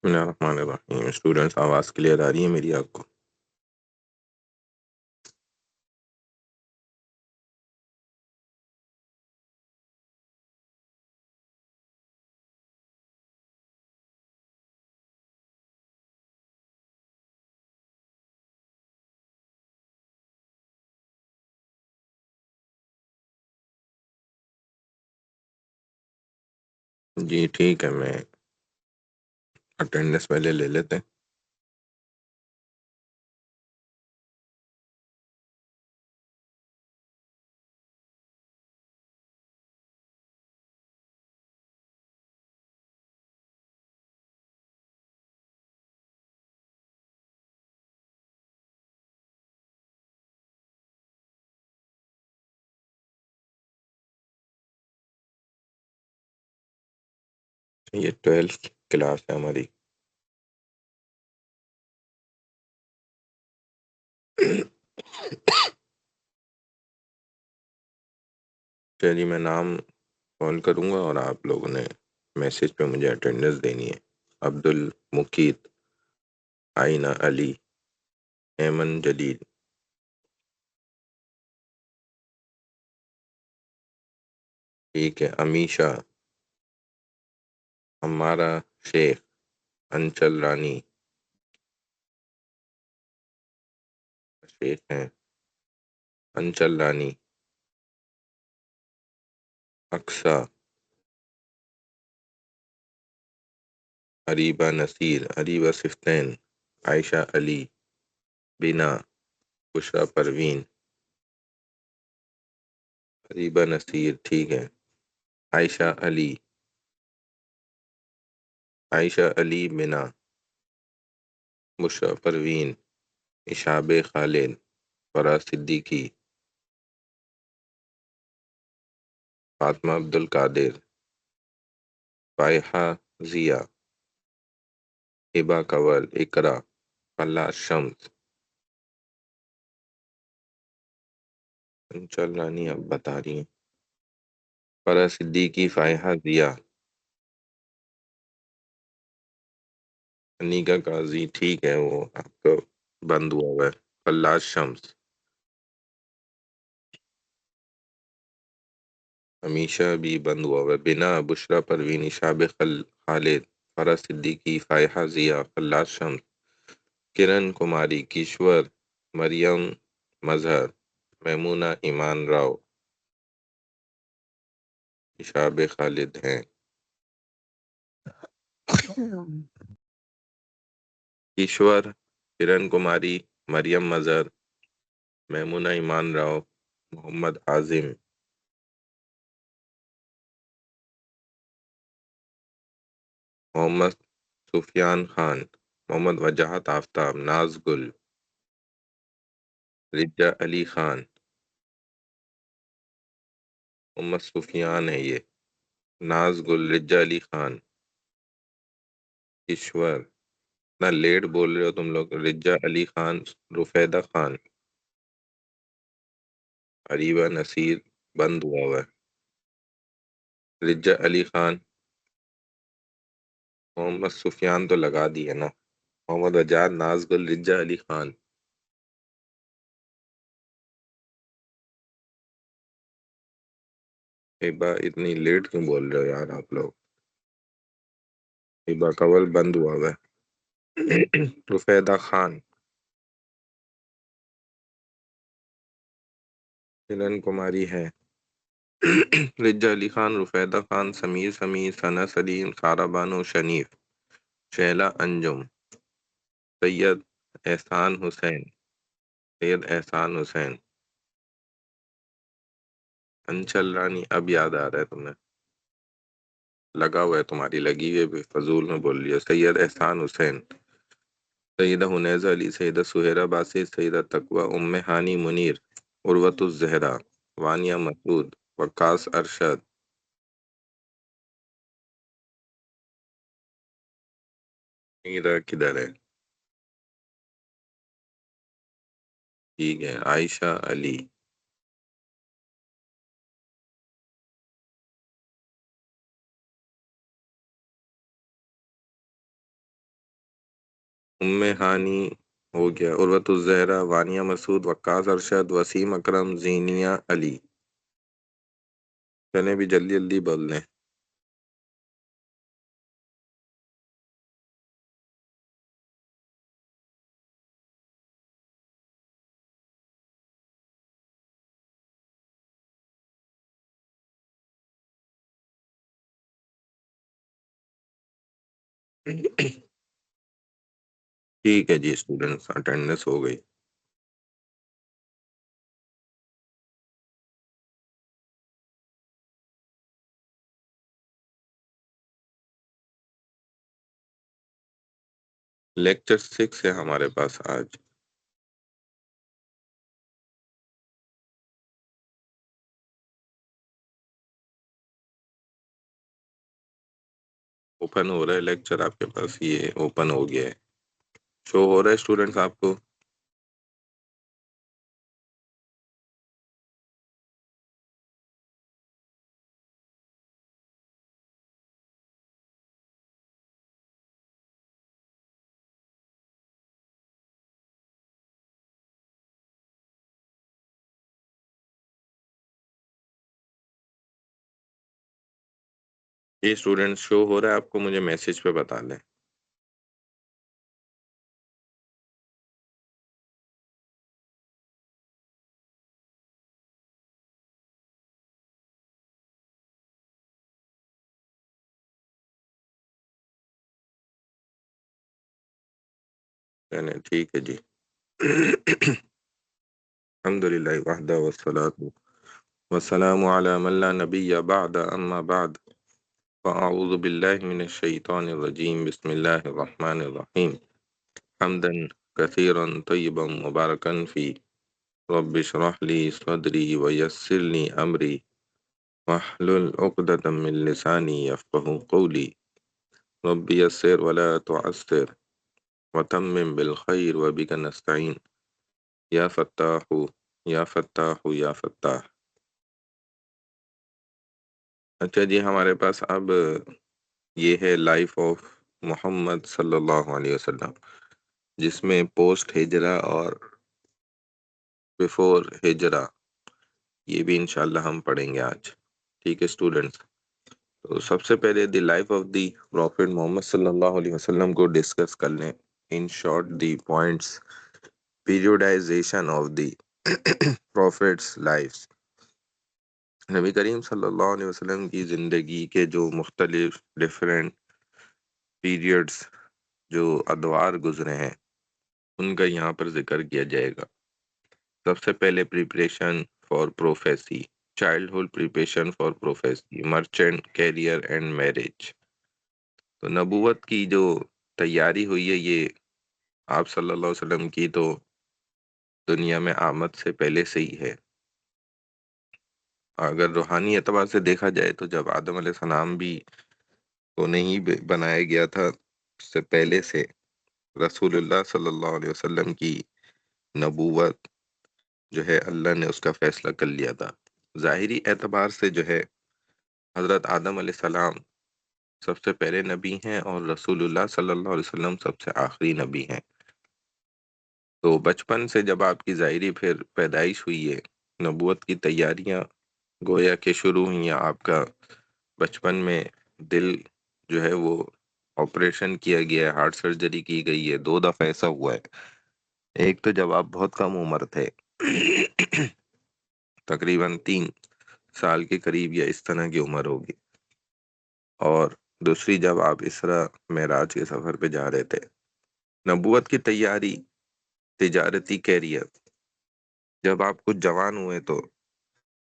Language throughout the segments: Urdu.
بسم اللہ الرحمن الرحیم۔ اسٹوڈنٹس، آواز کلیئر آ رہی ہے میری آپ کو؟ جی ٹھیک ہے، میں اٹینڈنس پہلے لے لیتے ہیں۔ یہ 12th کلاس ہے ہماری۔ چلیے میں نام کال کروں گا اور آپ لوگوں نے میسج پہ مجھے اٹینڈنس دینی ہے۔ عبد المقیت، آئینہ علی، ایمن جلیل، ٹھیک ہے، امیشہ، ہمارا شیخ، انچل رانی شیخ ہیں، انچل رانی، اقصا، اریبہ نصیر، اریبہ صفتین، عائشہ علی، بنا، بشرا پروین، اریبہ نصیر، ٹھیک ہے، عائشہ علی، عائشہ علی بنا، بشرا پروین، اشاب خالد، فرا صدیقی، فاطمہ عبد القادر، فائحہ ضیا، ہبہ کنول، اقرا، فلاح شمس، انچل رانی اب بتا رہی ہیں، فرا صدیقی، فائحہ ضیا، انیکا قاضی، ٹھیک ہے، وہ آپ کا بند ہوا ہوا ہے، فلاح شمس، ہمیشہ بھی بند ہوا ہوا ہے، بنا، بشرا پروین، اشاب خالد، فرا صدیقی، فائحہ ضیا، فلاح شمس، کرن کماری، کشور، مریم مظہر، میمونہ ایمان راؤ، اشاب خالد ہیں، کشور، کرن کماری، مریم مظہر، میمونہ ایمان راؤ، محمد عاظم، محمد سفیان خان، محمد وجاہت آفتاب، ناز گل، رجا علی خان، محمد سفیان ہے یہ، ناز گل، رجا علی خان، کشور، اتنا لیٹ بول رہے ہو تم لوگ، رجا علی خان، رفیدہ خان، اریبہ نصیر بند ہوا ہوا ہے، رجا علی خان، محمد سفیان تو لگا دی ہے نا، محمد وجاد، ناز گل، رجا علی خان، ہبا اتنی لیٹ کیوں بول رہے ہو یار آپ لوگ؟ ہبا کول بند ہوا ہوا ہے، رفیدہ خان، ہلن کماری ہے، رجا علی خان، رفیدہ خان، سمیر سمیر، ثنا سلیم، سارہ بانو، شنیف، شہلا انجم، سید احسان حسین، سید احسان حسین، انچل رانی، اب یاد آ رہا ہے تمہیں، لگا ہوا ہے تمہاری لگی ہوئی ہے، فضول میں بول رہی ہے، سید احسان حسین، سیدہ حنیزہ علی، سیدہ سہیرہ باسط، سیدہ تقوی، ام ہانی منیر، عروۃ الزہرا، وانیہ مسعود، وقاص ارشد، میرا کدھر ہے؟ ٹھیک ہے، عائشہ علی، ام ہانی ہو گیا، عروۃ الزہرا، وانیہ مسعود، وقاص ارشد، وسیم اکرم، زینیہ علی. چلیں بھی جلدی جلدی بول لیں. ٹھیک ہے جی اسٹوڈنٹس، اٹینڈنس ہو گئی. لیکچر 6 ہے ہمارے پاس آج. اوپن ہو رہا ہے لیکچر آپ کے پاس، یہ اوپن ہو گیا ہے. شو ہو رہا ہے اسٹوڈنٹس آپ کو؟ یہ اسٹوڈنٹ شو ہو رہا ہے آپ کو؟ مجھے میسج پہ بتا دیں. نہیں ٹھیک ہے جی. الحمد للہ وحدہ والصلاة والسلام علی من لا نبی بعد، اما بعد فاعوذ باللہ من الشیطان الرجیم، بسم اللہ الرحمن الرحیم. حمدا کثیرا طیبا مبارکا فی، رب اشرح لی صدری ویسر لی امری واحلل عقدۃ من لسانی یفقهوا قولی. رب یسر ولا تعسر وتمم بالخیر وبک نستعین یا فتاح یا فتاح یا فتاح. اچھا جی، ہمارے پاس اب یہ ہے لائف آف محمد صلی اللہ علیہ وسلم، جس میں پوسٹ ہجرہ اور بیفور ہجرہ، یہ بھی انشاءاللہ ہم پڑھیں گے آج. ٹھیک ہے اسٹوڈنٹس؟ تو سب سے پہلے the life of the prophet Muhammad صلی اللہ علیہ وسلم کو ڈسکس کر لیں. In short the points, periodization of the prophet's life. نبی کریم صلی اللہ علیہ وسلم کی زندگی کے جو مختلف ڈیفرنٹ پیریڈز، جو ادوار گزرے ہیں، ان کا یہاں پر ذکر کیا جائے گا. سب سے پہلے preparation for prophecy, childhood preparation for prophecy, merchant career and marriage. تو نبوت کی جو تیاری ہوئی ہے، یہ آپ صلی اللہ علیہ وسلم کی تو دنیا میں آمد سے پہلے سے ہی ہے. اگر روحانی اعتبار سے دیکھا جائے تو جب آدم علیہ السلام بھی کو نہیں بنایا گیا تھا، اس سے پہلے سے رسول اللہ صلی اللہ علیہ وسلم کی نبوت جو ہے اللہ نے اس کا فیصلہ کر لیا تھا. ظاہری اعتبار سے جو ہے حضرت آدم علیہ السلام سب سے پہلے نبی ہیں اور رسول اللہ صلی اللہ علیہ وسلم سب سے آخری نبی ہیں. تو بچپن سے جب آپ کی ظاہری پھر پیدائش ہوئی ہے، نبوت کی تیاریاں گویا کہ شروع ہوئی ہیں. آپ کا بچپن میں دل جو ہے وہ آپریشن کیا گیا ہے، ہارٹ سرجری کی گئی ہے. 2 دفعہ ایسا ہوا ہے. ایک تو جب آپ بہت کم عمر تھے، تقریباً 3 سال کے قریب یا اس طرح کی عمر ہوگی، اور دوسری جب آپ اسرا معراج کے سفر پہ جا رہے تھے. نبوت کی تیاری، تجارتی کیریئر، جب آپ کچھ جوان ہوئے تو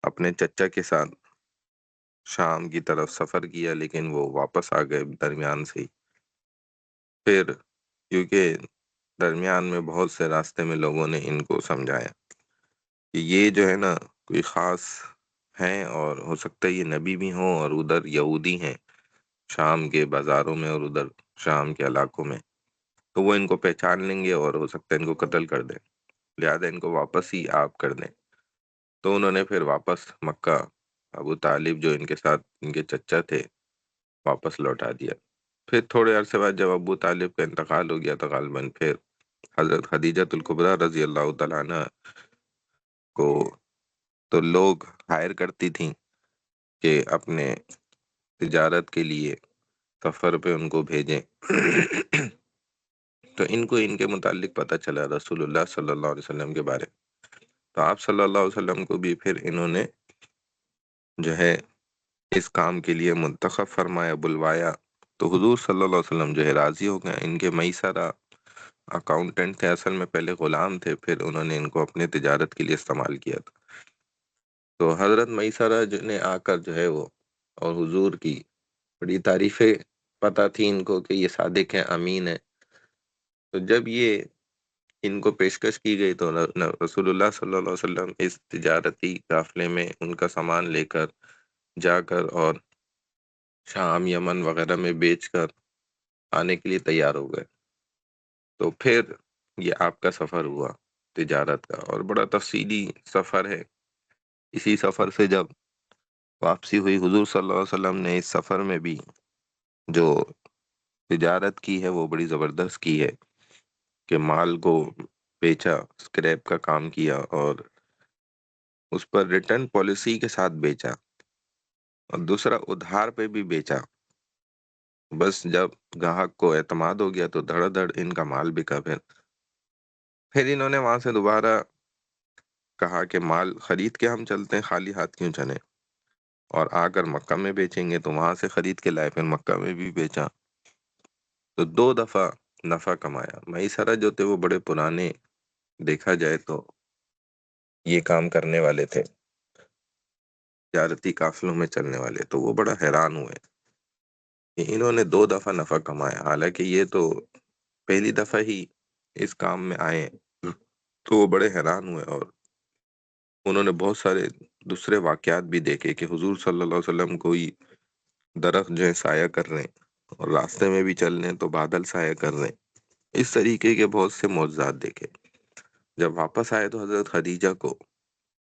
اپنے چچا کے ساتھ شام کی طرف سفر کیا، لیکن وہ واپس آ گئے درمیان سے ہی. پھر کیونکہ درمیان میں بہت سے راستے میں لوگوں نے ان کو سمجھایا کہ یہ جو ہے نا کوئی خاص ہیں، اور ہو سکتا ہے یہ نبی بھی ہوں، اور ادھر یہودی ہیں شام کے بازاروں میں اور ادھر شام کے علاقوں میں، تو وہ ان کو پہچان لیں گے اور ہو سکتا ہے ان کو قتل کر دیں، لہذا ان کو واپس ہی آپ کر دیں. تو انہوں نے پھر واپس مکہ ابو طالب جو ان کے ساتھ ان کے چچا تھے واپس لوٹا دیا. پھر تھوڑے عرصے بعد جب ابو طالب کا انتقال ہو گیا تو غالباً پھر حضرت خدیجہ الکبریٰ رضی اللہ تعالیٰ عنہ کو تو لوگ ہائر کرتی تھیں کہ اپنے تجارت کے لیے سفر پہ ان کو بھیجیں تو ان کو ان کے متعلق پتہ چلا رسول اللہ صلی اللہ علیہ وسلم کے بارے میں۔ تو آپ صلی اللہ علیہ وسلم کو بھی پھر انہوں نے جو ہے اس کام کے لیے منتخب فرمایا، بلوایا۔ تو حضور صلی اللہ علیہ وسلم جو ہے راضی ہو گئے۔ ان کے میسرہ اکاؤنٹنٹ تھے، اصل میں پہلے غلام تھے، پھر انہوں نے ان کو اپنے تجارت کے لیے استعمال کیا تھا۔ تو حضرت میسرہ جو نے آ کر جو ہے وہ اور حضور کی بڑی تعریفیں پتہ تھی ان کو کہ یہ صادق ہیں، امین ہیں۔ تو جب یہ ان کو پیشکش کی گئی تو رسول اللہ صلی اللہ علیہ وسلم اس تجارتی قافلے میں ان کا سامان لے کر جا کر اور شام، یمن وغیرہ میں بیچ کر آنے کے لیے تیار ہو گئے۔ تو پھر یہ آپ کا سفر ہوا تجارت کا، اور بڑا تفصیلی سفر ہے۔ اسی سفر سے جب واپسی ہوئی، حضور صلی اللہ علیہ وسلم نے اس سفر میں بھی جو تجارت کی ہے وہ بڑی زبردست کی ہے کہ مال کو بیچا، اسکریپ کا کام کیا، اور اس پر ریٹرن پالیسی کے ساتھ بیچا، اور دوسرا ادھار پہ بھی بیچا۔ بس جب گاہک کو اعتماد ہو گیا تو دھڑ دھڑ ان کا مال بکا۔ پھر انہوں نے وہاں سے دوبارہ کہا کہ مال خرید کے ہم چلتے ہیں، خالی ہاتھ کیوں چلیں، اور آ کر مکہ میں بیچیں گے۔ تو وہاں سے خرید کے لائے، پھر مکہ میں بھی بیچا۔ تو 2 دفعہ نفع کمایا۔ میسرہ جو تھے وہ بڑے پرانے، دیکھا جائے تو یہ کام کرنے والے تھے، تجارتی قافلوں میں چلنے والے، تو وہ بڑا حیران ہوئے کہ انہوں نے 2 دفعہ نفع کمایا، حالانکہ یہ تو پہلی دفعہ ہی اس کام میں آئے ہیں۔ تو وہ بڑے حیران ہوئے، اور انہوں نے بہت سارے دوسرے واقعات بھی دیکھے کہ حضور صلی اللہ علیہ وسلم کوئی درخت جو ہے سایہ کر رہے ہیں، اور راستے میں بھی چل رہے ہیں تو بادل سایہ کر رہے ہیں۔ اس طریقے کے بہت سے معجزات دیکھے۔ جب واپس آئے تو حضرت خدیجہ کو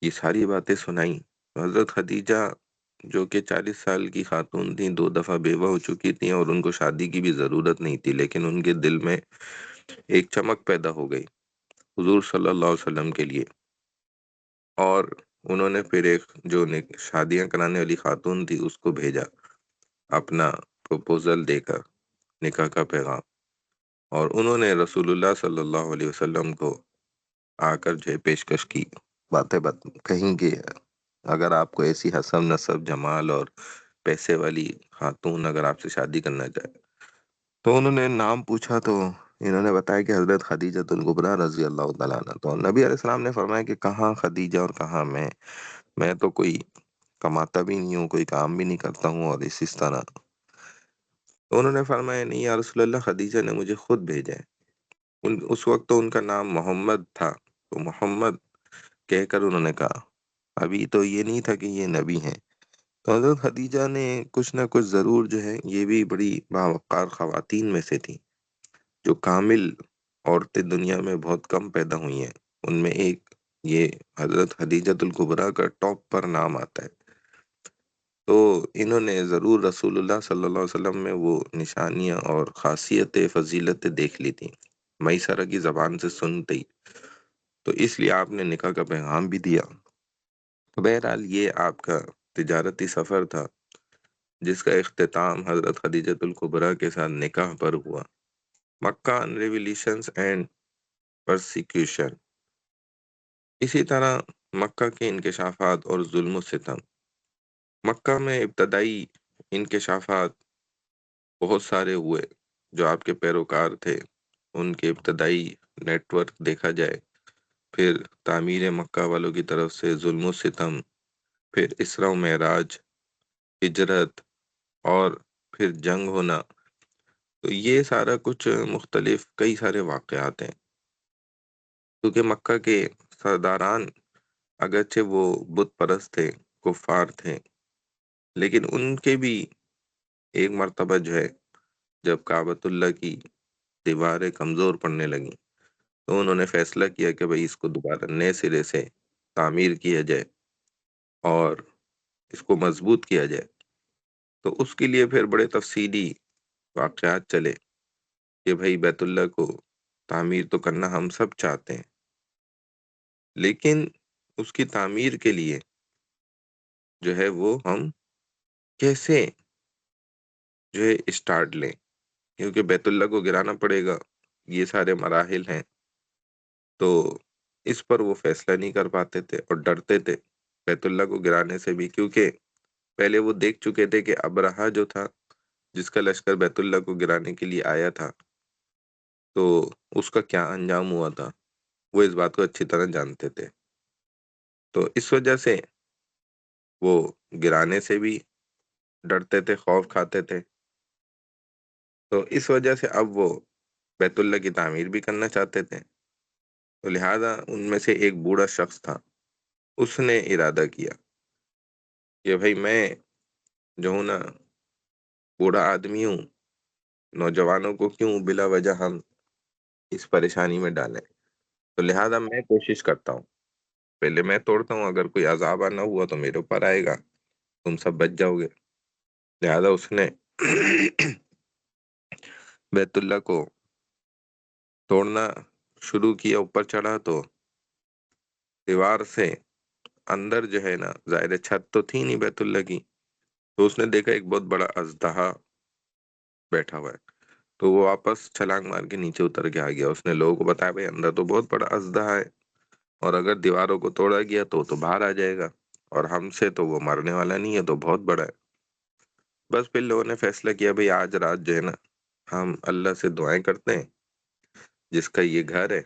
یہ ساری باتیں سنائیں۔ حضرت خدیجہ جو کہ 40 سال کی خاتون تھیں، 2 دفعہ بیوہ ہو چکی تھیں، اور ان کو شادی کی بھی ضرورت نہیں تھی، لیکن ان کے دل میں ایک چمک پیدا ہو گئی حضور صلی اللہ علیہ وسلم کے لیے، اور انہوں نے پھر ایک جو شادیاں کرانے والی خاتون تھی اس کو بھیجا اپنا پروپوزل دے کر، نکاح کا پیغام، اور انہوں نے رسول اللہ صلی اللہ علیہ وسلم کو آ کر جو ہے پیشکش کی، باتیں کہیں کہ اگر آپ کو ایسی حسب نسب، جمال اور پیسے والی خاتون اگر آپ سے شادی کرنا چاہے، تو انہوں نے نام پوچھا تو انہوں نے بتایا کہ حضرت خدیجہ الکبریٰ رضی اللہ تعالیٰ عنہ۔ تو نبی علیہ السلام نے فرمایا کہ کہاں خدیجہ اور کہاں میں تو کوئی کماتا بھی نہیں ہوں، کوئی کام بھی نہیں کرتا ہوں، اور اس طرح۔ تو انہوں نے فرمایا نہیں یا رسول اللہ، خدیجہ نے مجھے خود بھیجا ہے۔ اس وقت تو ان کا نام محمد تھا، تو محمد کہہ کر انہوں نے کہا، ابھی تو یہ نہیں تھا کہ یہ نبی ہیں۔ تو حضرت خدیجہ نے کچھ نہ کچھ ضرور جو ہے، یہ بھی بڑی باوقار خواتین میں سے تھیں، جو کامل عورتیں دنیا میں بہت کم پیدا ہوئی ہیں، ان میں ایک یہ حضرت خدیجہ الکبریٰ کا ٹاپ پر نام آتا ہے۔ تو انہوں نے ضرور رسول اللہ صلی اللہ علیہ وسلم میں وہ نشانیاں اور خاصیتیں، فضیلتیں دیکھ لی تھیں میسرہ کی زبان سے سنتے ہی، تو اس لیے آپ نے نکاح کا پیغام بھی دیا۔ تو بہرحال یہ آپ کا تجارتی سفر تھا، جس کا اختتام حضرت خدیجہ الکبریٰ کے ساتھ نکاح پر ہوا۔ مکہ ریولیشنز اینڈ پرسیکیوشن۔ اسی طرح مکہ کے انکشافات اور ظلم و ستم۔ مکہ میں ابتدائی انکشافات بہت سارے ہوئے، جو آپ کے پیروکار تھے ان کے ابتدائی نیٹ ورک دیکھا جائے، پھر تعمیر مکہ والوں کی طرف سے ظلم و ستم، پھر اسراء و معراج، ہجرت، اور پھر جنگ ہونا۔ تو یہ سارا کچھ مختلف کئی سارے واقعات ہیں، کیونکہ مکہ کے سرداران اگرچہ وہ بت پرست تھے، کفار تھے، لیکن ان کے بھی ایک مرتبہ جو ہے جب کعبۃ اللہ کی دیواریں کمزور پڑنے لگیں تو انہوں نے فیصلہ کیا کہ بھئی اس کو دوبارہ نئے سرے سے تعمیر کیا جائے اور اس کو مضبوط کیا جائے۔ تو اس کے لیے پھر بڑے تفصیلی واقعات چلے کہ بھائی بیت اللہ کو تعمیر تو کرنا ہم سب چاہتے ہیں، لیکن اس کی تعمیر کے لیے جو ہے وہ ہم کیسے جو ہے اسٹارٹ لیں، کیونکہ بیت اللہ کو گرانا پڑے گا، یہ سارے مراحل ہیں، تو اس پر وہ فیصلہ نہیں کر پاتے تھے اور ڈرتے تھے بیت اللہ کو گرانے سے بھی، کیونکہ پہلے وہ دیکھ چکے تھے کہ ابرہہ جو تھا، جس کا لشکر بیت اللہ کو گرانے کے لیے آیا تھا، تو اس کا کیا انجام ہوا تھا، وہ اس بات کو اچھی طرح جانتے تھے، تو اس وجہ سے وہ گرانے سے بھی ڈرتے تھے، خوف کھاتے تھے، تو اس وجہ سے اب وہ بیت اللہ کی تعمیر بھی کرنا چاہتے تھے، تو لہٰذا ان میں سے ایک بوڑھا شخص تھا، اس نے ارادہ کیا کہ بھائی میں جو ہوں نا بوڑھا آدمی ہوں، نوجوانوں کو کیوں بلا وجہ ہم اس پریشانی میں ڈالیں، تو لہٰذا میں کوشش کرتا ہوں، پہلے میں توڑتا ہوں، اگر کوئی عذاب آنا ہوا تو میرے اوپر آئے گا، تم سب بچ جاؤ گے، لہٰذا اس نے بیت اللہ کو توڑنا شروع کیا، اوپر چڑھا تو دیوار سے اندر جو ہے نا، ظاہر چھت تو تھی نہیں بیت اللہ کی، تو اس نے دیکھا ایک بہت بڑا اژدہا بیٹھا ہوا ہے، تو وہ واپس چھلانگ مار کے نیچے اتر کے آ گیا، اس نے لوگوں کو بتایا بھائی اندر تو بہت بڑا اژدہا ہے، اور اگر دیواروں کو توڑا گیا تو باہر آ جائے گا، اور ہم سے تو وہ مرنے والا نہیں ہے، تو بہت بڑا ہے۔ بس پھر لوگوں نے فیصلہ کیا بھائی آج رات جو ہے نا ہم اللہ سے دعائیں کرتے ہیں جس کا یہ گھر ہے،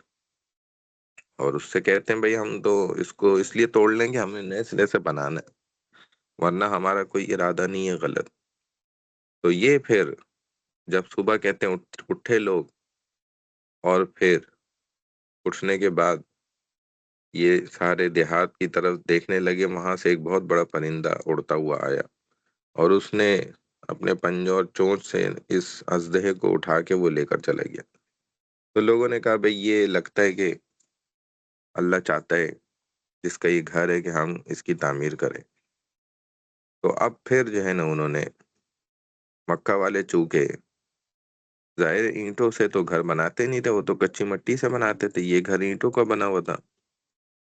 اور اس سے کہتے ہیں بھائی ہم تو اس کو اس لیے توڑ لیں گے، ہمیں نئے سرے سے بنانا ہے، ورنہ ہمارا کوئی ارادہ نہیں ہے غلط۔ تو یہ پھر جب صبح کہتے ہیں اٹھے لوگ، اور پھر اٹھنے کے بعد یہ سارے دیہات کی طرف دیکھنے لگے، وہاں سے ایک بہت بڑا پرندہ اڑتا ہوا آیا، اور اس نے اپنے پنجوں اور چونچ سے اس اژدہے کو اٹھا کے وہ لے کر چلا گیا۔ تو لوگوں نے کہا بھئی یہ لگتا ہے کہ اللہ چاہتا ہے جس کا یہ گھر ہے کہ ہم اس کی تعمیر کریں۔ تو اب پھر جو ہے نا انہوں نے مکہ والے چونکہ ظاہر اینٹوں سے تو گھر بناتے نہیں تھے، وہ تو کچی مٹی سے بناتے تھے، یہ گھر اینٹوں کا بنا ہوا تھا۔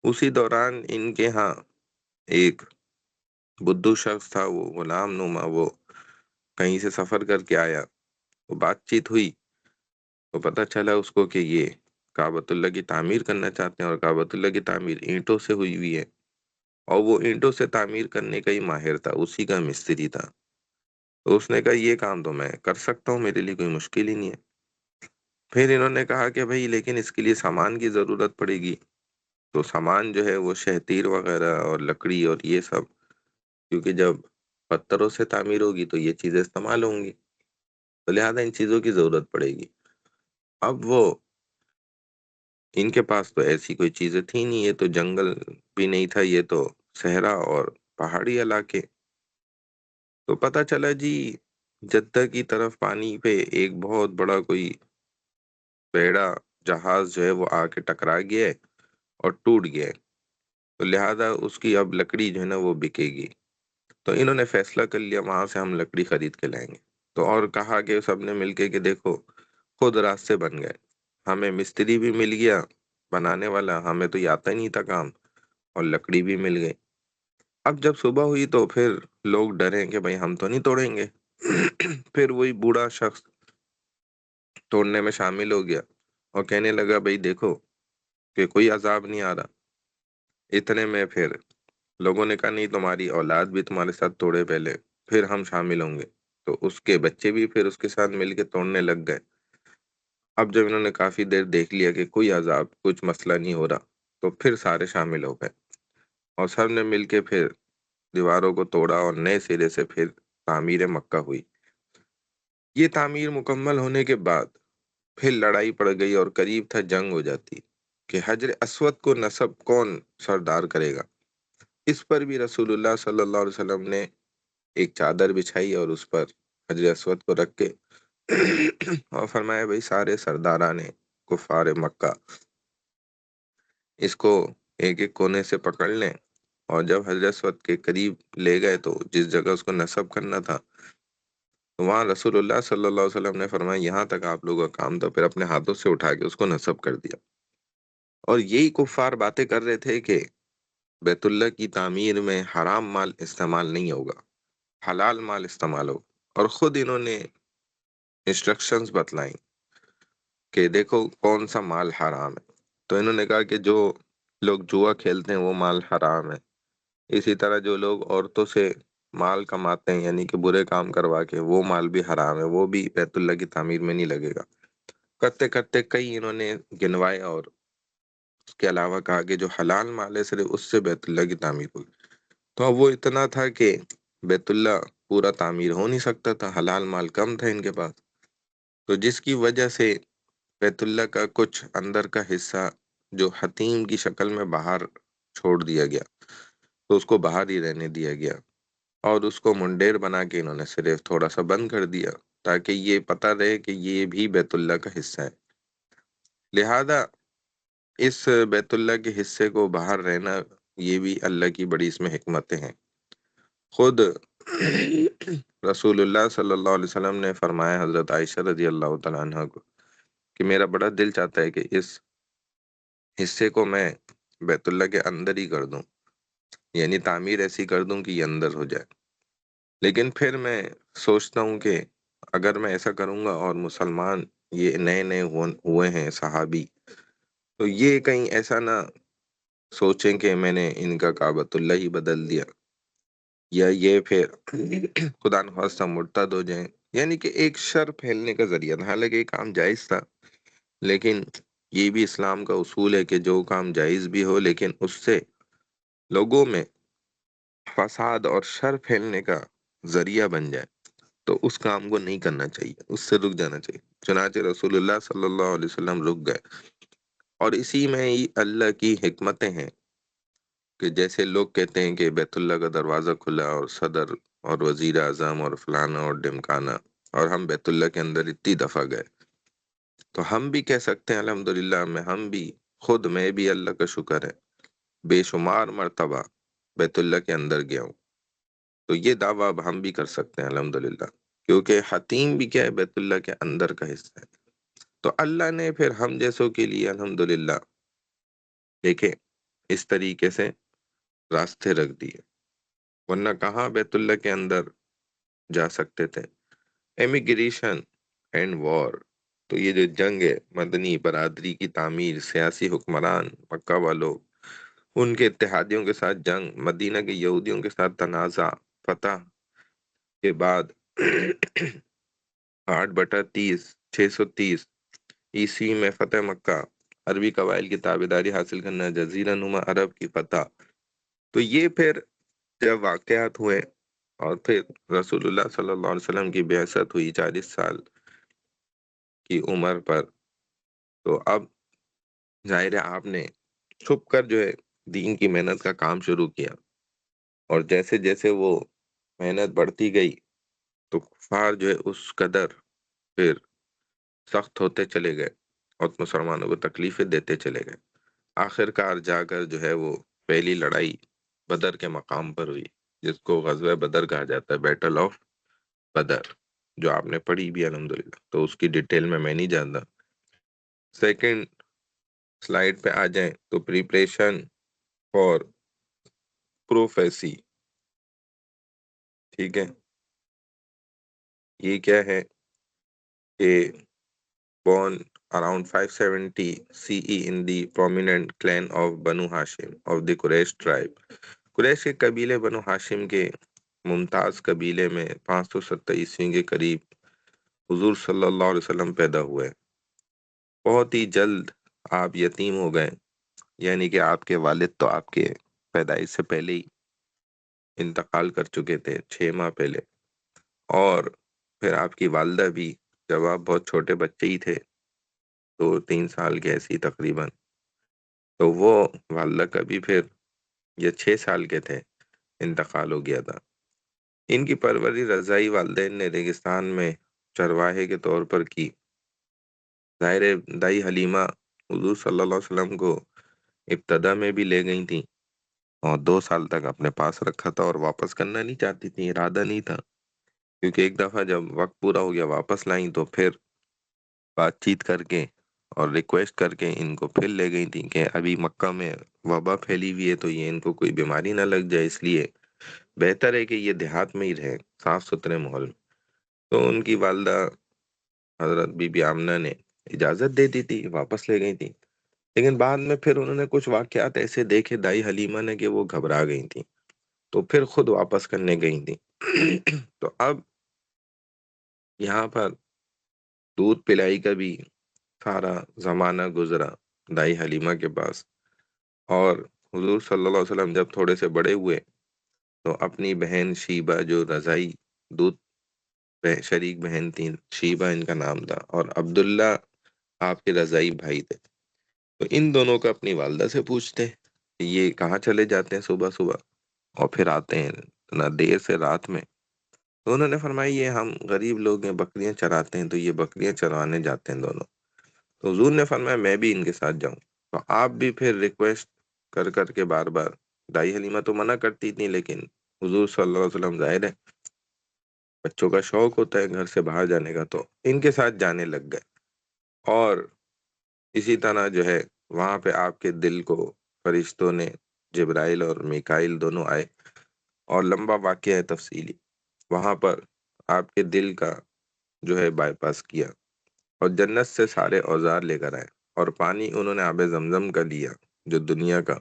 اسی دوران ان کے ہاں ایک بدھو شخص تھا، وہ غلام نما، وہ کہیں سے سفر کر کے آیا، وہ بات چیت ہوئی تو پتہ چلا اس کو کہ یہ کعبۃ اللہ کی تعمیر کرنا چاہتے ہیں، اور کعبۃ اللہ کی تعمیر اینٹوں سے ہوئی ہوئی ہے، اور وہ اینٹوں سے تعمیر کرنے کا ہی ماہر تھا، اسی کا مستری تھا، تو اس نے کہا یہ کام تو میں کر سکتا ہوں، میرے لیے کوئی مشکل ہی نہیں ہے۔ پھر انہوں نے کہا کہ بھئی لیکن اس کے لیے سامان کی ضرورت پڑے گی، تو سامان جو ہے وہ شہتیر وغیرہ اور لکڑی اور یہ سب، کیونکہ جب پتھروں سے تعمیر ہوگی تو یہ چیزیں استعمال ہوں گی، تو لہٰذا ان چیزوں کی ضرورت پڑے گی۔ اب وہ ان کے پاس تو ایسی کوئی چیزیں تھی نہیں، یہ تو جنگل بھی نہیں تھا، یہ تو صحرا اور پہاڑی علاقے، تو پتہ چلا جی جدہ کی طرف پانی پہ ایک بہت بڑا کوئی بیڑا جہاز جو ہے وہ آ کے ٹکرا گیا ہے اور ٹوٹ گیا ہے، تو لہٰذا اس کی اب لکڑی جو ہے نا وہ بکے گی، تو انہوں نے فیصلہ کر لیا وہاں سے ہم لکڑی خرید کے لائیں گے، تو اور کہا کہ سب نے مل کے کہ دیکھو خود راستے بن گئے، ہمیں مستری بھی مل گیا بنانے والا، ہمیں تو یہ آتا ہی نہیں تھا کام، اور لکڑی بھی مل گئی۔ اب جب صبح ہوئی تو پھر لوگ ڈرے کہ بھئی ہم تو نہیں توڑیں گے، پھر وہی بوڑھا شخص توڑنے میں شامل ہو گیا اور کہنے لگا بھئی دیکھو کہ کوئی عذاب نہیں آ رہا، اتنے میں پھر لوگوں نے کہا نہیں تمہاری اولاد بھی تمہارے ساتھ توڑے پہلے، پھر ہم شامل ہوں گے، تو اس کے بچے بھی پھر اس کے ساتھ مل کے توڑنے لگ گئے۔ اب جب انہوں نے کافی دیر دیکھ لیا کہ کوئی عذاب کچھ مسئلہ نہیں ہو رہا، تو پھر سارے شامل ہو گئے، اور سب نے مل کے پھر دیواروں کو توڑا اور نئے سرے سے پھر تعمیر مکہ ہوئی۔ یہ تعمیر مکمل ہونے کے بعد پھر لڑائی پڑ گئی اور قریب تھا جنگ ہو جاتی کہ حجر اسود کو نصب کون سردار کرے گا۔ اس پر بھی رسول اللہ صلی اللہ علیہ وسلم نے ایک چادر بچھائی اور اس پر حجر اسود کو رکھ کے اور فرمایا بھئی سارے سرداران کفار مکہ اس کو ایک ایک کونے سے پکڑ لیں، اور جب حجر اسود کے قریب لے گئے تو جس جگہ اس کو نصب کرنا تھا تو وہاں رسول اللہ صلی اللہ علیہ وسلم نے فرمایا یہاں تک آپ لوگوں کا کام تھا، پھر اپنے ہاتھوں سے اٹھا کے اس کو نصب کر دیا۔ اور یہی کفار باتیں کر رہے تھے کہ بیت اللہ کی تعمیر میں حرام مال استعمال نہیں ہوگا، حلال مال استعمال ہوگا، اور خود انہوں نے انسٹرکشنز بتلائیں کہ دیکھو کون سا مال حرام ہے۔ تو انہوں نے کہا کہ جو لوگ جوا کھیلتے ہیں وہ مال حرام ہے، اسی طرح جو لوگ عورتوں سے مال کماتے ہیں یعنی کہ برے کام کروا کے وہ مال بھی حرام ہے، وہ بھی بیت اللہ کی تعمیر میں نہیں لگے گا۔ کرتے کرتے کئی انہوں نے گنوائے، اور اس کے علاوہ کہا کہ جو حلال مال ہے صرف اس سے بیت اللہ کی تعمیر ہوگی۔ تو اب وہ اتنا تھا کہ بیت اللہ پورا تعمیر ہو نہیں سکتا تھا، حلال مال کم تھا ان کے پاس، تو جس کی وجہ سے بیت اللہ کا کچھ اندر کا حصہ جو حتیم کی شکل میں باہر چھوڑ دیا گیا، تو اس کو باہر ہی رہنے دیا گیا، اور اس کو منڈیر بنا کے انہوں نے صرف تھوڑا سا بند کر دیا تاکہ یہ پتہ رہے کہ یہ بھی بیت اللہ کا حصہ ہے۔ لہذا اس بیت اللہ کے حصے کو باہر رہنا، یہ بھی اللہ کی بڑی اس میں حکمتیں ہیں۔ خود رسول اللہ صلی اللہ علیہ وسلم نے فرمایا حضرت عائشہ رضی اللہ تعالیٰ عنہ کو کہ میرا بڑا دل چاہتا ہے کہ اس حصے کو میں بیت اللہ کے اندر ہی کر دوں، یعنی تعمیر ایسی کر دوں کہ یہ اندر ہو جائے، لیکن پھر میں سوچتا ہوں کہ اگر میں ایسا کروں گا اور مسلمان یہ نئے نئے ہوئے ہیں صحابی، تو یہ کہیں ایسا نہ سوچیں کہ میں نے ان کا کعبۃ اللہ ہی بدل دیا، یا یہ پھر خدا نخواستہ مرتد ہو جائیں، یعنی کہ ایک شر پھیلنے کا ذریعہ تھا۔ حالانکہ یہ کام جائز تھا، لیکن یہ بھی اسلام کا اصول ہے کہ جو کام جائز بھی ہو لیکن اس سے لوگوں میں فساد اور شر پھیلنے کا ذریعہ بن جائے تو اس کام کو نہیں کرنا چاہیے، اس سے رک جانا چاہیے۔ چنانچہ رسول اللہ صلی اللہ علیہ وسلم رک گئے، اور اسی میں ہی اللہ کی حکمتیں ہیں کہ جیسے لوگ کہتے ہیں کہ بیت اللہ کا دروازہ کھلا اور صدر اور وزیر اعظم اور فلانا اور ڈمکانا، اور ہم بیت اللہ کے اندر اتنی دفعہ گئے، تو ہم بھی کہہ سکتے ہیں الحمدللہ، میں بھی اللہ کا شکر ہے بے شمار مرتبہ بیت اللہ کے اندر گیا ہوں، تو یہ دعویٰ اب ہم بھی کر سکتے ہیں الحمدللہ، کیونکہ حتیم بھی کیا ہے، بیت اللہ کے اندر کا حصہ ہے۔ تو اللہ نے پھر ہم جیسوں کے لیے الحمدللہ دیکھیں اس طریقے سے راستے رکھ دیے، ورنہ کہاں بیت اللہ کے اندر جا سکتے تھے۔ امیگریشن اینڈ وار، تو یہ جو جنگ ہے، مدنی برادری کی تعمیر، سیاسی حکمران مکہ والوں، ان کے اتحادیوں کے ساتھ جنگ، مدینہ کے یہودیوں کے ساتھ تنازع، فتح کے بعد 8/30 630 عیسوی میں فتح مکہ، عربی قبائل کی تابعداری حاصل کرنا، جزیرہ نما عرب کی فتح، تو یہ پھر جب واقعات ہوئے، اور پھر رسول اللہ صلی اللہ علیہ وسلم کی بعثت ہوئی 40 سال کی عمر پر، تو اب ظاہر ہے آپ نے چھپ کر جو ہے دین کی محنت کا کام شروع کیا، اور جیسے جیسے وہ محنت بڑھتی گئی تو کفار جو ہے اس قدر پھر سخت ہوتے چلے گئے اور مسلمانوں کو تکلیفیں دیتے چلے گئے۔ آخر کار جا کر جو ہے وہ پہلی لڑائی بدر کے مقام پر ہوئی، جس کو غزوہ بدر کہا جاتا ہے، بیٹل آف بدر، جو آپ نے پڑھی بھی الحمدللہ، تو اس کی ڈیٹیل میں نہیں جانتا۔ سیکنڈ سلائیڈ پہ آ جائیں تو پریپریشن فار پروفیسی، ٹھیک ہے، یہ کیا ہے کہ born around 570 CE in the prominent clan of Banu Hashim of the Quraysh tribe۔ قریش کے قبیلے بنو ہاشم کے ممتاز قبیلے میں 570 عیسوی کے قریب حضور صلی اللہ علیہ وسلم پیدا ہوئے۔ بہت ہی جلد آپ یتیم ہو گئے، یعنی کہ آپ کے والد تو آپ کے پیدائش سے پہلے ہی انتقال کر چکے تھے، 6 ماہ پہلے، اور پھر آپ کی والدہ بھی جب آپ بہت چھوٹے بچے ہی تھے، 2-3 سال کے ایسی تقریباً، تو وہ والدہ کا بھی پھر یہ 6 سال کے تھے انتقال ہو گیا تھا۔ ان کی پرورش رضاعی والدین نے ریگستان میں چرواہے کے طور پر کی۔ ظاہر دائی حلیمہ حضور صلی اللہ علیہ وسلم کو ابتدا میں بھی لے گئی تھیں، اور 2 سال تک اپنے پاس رکھا تھا، اور واپس کرنا نہیں چاہتی تھی، ارادہ نہیں تھا، کیونکہ ایک دفعہ جب وقت پورا ہو گیا واپس لائیں تو پھر بات چیت کر کے اور ریکویسٹ کر کے ان کو پھر لے گئی تھی کہ ابھی مکہ میں وبا پھیلی ہوئی ہے تو یہ ان کو کوئی بیماری نہ لگ جائے، اس لیے بہتر ہے کہ یہ دیہات میں ہی رہیں، صاف ستھرے ماحول میں۔ تو ان کی والدہ حضرت بی بی آمنہ نے اجازت دے دی تھی، واپس لے گئی تھی۔ لیکن بعد میں پھر انہوں نے کچھ واقعات ایسے دیکھے دائی حلیمہ نے کہ وہ گھبرا گئی تھی، تو پھر خود واپس کرنے گئی تھی۔ تو اب یہاں پر دودھ پلائی کا بھی سارا زمانہ گزرا دائی حلیمہ کے پاس، اور حضور صلی اللہ علیہ وسلم جب تھوڑے سے بڑے ہوئے تو اپنی بہن شیبہ جو رضائی دودھ شریک بہن تھی، شیبہ ان کا نام تھا، اور عبداللہ آپ کے رضائی بھائی تھے، تو ان دونوں کا اپنی والدہ سے پوچھتے کہ یہ کہاں چلے جاتے ہیں صبح صبح اور پھر آتے ہیں اتنا دیر سے رات میں؟ تو انہوں نے فرمائی یہ ہم غریب لوگ ہیں، بکریاں چراتے ہیں، تو یہ بکریاں چروانے جاتے ہیں دونوں۔ تو حضور نے فرمایا میں بھی ان کے ساتھ جاؤں، تو آپ بھی پھر ریکویسٹ کر کر کے بار بار، دائی حلیمہ تو منع کرتی تھی لیکن حضور صلی اللہ علیہ وسلم ظاہر ہے بچوں کا شوق ہوتا ہے گھر سے باہر جانے کا، تو ان کے ساتھ جانے لگ گئے۔ اور اسی طرح جو ہے وہاں پہ آپ کے دل کو فرشتوں نے، جبرائیل اور میکائیل دونوں آئے، اور لمبا واقعہ ہے تفصیلی، وہاں پر آپ کے دل کا جو ہے بائی پاس کیا، اور جنت سے سارے اوزار لے کر آئے، اور پانی انہوں نے آب زمزم کا لیا جو دنیا کا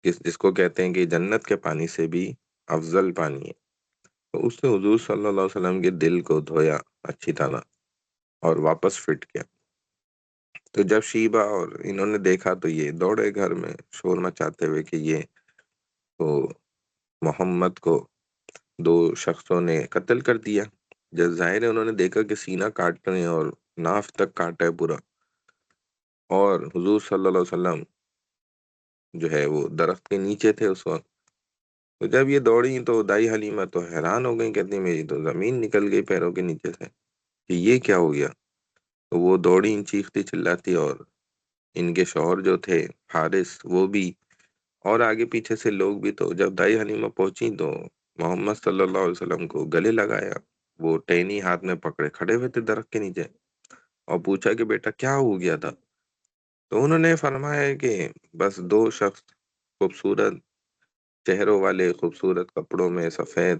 جس کو کہتے ہیں کہ جنت کے پانی سے بھی افضل پانی ہے۔ تو اس نے حضور صلی اللہ علیہ وسلم کے دل کو دھویا اچھی طرح اور واپس فٹ کیا۔ تو جب شیبہ اور انہوں نے دیکھا تو یہ دوڑے گھر میں شور مچاتے ہوئے کہ یہ تو محمد کو دو شخصوں نے قتل کر دیا۔ جب ظاہر ہے انہوں نے دیکھا کہ سینہ کاٹ رہے ہیں اور ناف تک کاٹا ہے پورا، اور حضور صلی اللہ علیہ وسلم جو ہے وہ درخت کے نیچے تھے اس وقت۔ تو جب یہ دوڑی تو دائی حلیمہ تو حیران ہو گئی، کہتی میری تو زمین نکل گئی پیروں کے نیچے سے کہ یہ کیا ہو گیا۔ تو وہ دوڑی چیختی چلاتی، اور ان کے شوہر جو تھے حارث وہ بھی، اور آگے پیچھے سے لوگ بھی۔ تو جب دائی حلیمہ پہنچی تو محمد صلی اللہ علیہ وسلم کو گلے لگایا، وہ ٹہنی ہاتھ میں پکڑے کھڑے ہوئے تھے درخت کے نیچے، اور پوچھا کہ بیٹا کیا ہو گیا تھا؟ تو انہوں نے فرمایا کہ بس دو شخص خوبصورت چہروں والے، خوبصورت کپڑوں میں سفید،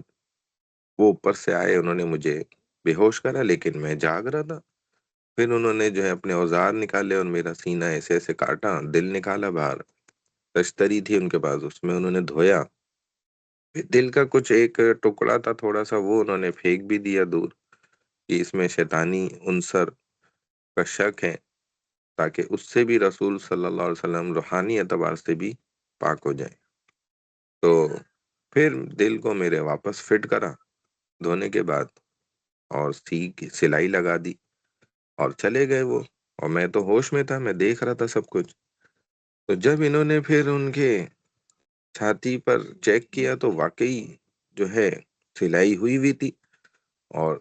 وہ اوپر سے آئے، انہوں نے مجھے بے ہوش کرا لیکن میں جاگ رہا تھا۔ پھر انہوں نے جو ہے اپنے اوزار نکالے اور میرا سینہ ایسے ایسے کاٹا، دل نکالا باہر، تشتری تھی ان کے پاس، اس میں انہوں نے دھویا، پھر دل کا کچھ ایک ٹکڑا تھا تھوڑا سا، وہ انہوں نے پھینک بھی دیا دور کہ اس میں شیطانی عنصر کا شک ہے، تاکہ اس سے بھی رسول صلی اللہ علیہ وسلم روحانی اعتبار سے بھی پاک ہو جائے۔ تو پھر دل کو میرے واپس فٹ کرا دھونے کے بعد، اور سلائی لگا دی، اور چلے گئے وہ، اور میں تو ہوش میں تھا، میں دیکھ رہا تھا سب کچھ۔ تو جب انہوں نے پھر ان کے چھاتی پر چیک کیا تو واقعی جو ہے سلائی ہوئی ہوئی تھی، اور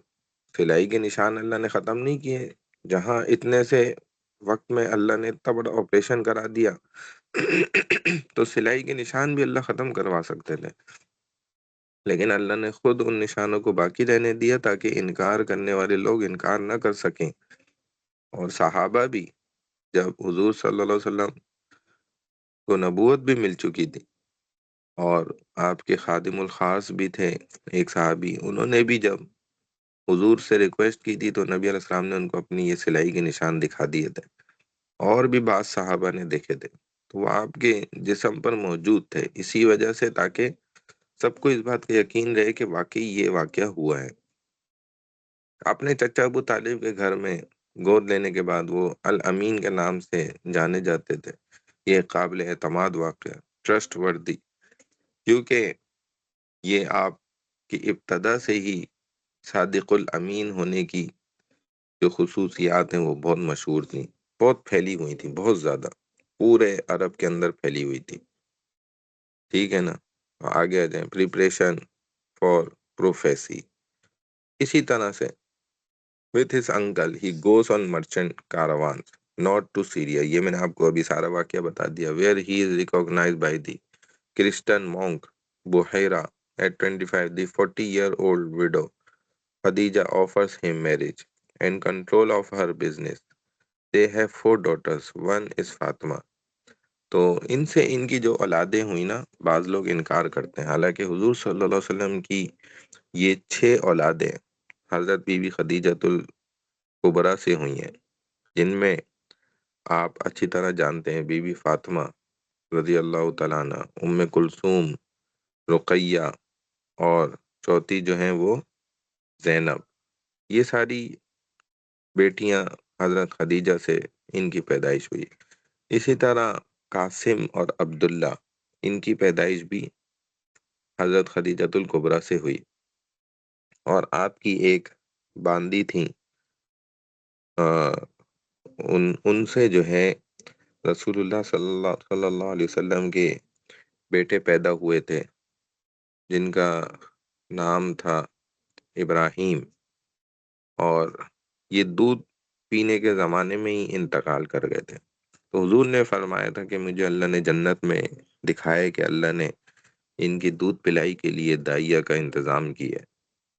سلائی کے نشان اللہ نے ختم نہیں کیے۔ جہاں اتنے سے وقت میں اللہ نے اتنا بڑا آپریشن کرا دیا تو سلائی کے نشان بھی اللہ ختم کروا سکتے تھے، لیکن اللہ نے خود ان نشانوں کو باقی رہنے دیا تاکہ انکار کرنے والے لوگ انکار نہ کر سکیں۔ اور صحابہ بھی، جب حضور صلی اللہ علیہ وسلم کو نبوت بھی مل چکی تھی، اور آپ کے خادم الخاص بھی تھے ایک صحابی، انہوں نے بھی جب حضور سے ریکویسٹ کی تھی تو نبی علیہ السلام نے ان کو اپنی یہ سلائی کے نشان دکھا دیے تھے، اور بھی بعض صحابہ نے دیکھے تھے، تو وہ آپ کے جسم پر موجود تھے اسی وجہ سے، تاکہ سب کو اس بات کا یقین رہے کہ واقعی یہ واقعہ ہوا ہے۔ اپنے چچا ابو طالب کے گھر میں گود لینے کے بعد وہ الامین کے نام سے جانے جاتے تھے۔ یہ قابل اعتماد واقعہ، ٹرسٹ وردی، کیونکہ یہ آپ کی ابتدا سے ہی صادق الامین ہونے کی جو خصوصیات ہیں وہ بہت مشہور تھیں، بہت پھیلی ہوئی تھیں، بہت زیادہ، پورے عرب کے اندر پھیلی ہوئی تھی۔ ٹھیک ہے نا؟ آگے آ جائیں، پریپریشن فار پروفیسی۔ اسی طرح سے with his uncle he goes on merchant caravans not to Syria، یہ میں نے آپ کو ابھی سارا واقعہ بتا دیا، where he is recognized by the Christian monk Buhaira at 25، the 40-year-old widow Khadija offers him marriage and control of her business. They have 4 daughters. One is Fatima. تو ان سے ان کی جو اولادیں ہوئی نا، بعض لوگ انکار کرتے ہیں، حالانکہ حضور صلی اللہ علیہ وسلم کی یہ 6 اولادیں حضرت بی بی خدیجۃ الکبریٰ سے ہوئی ہیں، جن میں آپ اچھی طرح جانتے ہیں بی بی فاطمہ رضی اللہ تعالیٰ عنہ، ام کلثوم، رقیہ، اور چوتھی جو ہیں وہ زینب۔ یہ ساری بیٹیاں حضرت خدیجہ سے ان کی پیدائش ہوئی۔ اسی طرح قاسم اور عبداللہ، ان کی پیدائش بھی حضرت خدیجۃ الکبریٰ سے ہوئی۔ اور آپ کی ایک باندی تھیں، ان سے جو ہے رسول اللہ صلی اللہ علیہ وسلم کے بیٹے پیدا ہوئے تھے، جن کا نام تھا ابراہیم، اور یہ دودھ پینے کے زمانے میں ہی انتقال کر گئے تھے۔ تو حضور نے فرمایا تھا کہ مجھے اللہ نے جنت میں دکھائے کہ اللہ نے ان کی دودھ پلائی کے لیے دائیا کا انتظام کیا ہے،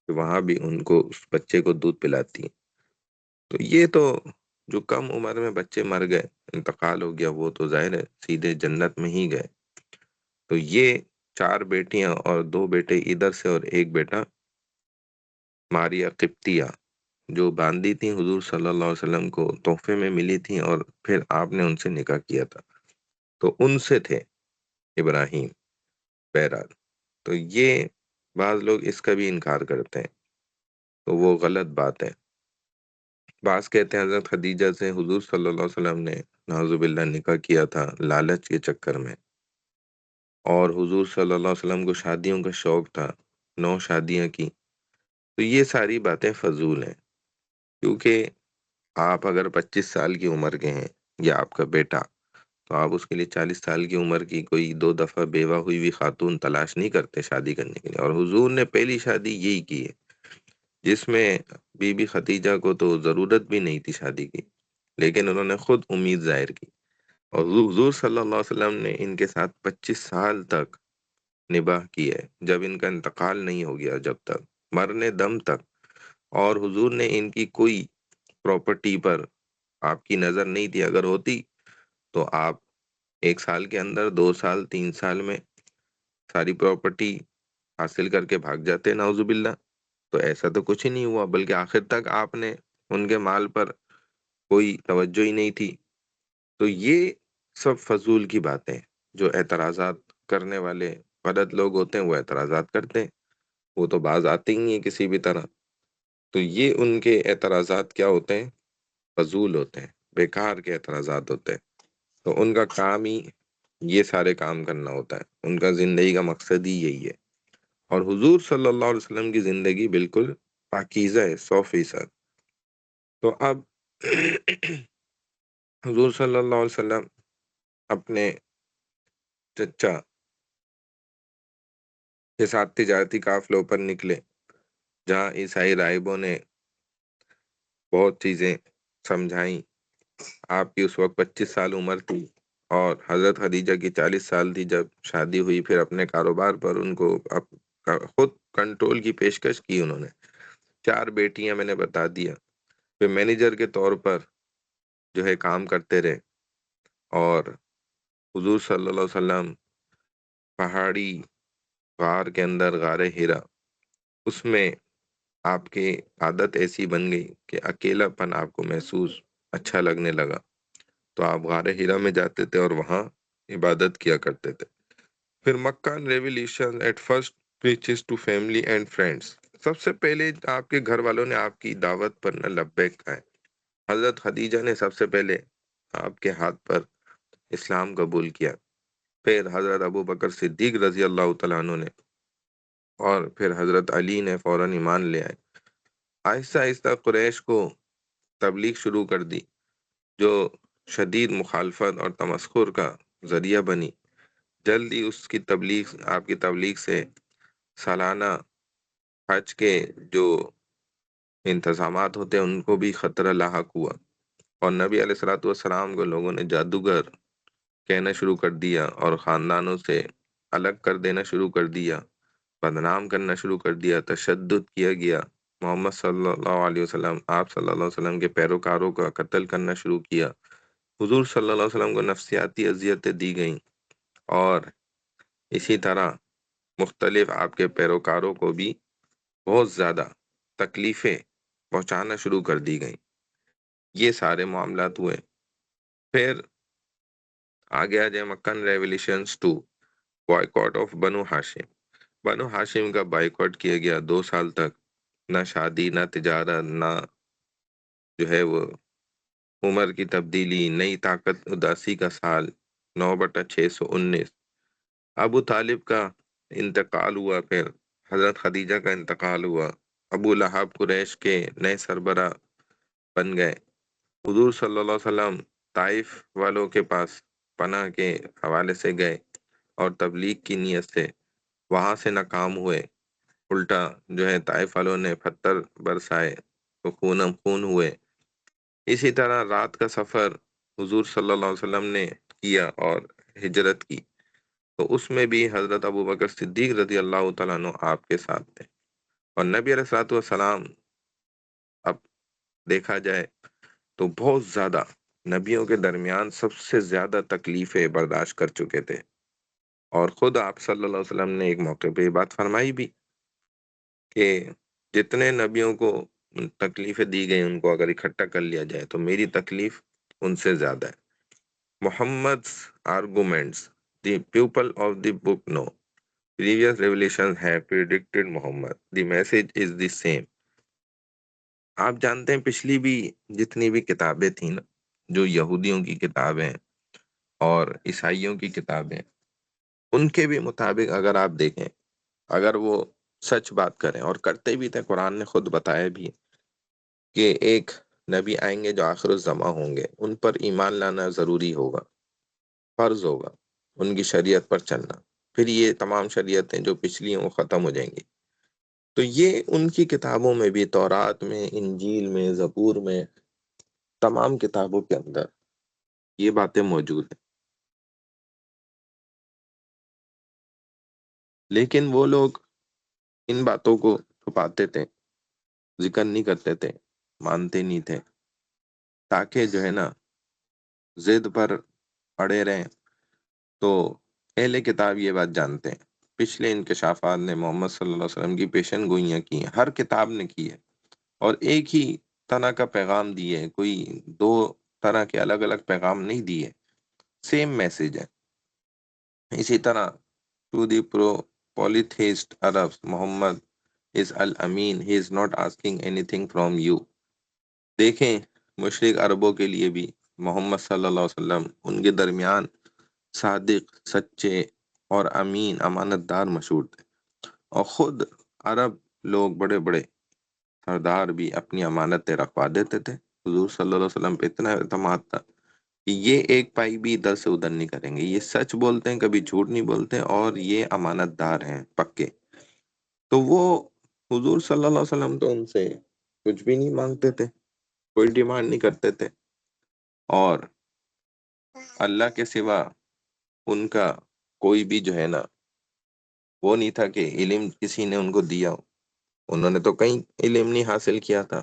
کہ وہاں بھی ان کو اس بچے کو دودھ پلاتی ہیں۔ تو یہ تو جو کم عمر میں بچے مر گئے، انتقال ہو گیا، وہ تو ظاہر ہے سیدھے جنت میں ہی گئے۔ تو یہ 4 بیٹیاں اور 2 بیٹے ادھر سے، اور ایک بیٹا ماریا قبطیہ، جو باندی تھیں حضور صلی اللہ علیہ وسلم کو تحفے میں ملی تھیں، اور پھر آپ نے ان سے نکاح کیا تھا، تو ان سے تھے ابراہیم۔ بہرحال تو یہ بعض لوگ اس کا بھی انکار کرتے ہیں، تو وہ غلط بات ہے۔ بعض کہتے ہیں حضرت خدیجہ سے حضور صلی اللہ علیہ وسلم نے نعوذ باللہ نکاح کیا تھا لالچ کے چکر میں، اور حضور صلی اللہ علیہ وسلم کو شادیوں کا شوق تھا، 9 شادیاں کی۔ تو یہ ساری باتیں فضول ہیں، کیونکہ آپ اگر 25 سال کی عمر کے ہیں یا آپ کا بیٹا، تو آپ اس کے لیے 40 سال کی عمر کی کوئی 2 دفعہ بیوہ ہوئی ہوئی خاتون تلاش نہیں کرتے شادی کرنے کے لیے۔ اور حضور نے پہلی شادی یہی کی ہے، جس میں بی بی خدیجہ کو تو ضرورت بھی نہیں تھی شادی کی، لیکن انہوں نے خود امید ظاہر کی، اور حضور صلی اللہ علیہ وسلم نے ان کے ساتھ 25 سال تک نباہ کی ہے، جب ان کا انتقال نہیں ہو گیا، جب تک مرنے دم تک۔ اور حضور نے ان کی کوئی پراپرٹی پر آپ کی نظر نہیں تھی، اگر ہوتی تو آپ 1 سال کے اندر، 2 سال، 3 سال میں ساری پراپرٹی حاصل کر کے بھاگ جاتے، نعوذ باللہ۔ تو ایسا تو کچھ ہی نہیں ہوا، بلکہ آخر تک آپ نے ان کے مال پر کوئی توجہ ہی نہیں تھی۔ تو یہ سب فضول کی باتیں، جو اعتراضات کرنے والے غلط لوگ ہوتے ہیں وہ اعتراضات کرتے ہیں، وہ تو باز آتے ہی ہیں کسی بھی طرح۔ تو یہ ان کے اعتراضات کیا ہوتے ہیں؟ فضول ہوتے ہیں، بیکار کے اعتراضات ہوتے ہیں۔ تو ان کا کام ہی یہ سارے کام کرنا ہوتا ہے، ان کا زندگی کا مقصد ہی یہی ہے۔ اور حضور صلی اللہ علیہ وسلم کی زندگی بالکل پاکیزہ ہے، 100%۔ تو اب حضور صلی اللہ علیہ وسلم اپنے چچا کے ساتھ تجارتی قافلوں پر نکلے، جہاں عیسائی راہبوں نے بہت چیزیں سمجھائیں۔ آپ کی اس وقت 25 سال عمر تھی، اور حضرت خدیجہ کی 40 سال تھی جب شادی ہوئی۔ پھر اپنے کاروبار پر ان کو خود کنٹرول کی پیشکش کی انہوں نے۔ 4 بیٹیاں میں نے بتا دیا، پھر مینیجر کے طور پر جو ہے کام کرتے رہے، اور حضور صلی اللہ علیہ وسلم پہاڑی غار کے اندر، غار ہرا، اس میں آپ کی عادت ایسی بن گئی کہ اکیلا پن آپ کو محسوس اچھا لگنے لگا، تو آپ غار ہرا میں جاتے تھے اور وہاں عبادت کیا کرتے تھے۔ پھر Mecca revolution at first preaches to family and friends, سب سے پہلے آپ کے گھر والوں نے آپ کی دعوت پر نہ لبیک کہا ہے۔ حضرت خدیجہ نے سب سے پہلے آپ کے ہاتھ پر اسلام قبول کیا، پھر حضرت ابو بکر صدیق رضی اللہ تعالیٰ عنہ نے، اور پھر حضرت علی نے فوراً ایمان لے آئے۔ آہستہ آہستہ قریش کو تبلیغ شروع کر دی، جو شدید مخالفت اور تمسخر کا ذریعہ بنی۔ جلد ہی اس کی تبلیغ، آپ کی تبلیغ سے سالانہ حج کے جو انتظامات ہوتے ہیں ان کو بھی خطرہ لاحق ہوا، اور نبی علیہ الصلوۃ والسلام کو لوگوں نے جادوگر کہنا شروع کر دیا، اور خاندانوں سے الگ کر دینا شروع کر دیا، بدنام کرنا شروع کر دیا، تشدد کیا گیا۔ محمد صلی اللہ علیہ وسلم، آپ صلی اللہ علیہ وسلم کے پیروکاروں کا قتل کرنا شروع کیا، حضور صلی اللہ علیہ وسلم کو نفسیاتی اذیتیں دی گئیں، اور اسی طرح مختلف آپ کے پیروکاروں کو بھی بہت زیادہ تکلیفیں پہنچانا شروع کر دی گئیں۔ یہ سارے معاملات ہوئے۔ پھر آگے آ جائے مکن ریولیشنز 2، بائیکاٹ آف بنو ہاشم۔ بنو ہاشم کا بائیکاٹ کیا گیا 2 سال تک، نہ شادی، نہ تجارت، نہ جو ہے وہ عمر کی تبدیلی، نئی طاقت، اداسی کا سال 9/619۔ ابو طالب کا انتقال ہوا، پھر حضرت خدیجہ کا انتقال ہوا، ابو لہب قریش کے نئے سربراہ بن گئے، حضور صلی اللہ علیہ وسلم طائف والوں کے پاس پناہ کے حوالے سے گئے اور تبلیغ کی نیت سے وہاں سے ناکام ہوئے، الٹا جو ہے طائف والوں نے پتھر برسائے تو خونم خون ہوئے۔ اسی طرح رات کا سفر حضور صلی اللہ علیہ وسلم نے کیا اور ہجرت کی، تو اس میں بھی حضرت ابو بکر صدیق رضی اللہ تعالیٰ عنہ آپ کے ساتھ تھے، اور نبی علیہ الصلوۃ والسلام اب دیکھا جائے تو بہت زیادہ نبیوں کے درمیان سب سے زیادہ تکلیفیں برداشت کر چکے تھے، اور خود آپ صلی اللہ علیہ وسلم نے ایک موقع پہ یہ بات فرمائی بھی کہ جتنے نبیوں کو تکلیفیں دی گئی ان کو اگر اکٹھا کر لیا جائے تو میری تکلیف ان سے زیادہ ہے۔ محمد's arguments, the people of the book know. Previous revelations have predicted Muhammad. The message is the same. آپ جانتے ہیں پچھلی بھی جتنی بھی کتابیں تھیں نا، جو یہودیوں کی کتابیں اور عیسائیوں کی کتابیں، ان کے بھی مطابق اگر آپ دیکھیں، اگر وہ سچ بات کریں، اور کرتے بھی تھے، قرآن نے خود بتایا بھی کہ ایک نبی آئیں گے جو آخر الزماں ہوں گے، ان پر ایمان لانا ضروری ہوگا، فرض ہوگا ان کی شریعت پر چلنا، پھر یہ تمام شریعتیں جو پچھلی ہیں وہ ختم ہو جائیں گی۔ تو یہ ان کی کتابوں میں بھی، تورات میں، انجیل میں، زبور میں، تمام کتابوں کے اندر یہ باتیں موجود ہیں، لیکن وہ لوگ ان باتوں کو چھپاتے تھے، ذکر نہیں کرتے تھے، مانتے نہیں تھے، تاکہ جو ہے نا ضد پر اڑے رہیں۔ تو اہل کتاب یہ بات جانتے ہیں، پچھلے انکشافات نے محمد صلی اللہ علیہ وسلم کی پیشن گوئیاں کی ہیں، ہر کتاب نے کی ہے، اور ایک ہی طرح کا پیغام دیے ہے، کوئی دو طرح کے الگ الگ پیغام نہیں دیے، سیم میسج ہے۔ اسی طرح to the polytheist Arabs, Muhammad is al-Amin, he is not asking anything from you۔ دیکھیں مشرق عربوں کے لیے بھی محمد صلی اللہ علیہ وسلم ان کے درمیان صادق، سچے اور امین، امانت دار مشہور تھے، اور خود عرب لوگ بڑے بڑے سردار بھی اپنی امانتیں رکھوا دیتے تھے، حضور صلی اللہ علیہ وسلم پہ اتنا اعتماد تھا کہ یہ ایک پائی بھی ادھر سے ادھر نہیں کریں گے، یہ سچ بولتے ہیں، کبھی جھوٹ نہیں بولتے، اور یہ امانت دار ہیں پکے۔ تو وہ حضور صلی اللہ علیہ وسلم تو ان سے کچھ بھی نہیں مانگتے تھے، کوئی ڈیمانڈ نہیں کرتے تھے، اور اللہ کے سوا ان کا کوئی بھی جو ہے نا وہ نہیں تھا کہ علم کسی نے ان کو دیا ہو، انہوں نے تو کہیں علم نہیں حاصل کیا تھا،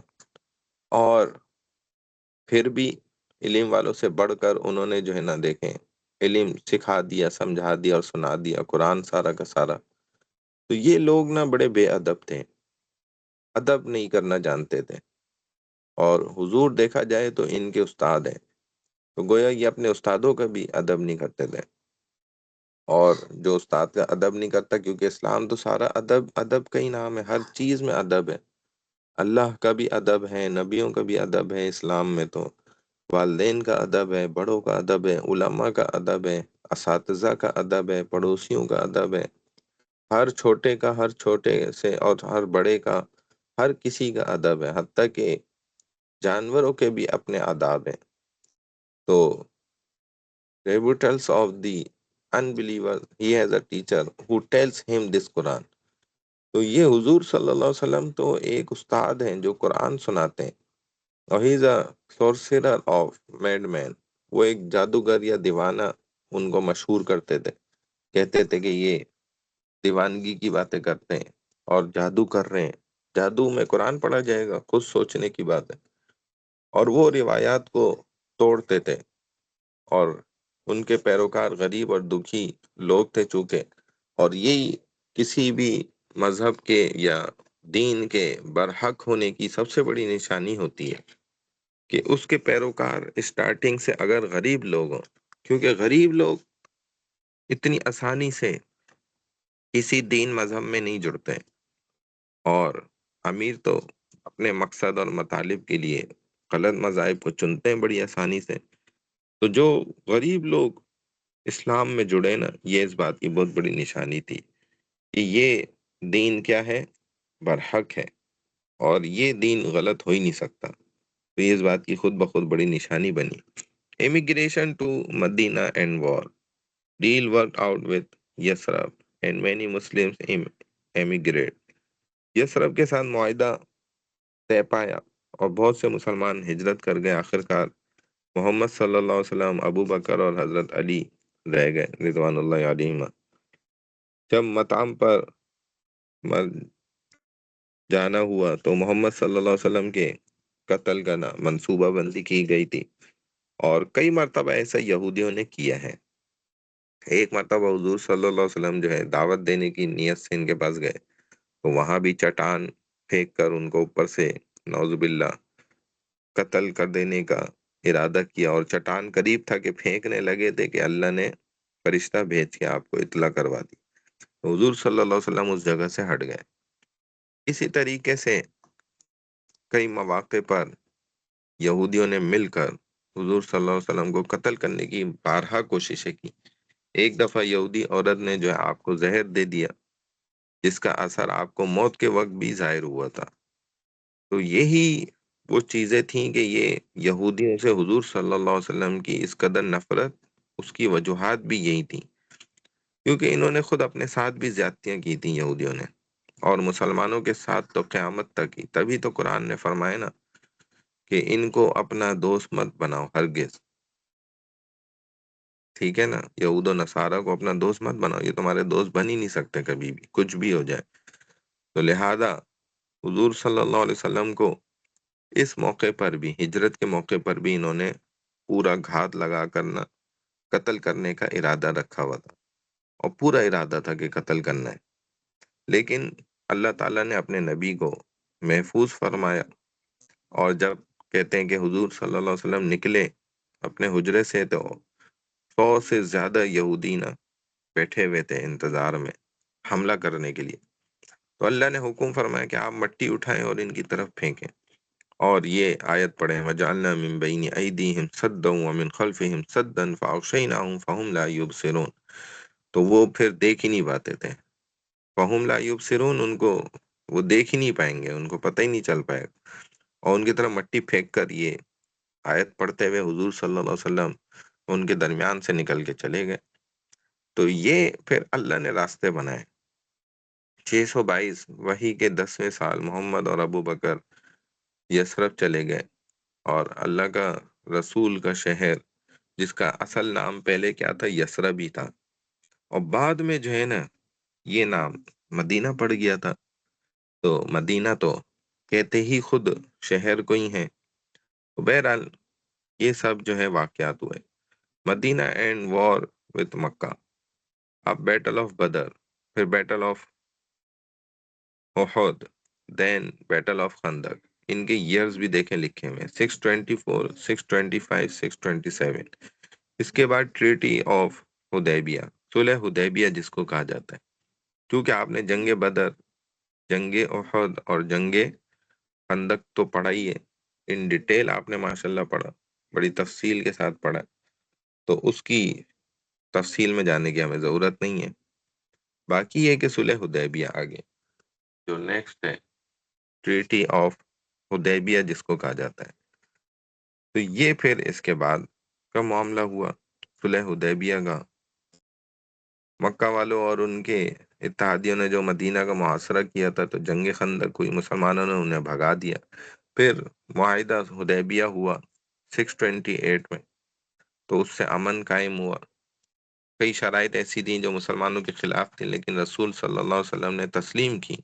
اور پھر بھی علم والوں سے بڑھ کر انہوں نے جو ہے نا دیکھیں علم سکھا دیا، سمجھا دیا اور سنا دیا، قرآن سارا کا سارا۔ تو یہ لوگ نا بڑے بے ادب تھے، ادب نہیں کرنا جانتے تھے، اور حضور دیکھا جائے تو ان کے استاد ہیں، تو گویا یہ اپنے استادوں کا بھی ادب نہیں کرتے تھے، اور جو استاد کا ادب نہیں کرتا، کیونکہ اسلام تو سارا ادب، ادب کا ہی نام ہے، ہر چیز میں ادب ہے، اللہ کا بھی ادب ہے، نبیوں کا بھی ادب ہے، اسلام میں تو والدین کا ادب ہے، بڑوں کا ادب ہے، علماء کا ادب ہے، اساتذہ کا ادب ہے، پڑوسیوں کا ادب ہے، ہر چھوٹے کا، ہر چھوٹے سے اور ہر بڑے کا، ہر کسی کا ادب ہے، حتیٰ کہ جانوروں کے بھی اپنے آداب ہیں۔ تو rebutals of the unbeliever, he has a teacher who tells him this Quran۔ تو یہ حضور صلی اللہ علیہ وسلم تو ایک استاد ہیں جو قرآن سناتے ہیں، اور ہی از اے sorcerer of madman، وہ ایک جادوگر یا دیوانہ ان کو مشہور کرتے تھے، کہتے تھے کہ یہ دیوانگی کی باتیں کرتے ہیں اور جادو کر رہے ہیں، جادو میں قرآن پڑھا جائے گا؟ خود سوچنے کی بات ہے۔ اور وہ روایات کو توڑتے تھے، اور ان کے پیروکار غریب اور دکھی لوگ تھے چونکہ، اور یہی کسی بھی مذہب کے یا دین کے برحق ہونے کی سب سے بڑی نشانی ہوتی ہے کہ اس کے پیروکار اسٹارٹنگ سے اگر غریب لوگ ہوں، کیونکہ غریب لوگ اتنی آسانی سے کسی دین مذہب میں نہیں جڑتے، اور امیر تو اپنے مقصد اور مطالب کے لیے غلط مذاہب کو چنتے ہیں بڑی آسانی سے۔ تو جو غریب لوگ اسلام میں جڑے نا، یہ اس بات کی بہت بڑی نشانی تھی کہ یہ دین کیا ہے؟ برحق ہے، اور یہ دین غلط ہو ہی نہیں سکتا۔ تو یہ اس بات کی خود بخود بڑی نشانی بنی۔ Immigration to Medina and war deal work out with Yathrib and many Muslims emigrate. Yathrib کے ساتھ معاہدہ طے پایا اور بہت سے مسلمان ہجرت کر گئے۔ آخرکار محمد صلی اللہ علیہ وسلم، ابو بکر اور حضرت علی رہ گئے رضوان اللہ علیہم۔ جب مطعم پر جانا ہوا تو محمد صلی اللہ علیہ وسلم کے قتل کا منصوبہ بندی کی گئی تھی، اور کئی مرتبہ ایسا یہودیوں نے کیا ہے۔ ایک مرتبہ حضور صلی اللہ علیہ وسلم جو ہے دعوت دینے کی نیت سے ان کے پاس گئے، تو وہاں بھی چٹان پھینک کر ان کو اوپر سے نعوذ باللہ قتل کر دینے کا ارادہ کیا، اور چٹان قریب تھا کہ پھینکنے لگے تھے کہ اللہ نے فرشتہ بھیج کے آپ کو اطلاع کروا دی۔ حضور صلی اللہ علیہ وسلم اس جگہ سے ہٹ گئے۔ اسی طریقے سے کئی مواقع پر یہودیوں نے مل کر حضور صلی اللہ علیہ وسلم کو قتل کرنے کی بارہا کوششیں کی۔ ایک دفعہ یہودی عورت نے جو ہے آپ کو زہر دے دیا، جس کا اثر آپ کو موت کے وقت بھی ظاہر ہوا تھا۔ تو یہی وہ چیزیں تھیں کہ یہ یہودیوں سے حضور صلی اللہ علیہ وسلم کی اس قدر نفرت، اس کی وجوہات بھی یہی تھیں، کیونکہ انہوں نے خود اپنے ساتھ بھی زیادتیاں کی تھیں یہودیوں نے، اور مسلمانوں کے ساتھ تو قیامت تک ہی۔ تبھی تو قرآن نے فرمایا نا کہ ان کو اپنا دوست مت بناؤ ہرگز، ٹھیک ہے نا؟ یہود و نصارہ کو اپنا دوست مت بناؤ، یہ تمہارے دوست بن ہی نہیں سکتے کبھی بھی، کچھ بھی ہو جائے۔ تو لہذا حضور صلی اللہ علیہ وسلم کو اس موقع پر بھی، ہجرت کے موقع پر بھی، انہوں نے پورا گھات لگا کرنا قتل کرنے کا ارادہ رکھا ہوا تھا، اور پورا ارادہ تھا کہ قتل کرنا ہے۔ لیکن اللہ تعالیٰ نے اپنے نبی کو محفوظ فرمایا، اور جب کہتے ہیں کہ حضور صلی اللہ علیہ وسلم نکلے اپنے حجرے سے، تو 100 سے زیادہ یہودی نا بیٹھے ہوئے تھے انتظار میں حملہ کرنے کے لیے۔ تو اللہ نے حکم فرمایا کہ آپ مٹی اٹھائیں اور ان کی طرف پھینکیں، اور یہ آیت پڑھیں وَجَعَلْنَا مِن بَيْنِ أَيْدِيهِمْ سَدًّا وَمِنْ خَلْفِهِمْ سَدًّا فَأَغْشَيْنَاهُمْ فَهُمْ لَا يُبْصِرُونَ۔ تو وہ پھر دیکھ ہی نہیں پاتے تھے، فَهُمْ لَا يُبْصِرُونَ، ان کو وہ دیکھ ہی نہیں پائیں گے، ان کو پتہ ہی نہیں چل پائے گا، اور ان کی طرف مٹی پھینک کر یہ آیت پڑھتے ہوئے حضور صلی اللہ علیہ وسلم ان کے درمیان سے نکل کے چلے گئے۔ تو یہ پھر اللہ نے راستے بنائے۔ 622 وحی کے 10ویں سال محمد اور ابو بکر یثرب چلے گئے، اور اللہ کا رسول کا شہر، جس کا اصل نام پہلے کیا تھا؟ یثرب ہی تھا، اور بعد میں جو ہے نا یہ نام مدینہ پڑ گیا تھا۔ تو مدینہ تو کہتے ہی خود شہر کو ہی ہے۔ تو بہرحال یہ سب جو ہے واقعات ہوئے۔ مدینہ اینڈ وار وتھ مکہ، اب بیٹل آف بدر، پھر battle of Uhud, then battle of Khandaq. ان کے ایئرز بھی دیکھیں لکھے ہوئے، 624، 625، 627۔ اس کے بعد ٹریٹی آف حدیبیہ، صلح حدیبیہ جس کو کہا جاتا ہے، کیونکہ آپ نے جنگ بدر، جنگ احد اور جنگ خندق تو پڑھا ہی ہے، ان ڈیٹیل آپ نے ماشاءاللہ پڑھا، بڑی تفصیل کے ساتھ پڑھا، تو اس کی تفصیل میں جانے کی ہمیں ضرورت نہیں ہے۔ باقی یہ کہ صلح حدیبیہ آگے جو نیکسٹ ہے، ٹریٹی آف حدیبیہ جس کو کہا جاتا ہے، تو یہ پھر اس کے بعد کا معاملہ ہوا صلح حدیبیہ کا۔ مکہ والوں اور ان کے اتحادیوں نے جو مدینہ کا محاصرہ کیا تھا، تو جنگ خندق ہوئی، مسلمانوں نے انہیں بھگا دیا۔ پھر معاہدہ حدیبیہ ہوا 628 میں، تو اس سے امن قائم ہوا۔ کئی شرائط ایسی تھیں جو مسلمانوں کے خلاف تھیں، لیکن رسول صلی اللہ علیہ وسلم نے تسلیم کی،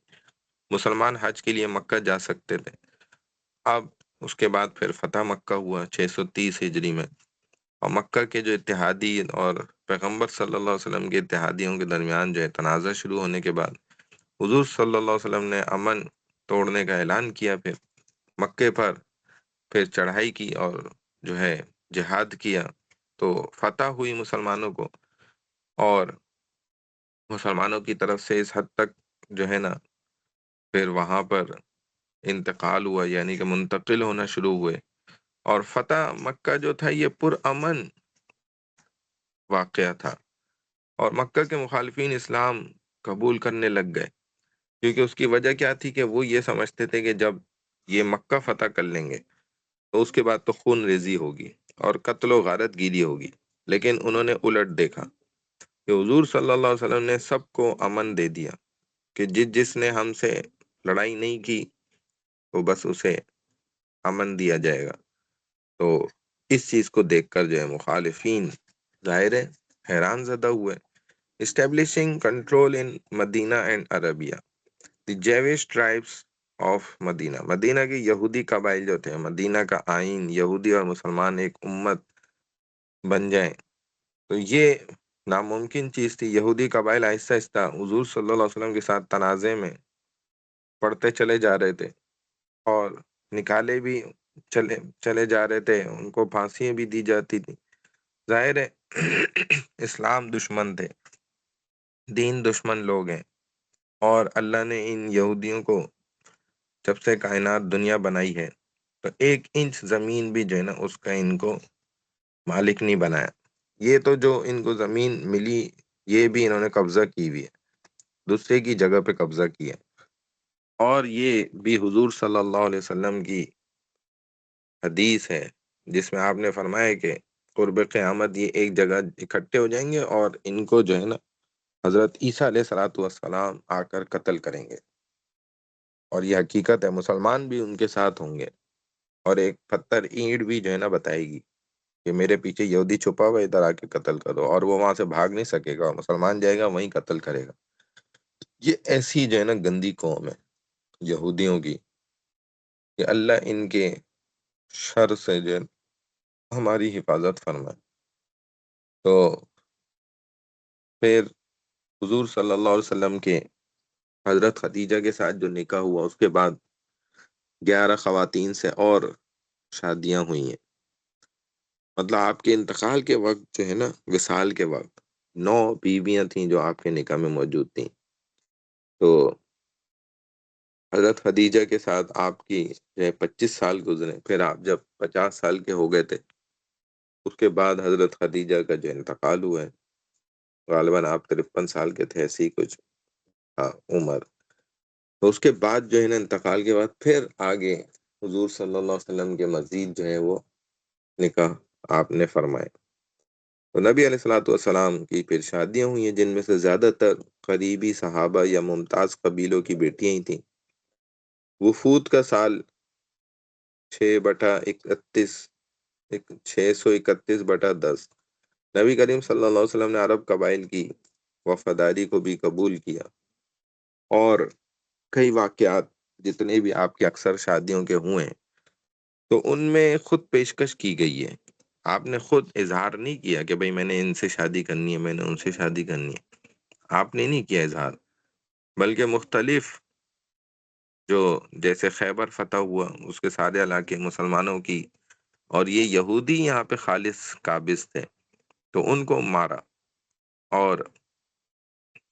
مسلمان حج کے لیے مکہ جا سکتے تھے۔ اب اس کے بعد پھر فتح مکہ ہوا 630 ہجری میں، اور مکہ کے جو اتحادی اور پیغمبر صلی اللہ علیہ وسلم کے اتحادیوں کے درمیان جو ہے تنازع شروع ہونے کے بعد حضور صلی اللہ علیہ وسلم نے امن توڑنے کا اعلان کیا، پھر مکے پر پھر چڑھائی کی اور جو ہے جہاد کیا، تو فتح ہوئی مسلمانوں کو، اور مسلمانوں کی طرف سے اس حد تک جو ہے نا پھر وہاں پر انتقال ہوا، یعنی کہ منتقل ہونا شروع ہوئے، اور فتح مکہ جو تھا یہ پرامن واقعہ تھا، اور مکہ کے مخالفین اسلام قبول کرنے لگ گئے، کیونکہ اس کی وجہ کیا تھی کہ وہ یہ سمجھتے تھے کہ جب یہ مکہ فتح کر لیں گے تو اس کے بعد تو خون ریزی ہوگی اور قتل و غارت گیری ہوگی، لیکن انہوں نے الٹ دیکھا کہ حضور صلی اللہ علیہ وسلم نے سب کو امن دے دیا کہ جس نے ہم سے لڑائی نہیں کی تو بس اسے امن دیا جائے گا۔ تو اس چیز کو دیکھ کر جو ہے مخالفین ظاہر ہے حیران زدہ ہوئے۔ Establishing control in Medina and Arabia, the Jewish tribes of Medina, Medina کے یہودی قبائل جو تھے، مدینہ کا آئین یہودی اور مسلمان ایک امت بن جائیں، تو یہ ناممکن چیز تھی۔ یہودی قبائل آہستہ آہستہ حضور صلی اللہ علیہ وسلم کے ساتھ تنازع میں پڑھتے چلے جا رہے تھے، اور نکالے بھی چلے جا رہے تھے، ان کو پھانسیاں بھی دی جاتی تھی۔ ظاہر ہے اسلام دشمن تھے، دین دشمن لوگ ہیں، اور اللہ نے ان یہودیوں کو جب سے کائنات دنیا بنائی ہے تو 1 انچ زمین بھی جو ہے نا اس کا ان کو مالک نہیں بنایا۔ یہ تو جو ان کو زمین ملی یہ بھی انہوں نے قبضہ کی ہوئی ہے، دوسرے کی جگہ پہ قبضہ کیا، اور یہ بھی حضور صلی اللہ علیہ وسلم کی حدیث ہے جس میں آپ نے فرمایا کہ قرب قیامت یہ ایک جگہ اکٹھے ہو جائیں گے اور ان کو جو ہے نا حضرت عیسیٰ علیہ الصلوۃ والسلام آ کر قتل کریں گے، اور یہ حقیقت ہے، مسلمان بھی ان کے ساتھ ہوں گے، اور ایک پتھر اینٹ بھی جو ہے نا بتائے گی کہ میرے پیچھے یہودی چھپا ہوا ہے، ادھر آ کے قتل کرو، اور وہ وہاں سے بھاگ نہیں سکے گا، مسلمان جائے گا وہیں قتل کرے گا۔ یہ ایسی جو ہے نا گندی قوم ہے یہودیوں کی کہ اللہ ان کے شر سے جو ہے ہماری حفاظت فرمائے۔ تو پھر حضور صلی اللہ علیہ وسلم کے حضرت خدیجہ کے ساتھ جو نکاح ہوا اس کے بعد 11 خواتین سے اور شادیاں ہوئی ہیں، مطلب آپ کے انتقال کے وقت جو ہے نا وصال کے وقت 9 بیویاں تھیں جو آپ کے نکاح میں موجود تھیں۔ تو حضرت خدیجہ کے ساتھ آپ کی جو ہے 25 سال گزرے، پھر آپ جب 50 سال کے ہو گئے تھے اس کے بعد حضرت خدیجہ کا جو انتقال ہوا ہے، غالباً آپ 53 سال کے تھے، ایسی کچھ عمر۔ تو اس کے بعد جو ہے نا انتقال کے بعد پھر آگے حضور صلی اللہ علیہ وسلم کے مزید جو ہے وہ نکاح آپ نے فرمائے۔ تو نبی علیہ الصلوۃ والسلام کی پھر شادیاں ہوئی ہیں جن میں سے زیادہ تر قریبی صحابہ یا ممتاز قبیلوں کی بیٹیاں ہی تھیں۔ وفود کا سال 6/31 631/10 نبی کریم صلی اللہ علیہ وسلم نے عرب قبائل کی وفاداری کو بھی قبول کیا، اور کئی واقعات جتنے بھی آپ کے اکثر شادیوں کے ہوئے ہیں تو ان میں خود پیشکش کی گئی ہے، آپ نے خود اظہار نہیں کیا کہ بھئی میں نے ان سے شادی کرنی ہے، میں نے ان سے شادی کرنی ہے، آپ نے نہیں کیا اظہار، بلکہ مختلف جو جیسے خیبر فتح ہوا اس کے سارے علاقے مسلمانوں کی، اور یہ یہودی یہاں پہ خالص قابض تھے تو ان کو مارا، اور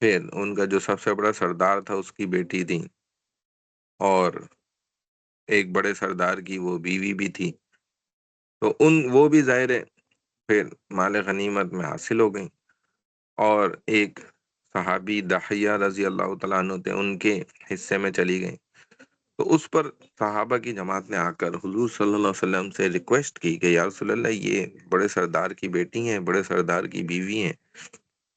پھر ان کا جو سب سے بڑا سردار تھا اس کی بیٹی تھی، اور ایک بڑے سردار کی وہ بیوی بھی تھی، تو وہ بھی ظاہر ہے پھر مال غنیمت میں حاصل ہو گئیں، اور ایک صحابی دحیہ رضی اللہ تعالیٰ عنہ تھے ان کے حصے میں چلی گئیں، تو اس پر صحابہ کی جماعت نے آ کر حضور صلی اللہ علیہ وسلم سے ریکویسٹ کی کہ یا رسول اللہ یہ بڑے سردار کی بیٹی ہیں، بڑے سردار کی بیوی ہیں،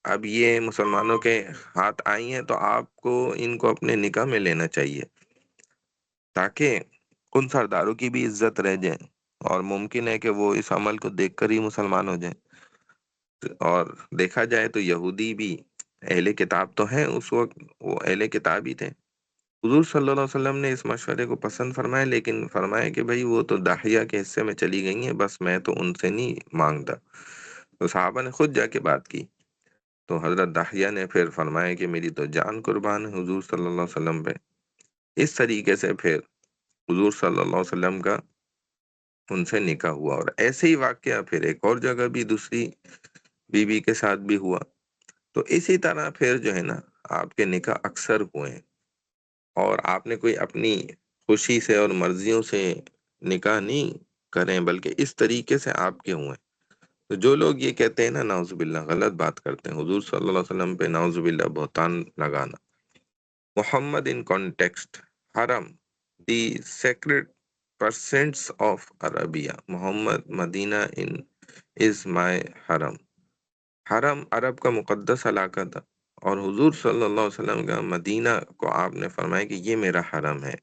اب یہ مسلمانوں کے ہاتھ آئی ہیں تو آپ کو ان کو اپنے نکاح میں لینا چاہیے تاکہ ان سرداروں کی بھی عزت رہ جائے، اور ممکن ہے کہ وہ اس عمل کو دیکھ کر ہی مسلمان ہو جائیں۔ اور دیکھا جائے تو یہودی بھی اہل کتاب تو ہیں، اس وقت وہ اہل کتاب ہی تھے، حضور صلی اللہ علیہ وسلم نے اس مشورے کو پسند فرمایا، لیکن فرمایا کہ بھائی وہ تو داہیہ کے حصے میں چلی گئی ہیں، بس میں تو ان سے نہیں مانگتا۔ تو صحابہ نے خود جا کے بات کی، تو حضرت داہیہ نے پھر فرمایا کہ میری تو جان قربان ہے حضور صلی اللہ علیہ وسلم پہ۔ اس طریقے سے پھر حضور صلی اللہ علیہ وسلم کا ان سے نکاح ہوا، اور ایسے ہی واقعہ پھر ایک اور جگہ بھی دوسری بیوی کے ساتھ بھی ہوا۔ تو اسی طرح پھر جو ہے نا آپ کے نکاح اکثر ہوئے ہیں، اور آپ نے کوئی اپنی خوشی سے اور مرضیوں سے نکاح نہیں کریں، بلکہ اس طریقے سے آپ کے ہوئے ہیں۔ تو جو لوگ یہ کہتے ہیں نا، نعوذ باللہ غلط بات کرتے ہیں، حضور صلی اللہ علیہ وسلم پہ نعوذ باللہ بہتان لگانا۔ محمد ان کانٹیکسٹ حرم دی سیکرڈ پرسنٹس آف عربیہ، محمد مدینہ ان از مائی حرم۔ حرم عرب کا مقدس علاقہ تھا، اور حضور صلی اللہ علیہ وسلم کا مدینہ کو آپ نے فرمایا کہ یہ میرا حرم ہے،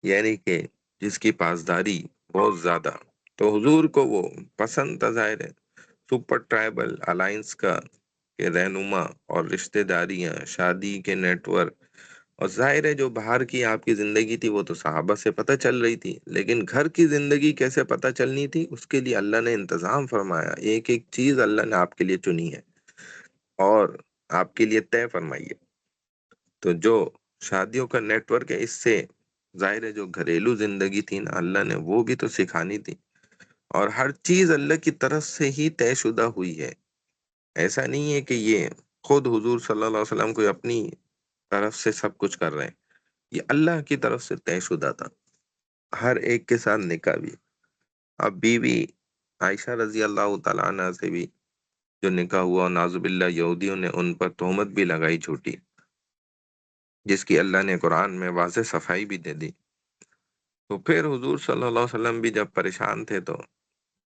یعنی کہ جس کی پاسداری بہت زیادہ۔ تو حضور کو وہ پسند تھا، ظاہر ہے سپر ٹرائبل الائنس کا کہ رہنما اور رشتہ داریاں، شادی کے نیٹ ورک، اور ظاہر ہے جو باہر کی آپ کی زندگی تھی وہ تو صحابہ سے پتہ چل رہی تھی، لیکن گھر کی زندگی کیسے پتہ چلنی تھی، اس کے لیے اللہ نے انتظام فرمایا، ایک ایک چیز اللہ نے آپ کے لیے چنی ہے اور آپ کے لیے طے فرمائی ہے۔ تو جو شادیوں کا نیٹ ورک ہے، اس سے ظاہر ہے جو گھریلو زندگی تھی نا، اللہ نے وہ بھی تو سکھانی تھی، اور ہر چیز اللہ کی طرف سے ہی طے شدہ ہوئی ہے۔ ایسا نہیں ہے کہ یہ خود حضور صلی اللہ علیہ وسلم کوئی اپنی طرف سے سب کچھ کر رہے ہیں، یہ اللہ کی طرف سے طے شدہ تھا، ہر ایک کے ساتھ نکاح بھی۔ اب بیوی عائشہ رضی اللہ تعالیٰ عنہ سے بھی جو نکاح ہوا، نعوذ باللہ یہودیوں نے ان پر تہمت بھی لگائی جھوٹی، جس کی اللہ نے قرآن میں واضح صفائی بھی دے دی۔ تو پھر حضور صلی اللہ علیہ وسلم بھی جب پریشان تھے تو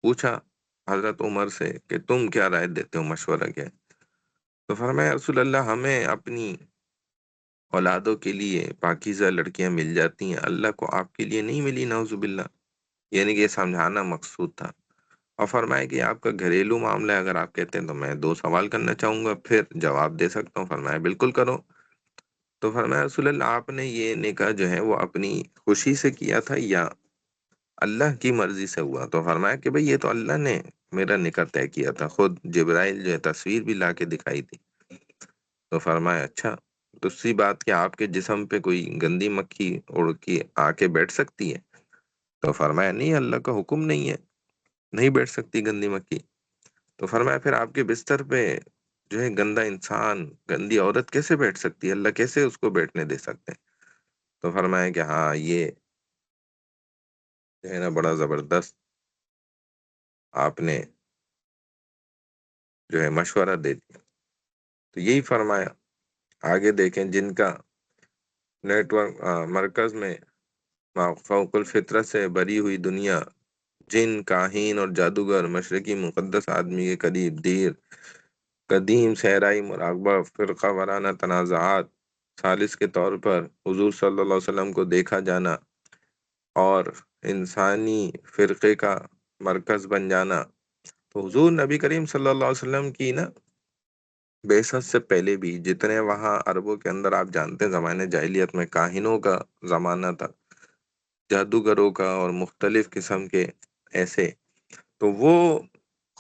پوچھا حضرت عمر سے کہ تم کیا رائے دیتے ہو، مشورہ کیا ہے؟ تو فرمایا رسول اللہ، ہمیں اپنی اولادوں کے لیے پاکیزہ لڑکیاں مل جاتی ہیں، اللہ کو آپ کے لیے نہیں ملی، نعوذ باللہ۔ یعنی کہ یہ سمجھانا مقصود تھا، اور فرمایا کہ آپ کا گھریلو معاملہ ہے، اگر آپ کہتے ہیں تو میں دو سوال کرنا چاہوں گا، پھر جواب دے سکتا ہوں۔ فرمایا بالکل کرو۔ تو فرمایا رسول اللہ، آپ نے یہ نکاح جو ہے وہ اپنی خوشی سے کیا تھا یا اللہ کی مرضی سے ہوا؟ تو فرمایا کہ بھئی یہ تو اللہ نے میرا نکاح طے کیا تھا، خود جبرائیل جو ہے تصویر بھی لا کے دکھائی تھی۔ تو فرمایا اچھا، دوسری بات کہ آپ کے جسم پہ کوئی گندی مکھی اڑ کے آ کے بیٹھ سکتی ہے؟ تو فرمایا نہیں، اللہ کا حکم نہیں ہے، نہیں بیٹھ سکتی گندی مکھی۔ تو فرمایا پھر آپ کے بستر پہ جو ہے گندا انسان، گندی عورت کیسے بیٹھ سکتی ہے، اللہ کیسے اس کو بیٹھنے دے سکتے ہیں؟ تو فرمایا کہ ہاں، یہ جو ہے نا بڑا زبردست آپ نے جو ہے مشورہ دے دیا۔ تو یہی فرمایا، آگے دیکھیں جن کا نیٹ ورک مرکز میں فوق الفطرت سے بری ہوئی دنیا، جن کاہین اور جادوگر، مشرقی مقدس آدمی کے قریب دیر قدیم صحرائی مراقبہ، فرقہ وارانہ تنازعات، ثالث کے طور پر حضور صلی اللہ علیہ وسلم کو دیکھا جانا، اور انسانی فرقے کا مرکز بن جانا۔ تو حضور نبی کریم صلی اللہ علیہ وسلم کی نا بعثت سے پہلے بھی جتنے وہاں عربوں کے اندر، آپ جانتے ہیں زمانے جاہلیت میں کاہنوں کا زمانہ تھا، جادوگروں کا، اور مختلف قسم کے ایسے، تو وہ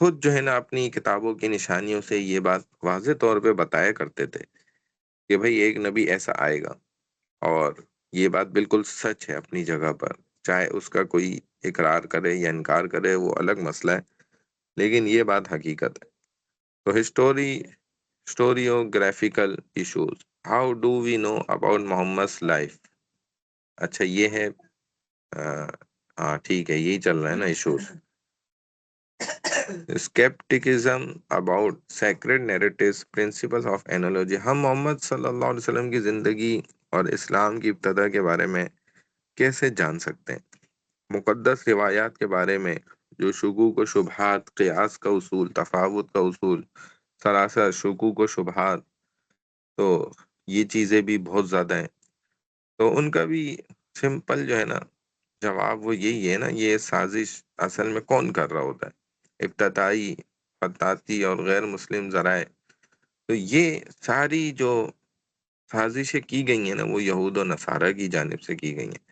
خود جو ہے نا اپنی کتابوں کی نشانیوں سے یہ بات واضح طور پہ بتایا کرتے تھے کہ بھئی ایک نبی ایسا آئے گا، اور یہ بات بالکل سچ ہے اپنی جگہ پر، چاہے اس کا کوئی اقرار کرے یا انکار کرے وہ الگ مسئلہ ہے، لیکن یہ بات حقیقت ہے۔ تو historiographical issues, how do we know about Muhammad life? اچھا یہ ہے، ہاں ٹھیک ہے، یہی چل رہا ہے نا issues. Scepticism about sacred narratives, principles of analogy, ہم محمد صلی اللہ علیہ وسلم کی زندگی اور اسلام کی ابتدا کے بارے میں کیسے جان سکتے ہیں؟ مقدس روایات کے بارے میں جو شکوک و شبہات، قیاس کا اصول، تفاوت کا اصول، سراسر شکوک و شبہات، تو یہ چیزیں بھی بہت زیادہ ہیں۔ تو ان کا بھی سمپل جو ہے نا جواب وہ یہی ہے نا، یہ سازش اصل میں کون کر رہا ہوتا ہے؟ ابتدائی، خطاطی اور غیر مسلم ذرائع۔ تو یہ ساری جو سازشیں کی گئی ہیں نا، وہ یہود و نصارہ کی جانب سے کی گئی ہیں،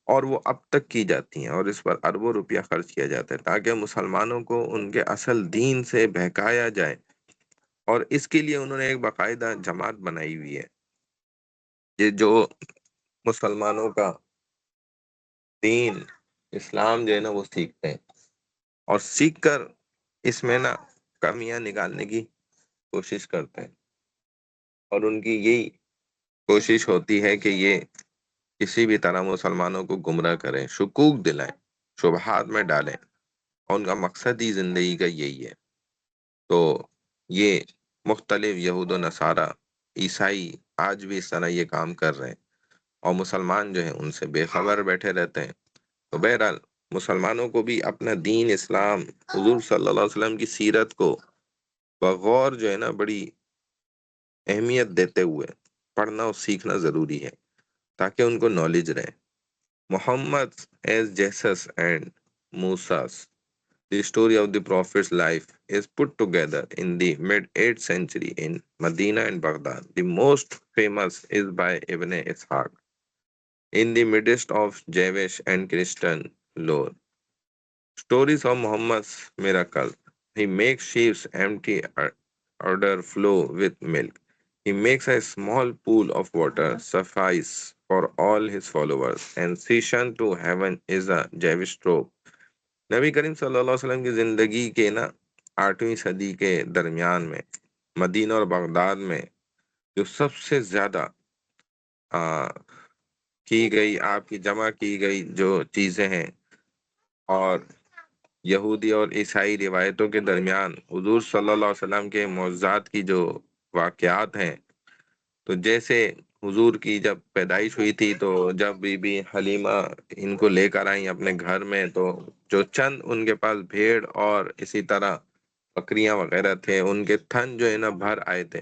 اور وہ اب تک کی جاتی ہیں، اور اس پر اربوں روپیہ خرچ کیا جاتا ہے تاکہ مسلمانوں کو ان کے اصل دین سے بہکایا جائے، اور اس کے لیے انہوں نے ایک باقاعدہ جماعت بنائی ہوئی ہے، یہ جو مسلمانوں کا دین اسلام جو ہے نا وہ سیکھتے ہیں، اور سیکھ کر اس میں نا کمیاں نکالنے کی کوشش کرتے ہیں، اور ان کی یہی کوشش ہوتی ہے کہ یہ کسی بھی طرح مسلمانوں کو گمراہ کریں، شکوک دلائیں، شبہات میں ڈالیں، اور ان کا مقصد ہی زندگی کا یہی ہے۔ تو یہ مختلف یہود و نصارہ، عیسائی آج بھی اس طرح یہ کام کر رہے ہیں، اور مسلمان جو ہیں ان سے بے خبر بیٹھے رہتے ہیں۔ تو بہرحال مسلمانوں کو بھی اپنا دین اسلام، حضور صلی اللہ علیہ وسلم کی سیرت کو بغور جو ہے نا بڑی اہمیت دیتے ہوئے پڑھنا اور سیکھنا ضروری ہے، تاکہ ان کو نالج رہے۔ محمد as Jesus and Moses. The story of the Prophet's life is put together in the mid-8th century in Medina and Baghdad. The most famous is by Ibn Ishaq. In the midst of Jewish and Christian lore, stories of Muhammad's miracle. He makes sheep's empty udder flow with milk. He makes a small pool of water suffice for all his followers. And Session to heaven is a Jewish trope. نبی کریم صلی اللہ علیہ وسلم کی زندگی کے نا 8ویں صدی کے درمیان میں مدینہ اور بغداد میں جو سب سے زیادہ آ، کی گئی، آپ کی جمع کی گئی جو چیزیں ہیں، اور یہودی اور عیسائی روایتوں کے درمیان حضور صلی اللہ علیہ وسلم کے معجزات کی جو واقعات ہیں، تو جیسے حضور کی جب پیدائش ہوئی تھی تو جب بی بی حلیمہ ان کو لے کر آئیں اپنے گھر میں، تو جو چند ان کے پاس بھیڑ اور اسی طرح بکریاں وغیرہ تھے، ان کے تھن جو ہے نا بھر آئے تھے،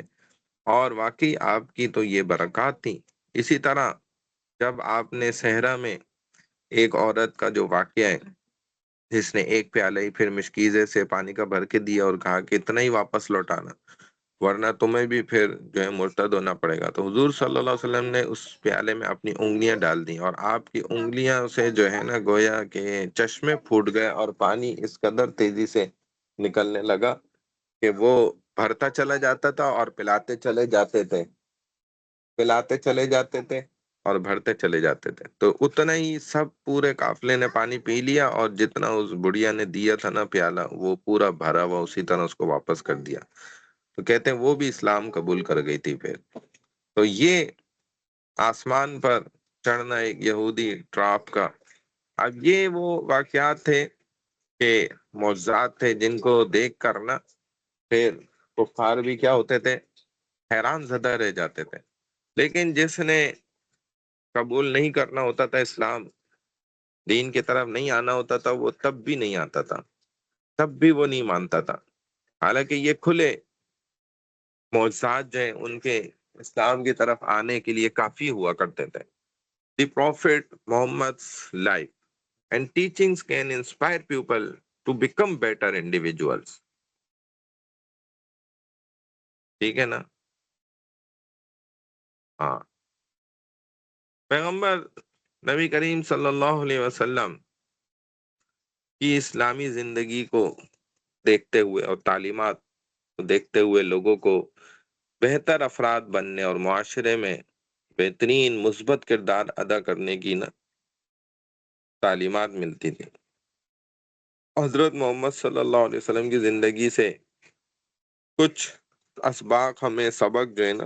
اور واقعی آپ کی تو یہ برکات تھی۔ اسی طرح جب آپ نے صحرا میں ایک عورت کا جو واقعہ ہے، جس نے ایک پیالہ ہی پھر مشکیزے سے پانی کا بھر کے دیا اور کہا کہ اتنا ہی واپس لوٹانا، ورنہ تمہیں بھی پھر جو ہے مرتد ہونا پڑے گا، تو حضور صلی اللہ علیہ وسلم نے اس پیالے میں اپنی انگلیاں ڈال دیں، اور آپ کی انگلیاں سے جو ہے نا گویا کہ چشمے پھوٹ گئے، اور پانی اس قدر تیزی سے نکلنے لگا کہ وہ بھرتا چلا جاتا تھا اور پلاتے چلے جاتے تھے اور بھرتے چلے جاتے تھے، تو اتنا ہی سب پورے قافلے نے پانی پی لیا، اور جتنا اس بڑھیا نے دیا تھا نا پیالہ وہ پورا بھرا ہوا اسی طرح اس کو واپس کر دیا۔ تو کہتے ہیں وہ بھی اسلام قبول کر گئی تھی پھر۔ تو یہ آسمان پر چڑھنا ایک یہودی ٹراپ کا، اب یہ وہ واقعات تھے کہ معجزات تھے جن کو دیکھ کر نا پھر کفار بھی کیا ہوتے تھے، حیران زدہ رہ جاتے تھے، لیکن جس نے قبول نہیں کرنا ہوتا تھا اسلام، دین کی طرف نہیں آنا ہوتا تھا، وہ تب بھی نہیں آتا تھا، تب بھی وہ نہیں مانتا تھا، حالانکہ یہ کھلے معجزات جو ہیں ان کے اسلام کی طرف آنے کے لیے کافی ہوا کرتے تھے۔ دی profit محمد's life and teachings can inspire people to become better individuals۔ ٹھیک ہے نا؟ ہاں، پیغمبر نبی کریم صلی اللہ علیہ وسلم کی اسلامی زندگی کو دیکھتے ہوئے اور تعلیمات کو دیکھتے ہوئے لوگوں کو بہتر افراد بننے اور معاشرے میں بہترین مثبت کردار ادا کرنے کی نا تعلیمات ملتی تھی۔ حضرت محمد صلی اللہ علیہ وسلم کی زندگی سے کچھ اسباق ہمیں سبق جو ہے نا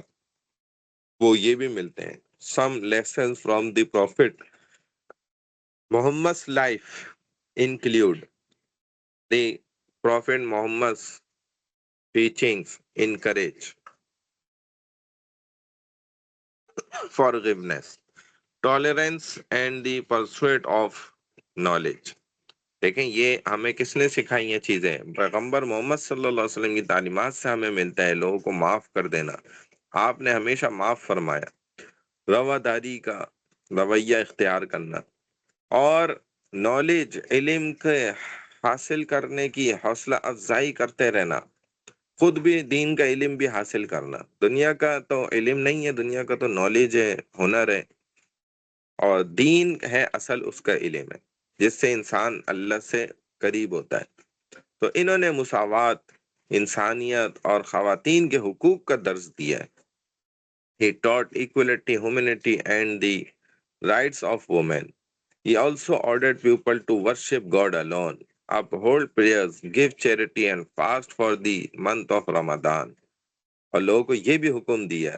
وہ یہ بھی ملتے ہیں۔ Some lessons from the Prophet Muhammad's life include the Prophet Muhammad's teachings encourage forgiveness, tolerance and the pursuit of knowledge۔ دیکھیں یہ ہمیں کس نے سکھائی یہ چیزیں؟ پیغمبر محمد صلی اللہ علیہ وسلم کی تعلیمات سے ہمیں ملتا ہے لوگوں کو معاف کر دینا۔ آپ نے ہمیشہ معاف فرمایا، رواداری کا رویہ اختیار کرنا، اور نالج علم کے حاصل کرنے کی حوصلہ افزائی کرتے رہنا، خود بھی دین کا علم بھی حاصل کرنا. دنیا کا تو علم نہیں ہے، دنیا کا تو نالج ہے، ہنر ہے، اور دین ہے اصل اس کا علم ہے جس سے انسان اللہ سے قریب ہوتا ہے. تو انہوں نے مساوات، انسانیت اور خواتین کے حقوق کا درس دیا ہے. He taught equality, humanity and the rights of women. He also ordered people to worship God alone, uphold prayers, give charity and fast for the month of Ramadan. اور لوگوں کو یہ بھی حکم دیا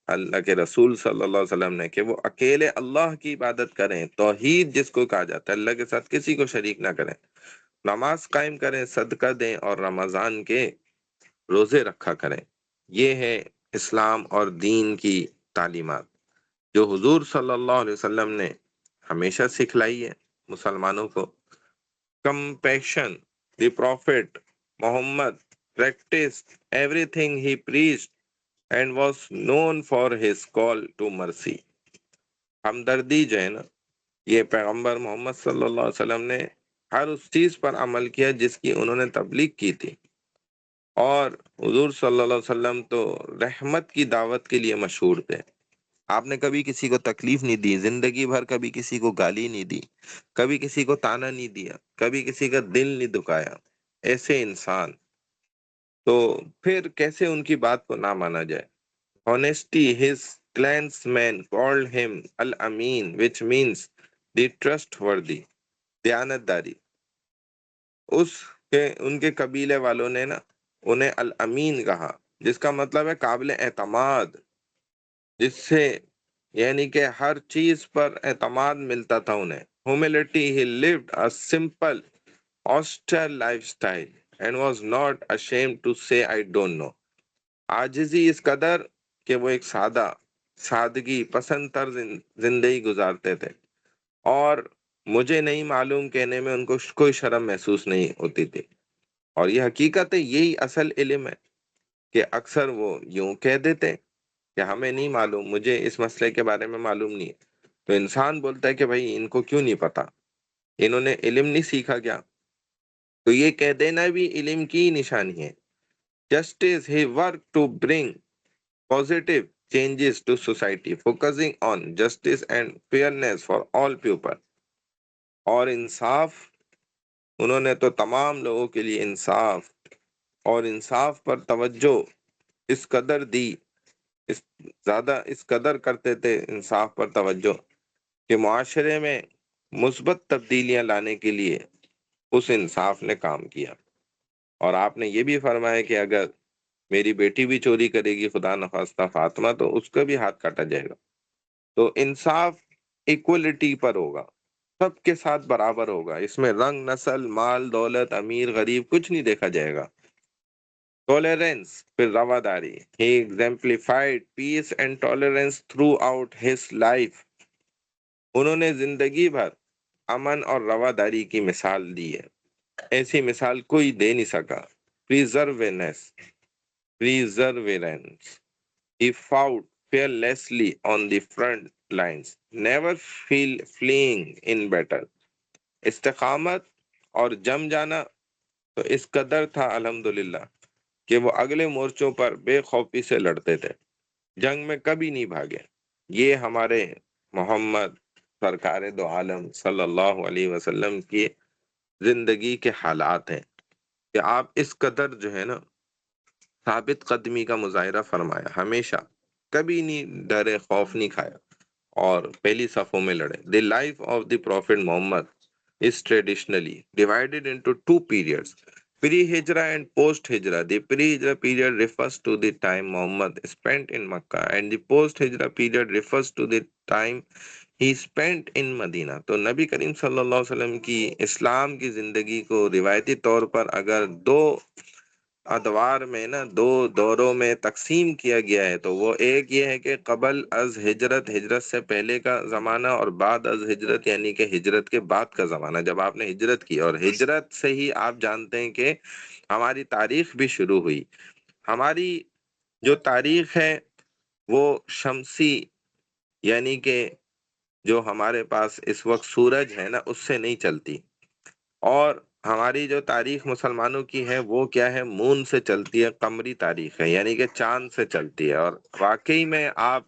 اللہ کے رسول صلی اللہ علیہ وسلم نے کہ وہ اکیلے اللہ کی عبادت کریں، توحید جس کو کہا جاتا ہے، اللہ کے ساتھ کسی کو شریک نہ کریں، نماز قائم کریں، صدقہ دیں اور رمضان کے روزے رکھا کریں. یہ ہے اسلام اور دین کی تعلیمات جو حضور صلی اللہ علیہ وسلم نے ہمیشہ سکھلائی ہے مسلمانوں کو. Compassion, the Prophet Muhammad practiced everything he preached and was known for his call to mercy. ہمدردی جو ہے نا، یہ پیغمبر محمد صلی اللہ علیہ وسلم نے ہر اس چیز پر عمل کیا جس کی انہوں نے تبلیغ کی تھی، اور حضور صلی اللہ علیہ وسلم تو رحمت کی دعوت کے لیے مشہور تھے. آپ نے کبھی کسی کو تکلیف نہیں دی، زندگی بھر کبھی کسی کو گالی نہیں دی، کبھی کسی کو تانا نہیں دیا، کبھی کسی کا دل نہیں دکھایا. ایسے انسان تو پھر کیسے ان کی بات کو نہ مانا جائے. Honesty, his clansmen called him Al-Amin, which means the trustworthy. دیانتداری، اس کے ان کے قبیلے والوں نے نا انہیں الامین کہا، جس کا مطلب ہے قابل اعتماد، جس سے یعنی کہ ہر چیز پر اعتماد ملتا تھا انہیں. Humility, he lived a simple, austere lifestyle and was not ashamed to say I don't know. عاجزی اس قدر کہ وہ ایک سادگی پسند طرز زندگی گزارتے تھے، اور مجھے نہیں معلوم کہنے میں ان کو کوئی شرم محسوس نہیں ہوتی تھی. اور یہ حقیقت ہے، یہی اصل علم ہے کہ اکثر وہ یوں کہہ دیتے کہ ہمیں نہیں معلوم، مجھے اس مسئلے کے بارے میں معلوم نہیں ہے. تو انسان بولتا ہے کہ بھائی ان کو کیوں نہیں پتا، انہوں نے علم نہیں سیکھا کیا؟ تو یہ کہہ دینا بھی علم کی نشانی ہے. Justice, he worked to bring positive changes to society, focusing on justice and fairness for all people. اور انصاف، انہوں نے تو تمام لوگوں کے لیے انصاف اور انصاف پر توجہ اس قدر دی، اس اس قدر کرتے تھے انصاف پر توجہ کہ معاشرے میں مثبت تبدیلیاں لانے کے لیے اس انصاف نے کام کیا. اور آپ نے یہ بھی فرمایا کہ اگر میری بیٹی بھی چوری کرے گی، خدا نخواستہ فاطمہ، تو اس کا بھی ہاتھ کاٹا جائے گا. تو انصاف ایکولیٹی پر ہوگا، سب کے ساتھ برابر ہوگا، اس میں رنگ، نسل، مال، دولت، امیر، غریب کچھ نہیں دیکھا جائے گا. ٹالرنس، پھر رواداری. He exemplified peace and tolerance throughout his life. انہوں نے زندگی بھر امن اور رواداری کی مثال دی ہے، ایسی مثال کوئی دے نہیں سکا. Perseverance. He fought fearlessly on the front lines, never fleeing in battle. استقامت اور جم جانا تو اس قدر تھا الحمدللہ کہ وہ اگلے مورچوں پر بے خوفی سے لڑتے تھے، جنگ میں کبھی نہیں بھاگے. یہ ہمارے محمد سرکار دو عالم صلی اللہ علیہ وسلم کی زندگی کے حالات ہیں کہ آپ اس قدر جو ہے نا ثابت قدمی کا مظاہرہ فرمایا، ہمیشہ کبھی نہیں ڈرے، خوف نہیں کھایا اور پہلی صفوں میں لڑے. The life of the Prophet Muhammad is traditionally divided into two periods, pre-Hijrah and post-Hijrah. The pre-Hijrah period refers to the time Muhammad spent in Makkah and the post-Hijrah period refers to the time he spent in Medina. تو نبی کریم صلی اللہ علیہ وسلم کی اسلام کی زندگی کو روایتی طور پر اگر دو ادوار میں نا، دو دوروں میں تقسیم کیا گیا ہے، تو وہ ایک یہ ہے کہ قبل از ہجرت، ہجرت سے پہلے کا زمانہ، اور بعد از ہجرت یعنی کہ ہجرت کے بعد کا زمانہ، جب آپ نے ہجرت کی. اور ہجرت سے ہی آپ جانتے ہیں کہ ہماری تاریخ بھی شروع ہوئی. ہماری جو تاریخ ہے وہ شمسی، یعنی کہ جو ہمارے پاس اس وقت سورج ہے نا، اس سے نہیں چلتی، اور ہماری جو تاریخ مسلمانوں کی ہے وہ کیا ہے، مون سے چلتی ہے، قمری تاریخ ہے، یعنی کہ چاند سے چلتی ہے۔ اور واقعی میں آپ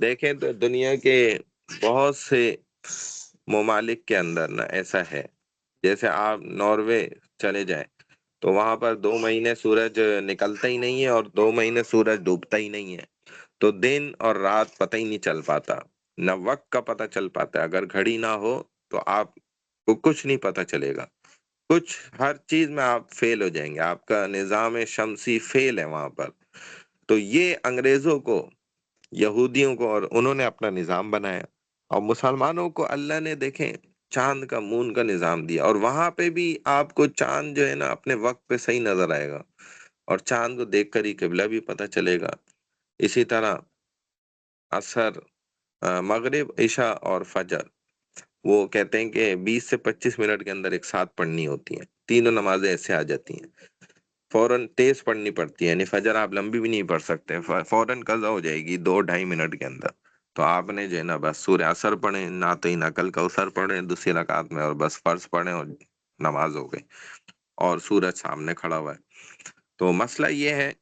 دیکھیں تو دنیا کے بہت سے ممالک کے اندر نا ایسا ہے، جیسے آپ ناروے چلے جائیں تو وہاں پر 2 مہینے سورج نکلتا ہی نہیں ہے اور 2 مہینے سورج ڈوبتا ہی نہیں ہے، تو دن اور رات پتہ ہی نہیں چل پاتا، نہ وقت کا پتہ چل پاتا ہے۔ اگر گھڑی نہ ہو تو آپ کو کچھ نہیں پتہ چلے گا، کچھ ہر چیز میں آپ فیل ہو جائیں گے، آپ کا نظام شمسی فیل ہے وہاں پر۔ تو یہ انگریزوں کو، یہودیوں کو، اور انہوں نے اپنا نظام بنایا، اور مسلمانوں کو اللہ نے دیکھیں چاند کا، مون کا نظام دیا، اور وہاں پہ بھی آپ کو چاند جو ہے نا اپنے وقت پہ صحیح نظر آئے گا، اور چاند کو دیکھ کر ہی قبلہ بھی پتہ چلے گا۔ اسی طرح عصر، مغرب، عشاء اور فجر، وہ کہتے ہیں کہ 20 سے 25 منٹ کے اندر ایک ساتھ پڑھنی ہوتی ہیں، تینوں نمازیں ایسے آ جاتی ہیں، فوراً تیز پڑھنی پڑتی ہے، یعنی فجر آپ لمبی بھی نہیں پڑھ سکتے، فوراً قضا ہو جائے گی 2 ڈھائی منٹ کے اندر۔ تو آپ نے جو ہے نا بس سورہ عصر پڑھیں، نہ تو ہی نقل کا اسر پڑھیں دوسری رکعت میں، اور بس فرض پڑھیں اور نماز ہو گئی، اور سورج سامنے کھڑا ہوا ہے۔ تو مسئلہ یہ ہے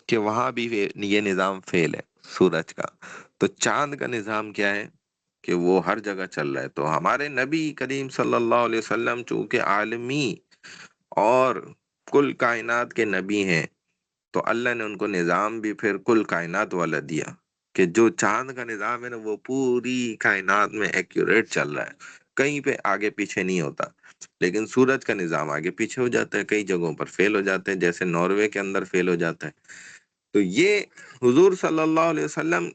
کہ وہاں بھی یہ نظام فیل ہے سورج کا۔ تو چاند کا نظام کیا ہے کہ وہ ہر جگہ چل رہا ہے۔ تو ہمارے نبی کریم صلی اللہ علیہ وسلم چونکہ عالمی اور کل کائنات کے نبی ہیں، تو اللہ نے ان کو نظام بھی پھر کل کائنات والا دیا، کہ جو چاند کا نظام ہے نا وہ پوری کائنات میں ایکوریٹ چل رہا ہے، کہیں پہ آگے پیچھے نہیں ہوتا۔ لیکن سورج کا نظام آگے پیچھے ہو جاتا ہے، کئی جگہوں پر فیل ہو جاتے ہیں، جیسے ناروے کے اندر فیل ہو جاتا ہے۔ تو یہ حضور صلی اللہ علیہ وسلم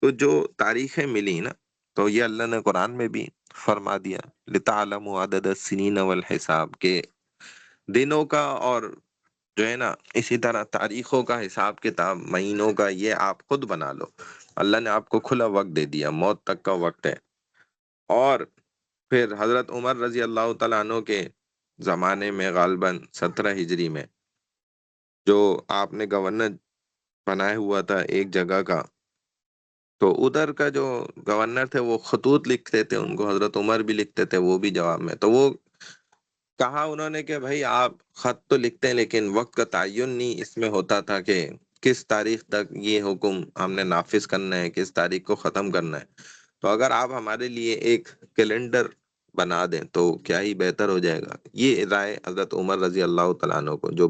کو جو تاریخیں ملی نا، تو یہ اللہ نے قرآن میں بھی فرما دیا، لِتَعْلَمُوا عَدَدَ السِّنِينَ وَالْحِسَابِ، کہ دنوں کا اور جو ہے نا اسی طرح تاریخوں کا حساب کتاب، مہینوں کا، یہ آپ خود بنا لو۔ اللہ نے آپ کو کھلا وقت دے دیا، موت تک کا وقت ہے۔ اور پھر حضرت عمر رضی اللہ تعالیٰ عنہ کے زمانے میں غالباً 17 ہجری میں جو آپ نے گورنر بنایا ہوا تھا ایک جگہ کا، تو ادھر کا جو گورنر تھے وہ خطوط لکھتے تھے، ان کو حضرت عمر بھی لکھتے تھے، وہ بھی جواب میں۔ تو وہ کہا انہوں نے کہ بھائی آپ خط تو لکھتے ہیں لیکن وقت کا تعین نہیں اس میں ہوتا تھا کہ کس تاریخ تک یہ حکم ہم نے نافذ کرنا ہے، کس تاریخ کو ختم کرنا ہے۔ تو اگر آپ ہمارے لیے ایک کیلنڈر بنا دیں تو کیا ہی بہتر ہو جائے گا۔ یہ رائے حضرت عمر رضی اللہ تعالیٰ عنہ کو، جو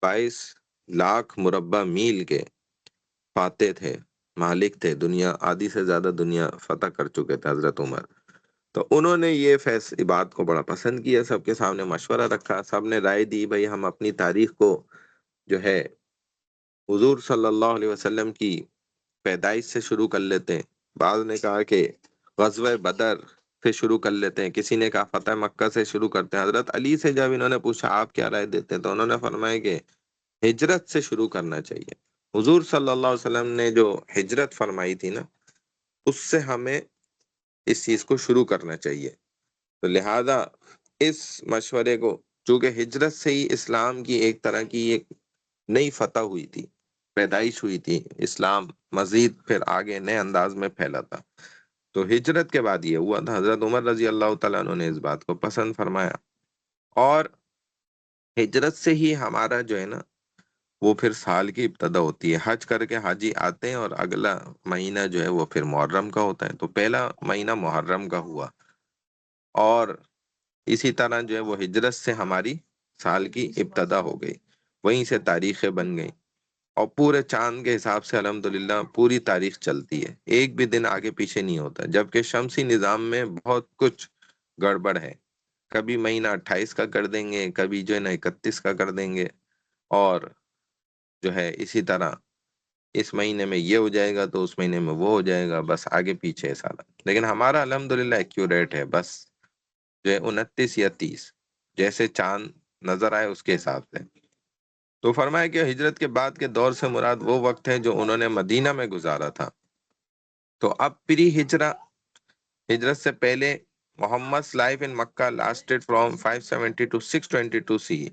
22 لاکھ مربع میل کے فاتح تھے، مالک تھے، دنیا آدھی سے زیادہ دنیا فتح کر چکے تھے حضرت عمر، تو انہوں نے یہ بات کو بڑا پسند کیا، سب کے سامنے مشورہ رکھا، سب نے رائے دی بھائی ہم اپنی تاریخ کو جو ہے حضور صلی اللہ علیہ وسلم کی پیدائش سے شروع کر لیتے ہیں، بعض نے کہا کہ غزوہ بدر سے شروع کر لیتے ہیں، کسی نے کہا فتح مکہ سے شروع کرتے ہیں۔ حضرت علی سے جب انہوں نے پوچھا آپ کیا رائے دیتے ہیں، تو انہوں نے فرمایا کہ ہجرت سے شروع کرنا چاہیے، حضور صلی اللہ علیہ وسلم نے جو ہجرت فرمائی تھی نا اس سے ہمیں اس چیز کو شروع کرنا چاہیے۔ تو لہذا اس مشورے کو، چونکہ ہجرت سے ہی اسلام کی ایک طرح کی ایک نئی فتح ہوئی تھی، پیدائش ہوئی تھی، اسلام مزید پھر آگے نئے انداز میں پھیلا تھا، تو ہجرت کے بعد یہ ہوا تھا۔ حضرت عمر رضی اللہ تعالیٰ عنہ نے اس بات کو پسند فرمایا، اور ہجرت سے ہی ہمارا جو ہے نا وہ پھر سال کی ابتدا ہوتی ہے، حج کر کے حاجی آتے ہیں، اور اگلا مہینہ جو ہے وہ پھر محرم کا ہوتا ہے، تو پہلا مہینہ محرم کا ہوا، اور اسی طرح جو ہے وہ ہجرت سے ہماری سال کی ابتدا ہو گئی، وہیں سے تاریخیں بن گئی، اور پورے چاند کے حساب سے الحمدللہ پوری تاریخ چلتی ہے، ایک بھی دن آگے پیچھے نہیں ہوتا، جبکہ شمسی نظام میں بہت کچھ گڑبڑ ہے، کبھی مہینہ 28 کا کر دیں گے، کبھی جو ہے نا 31 کا کر دیں گے، اور جو ہے اسی طرح اس مہینے میں یہ ہو جائے گا تو اس مہینے میں وہ ہو جائے گا، بس آگے پیچھے ہے سارا۔ لیکن ہمارا الحمدللہ ایکوریٹ ہے، بس جو ہے 29 یا 30 جیسے چاند نظر آئے اس کے حساب سے۔ تو فرمایا کہ ہجرت کے بعد کے دور سے مراد وہ وقت ہے جو انہوں نے مدینہ میں گزارا تھا۔ تو اب پری ہجرہ، ہجرت سے پہلے محمد's life in Makkah lasted from 570 to 622 CE.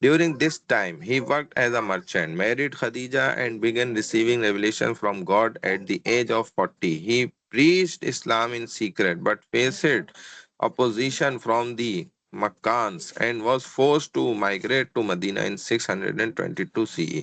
During this time, he worked as a merchant, married Khadija, and began receiving revelation from God at the age of 40. He preached Islam in secret, but faced opposition from the Makkans and was forced to migrate to Medina in 622 CE.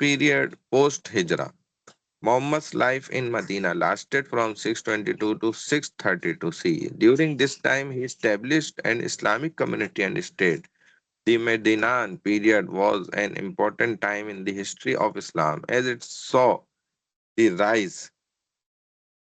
period post hijra, Muhammad's life in Medina lasted from 622 to 632 CE. During this time, he established an Islamic community and state. The Medinan period was an important time in the history of Islam as it saw the rise.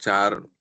4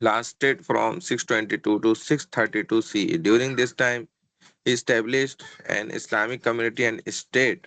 lasted from 622 to 632 CE. During this time, he established an Islamic community and state.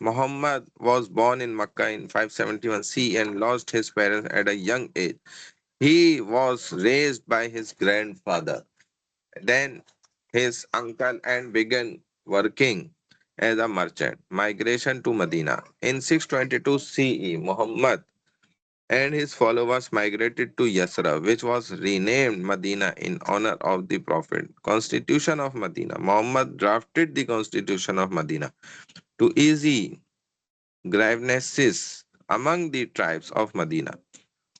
Muhammad was born in Makkah in 571 C and lost his parents at a young age. He was raised by his grandfather, then his uncle, and began working as a merchant. Migration to Medina. In 622 CE, Muhammad and his followers migrated to Yasra, which was renamed Medina in honor of the Prophet. Constitution of Medina. Muhammad drafted the Constitution of Medina to ease grievances among the tribes of Medina.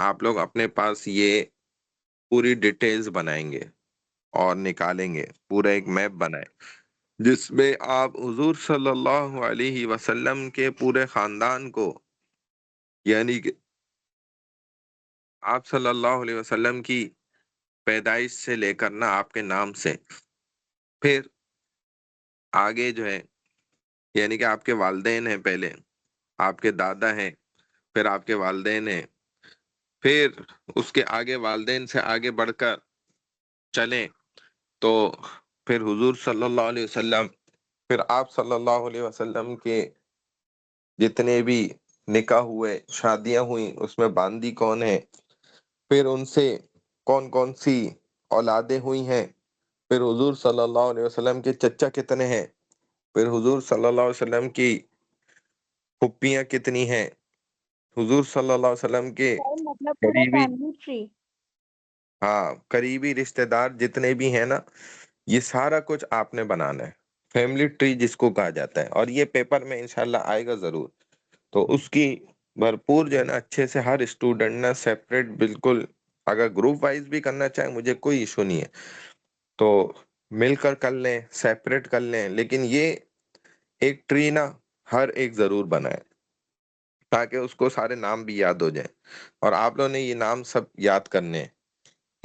آپ لوگ اپنے پاس یہ پوری ڈیٹیلز بنائیں گے اور نکالیں گے، پورا ایک میپ بنائیں جس میں آپ حضور صلی اللہ علیہ وسلم کے پورے خاندان کو، یعنی کہ آپ صلی اللہ علیہ وسلم کی پیدائش سے لے کر نا آپ کے نام سے، پھر آگے جو ہے یعنی کہ آپ کے والدین ہیں، پہلے آپ کے دادا ہیں، پھر آپ کے والدین ہیں، پھر اس کے آگے والدین سے آگے بڑھ کر چلیں تو پھر حضور صلی اللہ علیہ وسلم، پھر آپ صلی اللہ علیہ وسلم کے جتنے بھی نکاح ہوئے، شادیاں ہوئیں، اس میں باندی کون ہے، پھر ان سے کون کون سی اولادیں ہوئی ہیں، پھر حضور صلی اللہ علیہ وسلم کے چچا کتنے ہیں، پھر حضور صلی اللہ علیہ وسلم کی پھپھیاں کتنی ہیں، حضور صلی اللہ علیہ وسلم کے مطلب پورا قریبی، فیملی ٹری. ہاں قریبی رشتہ دار جتنے بھی ہیں نا، یہ سارا کچھ آپ نے بنانا ہے، فیملی ٹری جس کو کہا جاتا ہے، اور یہ پیپر میں انشاءاللہ آئے گا ضرور. تو اس کی بھرپور جو ہے نا اچھے سے ہر اسٹوڈنٹ نا سیپریٹ بالکل، اگر گروپ وائز بھی کرنا چاہیں مجھے کوئی ایشو نہیں ہے، تو مل کر کر لیں، سیپریٹ کر لیں، لیکن یہ ایک ٹری نا ہر ایک ضرور بنائے تاکہ اس کو سارے نام بھی یاد ہو جائیں. اور آپ لوگوں نے یہ نام سب یاد کرنے ہیں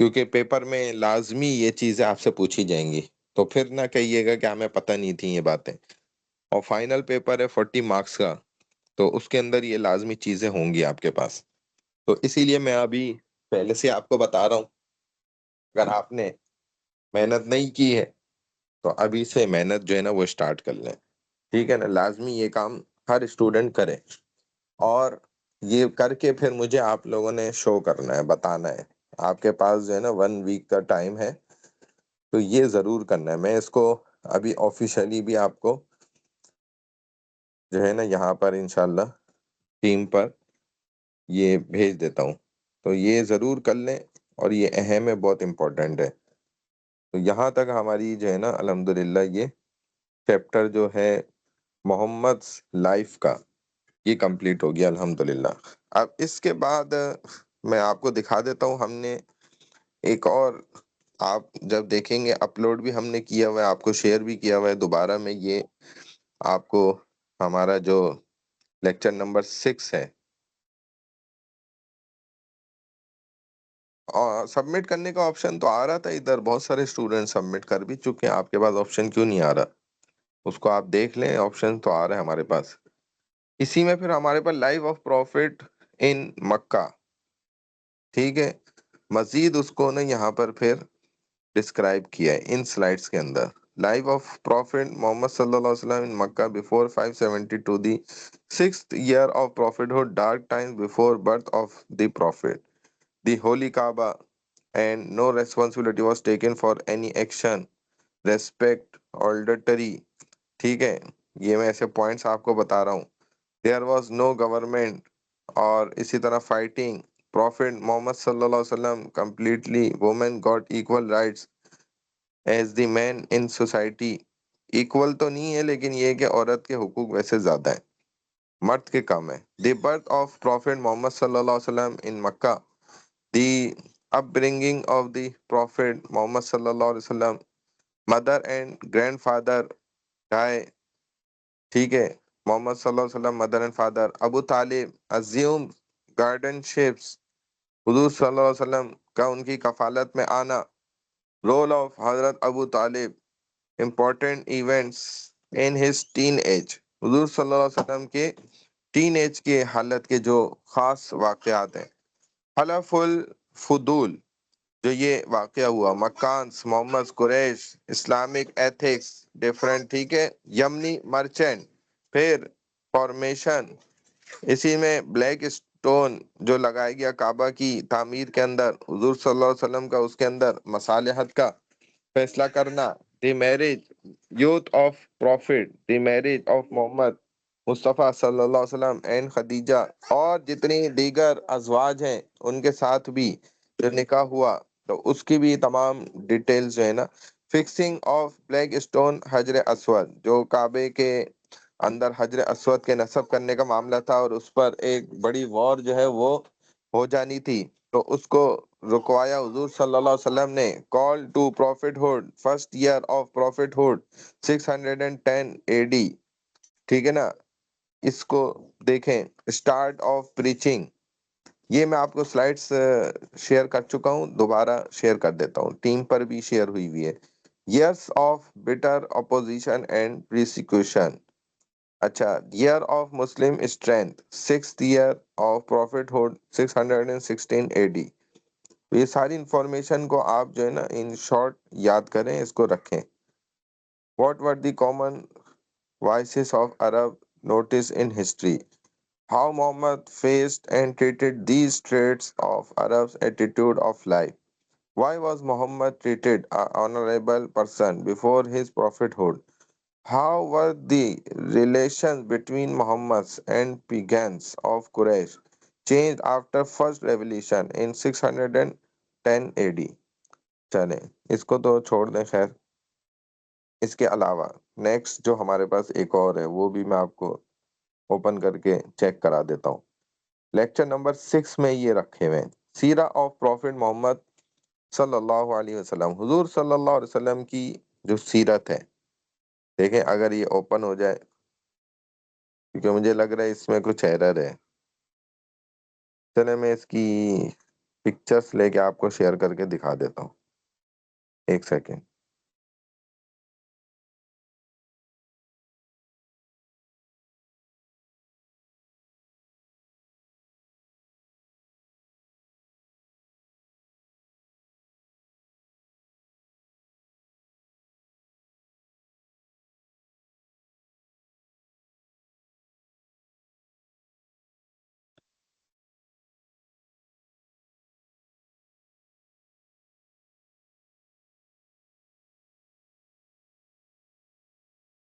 کیونکہ پیپر میں لازمی یہ چیزیں آپ سے پوچھی جائیں گی، تو پھر نہ کہیے گا کہ ہمیں پتہ نہیں تھی یہ باتیں. اور فائنل پیپر ہے 40 مارکس کا، تو اس کے اندر یہ لازمی چیزیں ہوں گی آپ کے پاس. تو اسی لیے میں ابھی پہلے سے آپ کو بتا رہا ہوں، اگر آپ نے محنت نہیں کی ہے تو ابھی سے محنت جو ہے نا وہ اسٹارٹ کر لیں، ٹھیک ہے نا. لازمی یہ کام ہر اسٹوڈنٹ کرے، اور یہ کر کے پھر مجھے آپ لوگوں نے شو کرنا ہے، بتانا ہے. آپ کے پاس جو ہے نا 1 ویک کا ٹائم ہے، تو یہ ضرور کرنا ہے. میں اس کو ابھی آفیشلی بھی آپ کو جو ہے نا یہاں پر انشاءاللہ ٹیم پر یہ بھیج دیتا ہوں، تو یہ ضرور کر لیں، اور یہ اہم ہے، بہت امپورٹنٹ ہے. تو یہاں تک ہماری جو ہے نا الحمدللہ یہ چیپٹر جو ہے محمد لائف کا یہ کمپلیٹ ہو گیا الحمدللہ. اب اس کے بعد میں آپ کو دکھا دیتا ہوں، ہم نے ایک اور، آپ جب دیکھیں گے اپلوڈ بھی ہم نے کیا ہوا ہے، آپ کو شیئر بھی کیا ہوا ہے. دوبارہ میں یہ آپ کو ہمارا جو لیکچر نمبر 6 ہے، اور سبمٹ کرنے کا آپشن تو آ رہا تھا ادھر، بہت سارے اسٹوڈنٹ سبمٹ کر بھی چکے ہیں. آپ کے پاس آپشن کیوں نہیں آ رہا؟ اس کو آپ دیکھ لیں، آپشن تو آ رہا ہے ہمارے پاس. اسی میں پھر ہمارے پاس لائف آف پروفٹ ان مکہ، ٹھیک ہے. مزید اس کو نا یہاں پر پھر ڈسکرائب کیا ہے ان سلائڈز کے اندر. لائف آف پروفٹ محمد صلی اللہ علیہ وسلم in Mecca before 572 the 6th year of prophethood, dark times before birth of the prophet, the holy Kaaba, and no responsibility was taken for any action, respect, auditory. ٹھیک ہے، یہ میں ایسے پوائنٹس آپ کو بتا رہا ہوں. دیئر واز نو گورنمنٹ، اور اسی طرح فائٹنگ پروفٹ محمد صلی اللہ علیہ وسلم completely woman got equal rights as the man in society. Equal تو نہیں ہے، لیکن یہ کہ عورت کے حقوق ویسے زیادہ ہیں، مرد کے کم ہے. The birth of prophet Muhammad صلی اللہ علیہ وسلم in Mecca, the up bringing of the prophet Muhammad صلی اللہ علیہ وسلم، مدر اینڈ گرینڈ فادر گائے، ٹھیک ہے. محمد صلی اللہ علیہ وسلم مدر اینڈ فادر ابو طالب، ازیوم گارڈن شپس، حضور صلی اللہ علیہ وسلم کا ان کی کفالت میں آنا، رول آف حضرت Abu Talib, important events in his teen age, حضور صلی اللہ علیہ وسلم کے ٹین ایج کے حالت کے جو خاص واقعات ہیں. حلف الفضول جو یہ واقعہ ہوا، مکانس محمد قریش، اسلامک ایتھکس ڈیفرنٹ، ٹھیک ہے. یمنی مرچنٹ، پھر فارمیشن، اسی میں بلیک اسٹون جو لگایا گیا کعبہ کی تعمیر کے اندر، حضور صلی اللہ علیہ وسلم کا اس کے اندر مصالحت کا فیصلہ کرنا. The marriage youth of prophet, the marriage of Muhammad Mustafa صلی اللہ علیہ وسلم اینڈ خدیجہ، اور جتنی دیگر ازواج ہیں ان کے ساتھ بھی جو نکاح ہوا، تو اس کی بھی تمام ڈیٹیلز جو ہے نا. فکسنگ آف بلیک اسٹون حجر اسود، جو کعبے کے اندر حجر اسود کے نصب کرنے کا معاملہ تھا، اور اس پر ایک بڑی وار جو ہے وہ ہو جانی تھی تو اس کو رکوایا حضور صلی اللہ علیہ وسلم نے. Call to prophethood, first year of prophethood 610 A D. ٹھیک ہے نا. اس کو دیکھیں، اسٹارٹ آف پریچنگ. یہ میں آپ کو سلائڈس شیئر کر چکا ہوں، دوبارہ شیئر کر دیتا ہوں، ٹیم پر بھی شیئر ہوئی ہوئی ہے. Years of bitter opposition and persecution. اچھا، year of Muslim strength, six year of prophethood 616 A D. یہ ساری انفارمیشن کو آپ جو ہے نا ان شارٹ یاد کریں، اس کو رکھیں. What were the common voices of Arab notes in history. How Muhammad faced and treated these traits of Arabs' attitude of life. Why was Muhammad treated an honorable person before his prophethood? How were the relations between Muhammad and pagans of Quraysh changed after first revelation in 610 AD? چلیں اس کو تو چھوڑ دیں. خیر، اس کے علاوہ نیکسٹ جو ہمارے پاس ایک اور ہے وہ بھی میں آپ کو اوپن کر کے چیک کرا دیتا ہوں. لیکچر نمبر 6 میں یہ رکھے ہوئے ہیں، سیرہ آف پروفٹ محمد صلی اللہ علیہ وسلم. حضور صلی اللہ علیہ وسلم کی جو سیرت ہے، دیکھیں اگر یہ اوپن ہو جائے، کیونکہ مجھے لگ رہا ہے اس میں کچھ ایرر ہے. چلے میں اس کی پکچرز لے کے آپ کو شیئر کر کے دکھا دیتا ہوں، ایک سیکنڈ.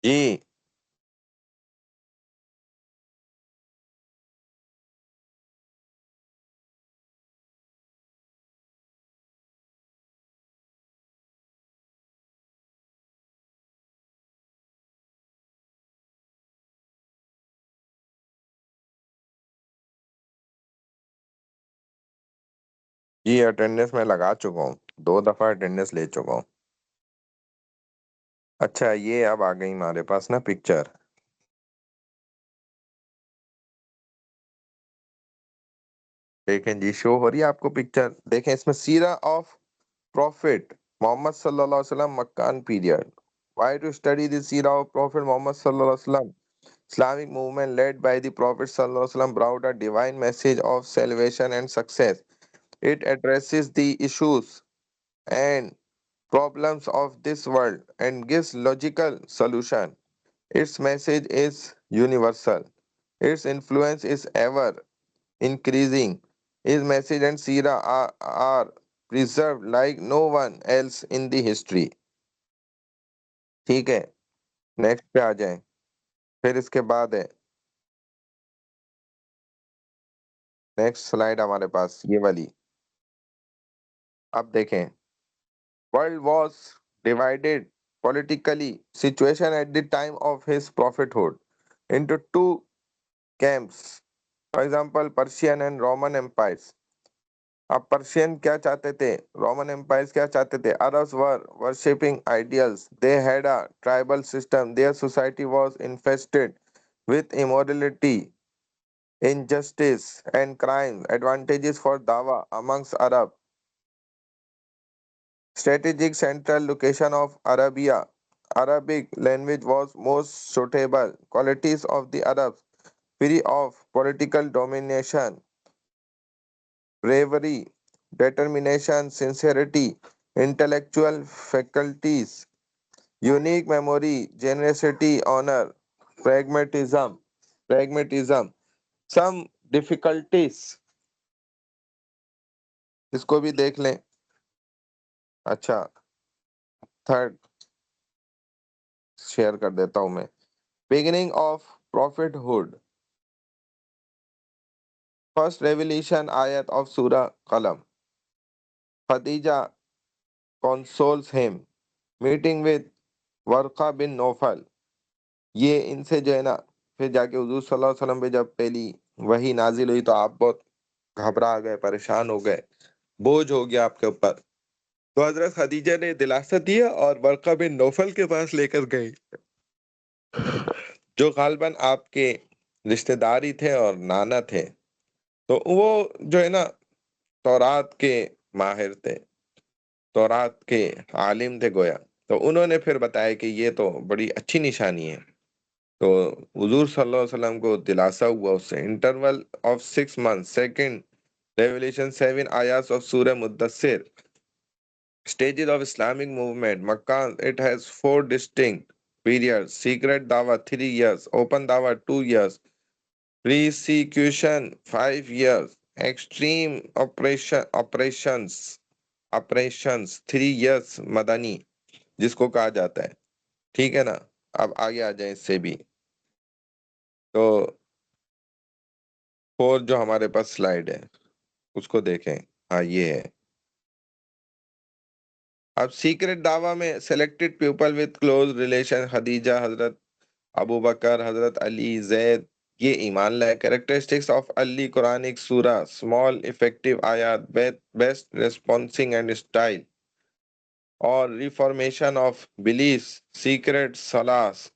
جی جی اٹینڈنس میں لگا چکا ہوں، 2 دفعہ اٹینڈنس لے چکا ہوں. اچھا، یہ اب آ گئی ہمارے پاس نا پکچر. دیکھیں جی، شو ہو رہی ہے آپ کو پکچر. دیکھیں اس میں سیرہ آف پروفٹ محمد صلی اللہ علیہ وسلم مکان period. Why to study the seerah of Prophet Muhammad sallallahu alaihi wasallam? Islamic movement led by the Prophet sallallahu alaihi wasallam brought a divine message of salvation and success. It addresses the issues and problems of this world and gives logical solution. Its message is universal. Its influence is ever increasing. His message and seerah are preserved like no one else in the history. ٹھیک ہے، نیکسٹ پہ آ جائیں. پھر اس کے بعد ہے نیکسٹ سلائیڈ ہمارے پاس یہ والی. اب دیکھیں، world was divided politically situation at the time of his prophethood into two camps. For example, Persian and Roman empires. اب پرشین کیا چاہتے تھے، رومن امپائرز کیا چاہتے تھے. Arabs were worshipping ideals. They had a tribal system. Their society was infested with immorality, injustice, and crime. Advantages for Dawa amongst Arab. Strategic central location of Arabia. Arabic language was most suitable. Qualities of the Arabs: free of political domination, bravery, determination, sincerity, intellectual faculties, unique memory, generosity, honor, pragmatism. Some difficulties اس کو بھی دیکھ لیں. اچھا، تھرڈ شیئر کر دیتا ہوں میں. Beginning of prophethood. First revelation آیت of Surah Qalam. Khadija consoles him. Meeting with Waraqa bin Nawfal. یہ ان سے جو ہے نا پھر جا کے حضور صلی اللہ علیہ وسلم پہ جب پہلی وحی نازل ہوئی تو آپ بہت گھبرا گئے، پریشان ہو گئے، بوجھ ہو گیا آپ کے اوپر. تو حضرت خدیجہ نے دلاسا دیا اور ورقہ بن نوفل کے پاس لے کر گئی، جو غالباً آپ کے رشتہ دار ہی تھے اور نانا تھے. تو وہ جو ہے نا تورات کے ماہر تھے، تورات کے عالم تھے گویا. تو انہوں نے پھر بتایا کہ یہ تو بڑی اچھی نشانی ہے. تو حضور صلی اللہ علیہ وسلم کو دلاسا ہوا اس سے. Interval of 6 months. Second revelation 7 آیات آف سورہ Mudassir. Stages of Islamic movement. Makkah, it has 4 distinct periods. Secret Dawah 3 years. Open Dawah 2 years. Persecution 5 years. Extreme operations 3 years. Madani جس کو کہا جاتا ہے. ٹھیک ہے نا. اب آگے آ جائیں اس سے بھی. تو 4 جو ہمارے پاس سلائیڈ ہے اس کو دیکھیں. ہاں یہ ہے. اب سیکرٹ دعویٰ میں selected people with close relation, Khadija, حضرت ابو بکر، حضرت علی، زید، یہ ایمان لائے. Characteristics of early Quranic surah, small effective آیات، بیسٹ ریسپونسنگ اینڈ اسٹائل، اور ریفارمیشن آف بلیفs، سیکرٹ سلاس،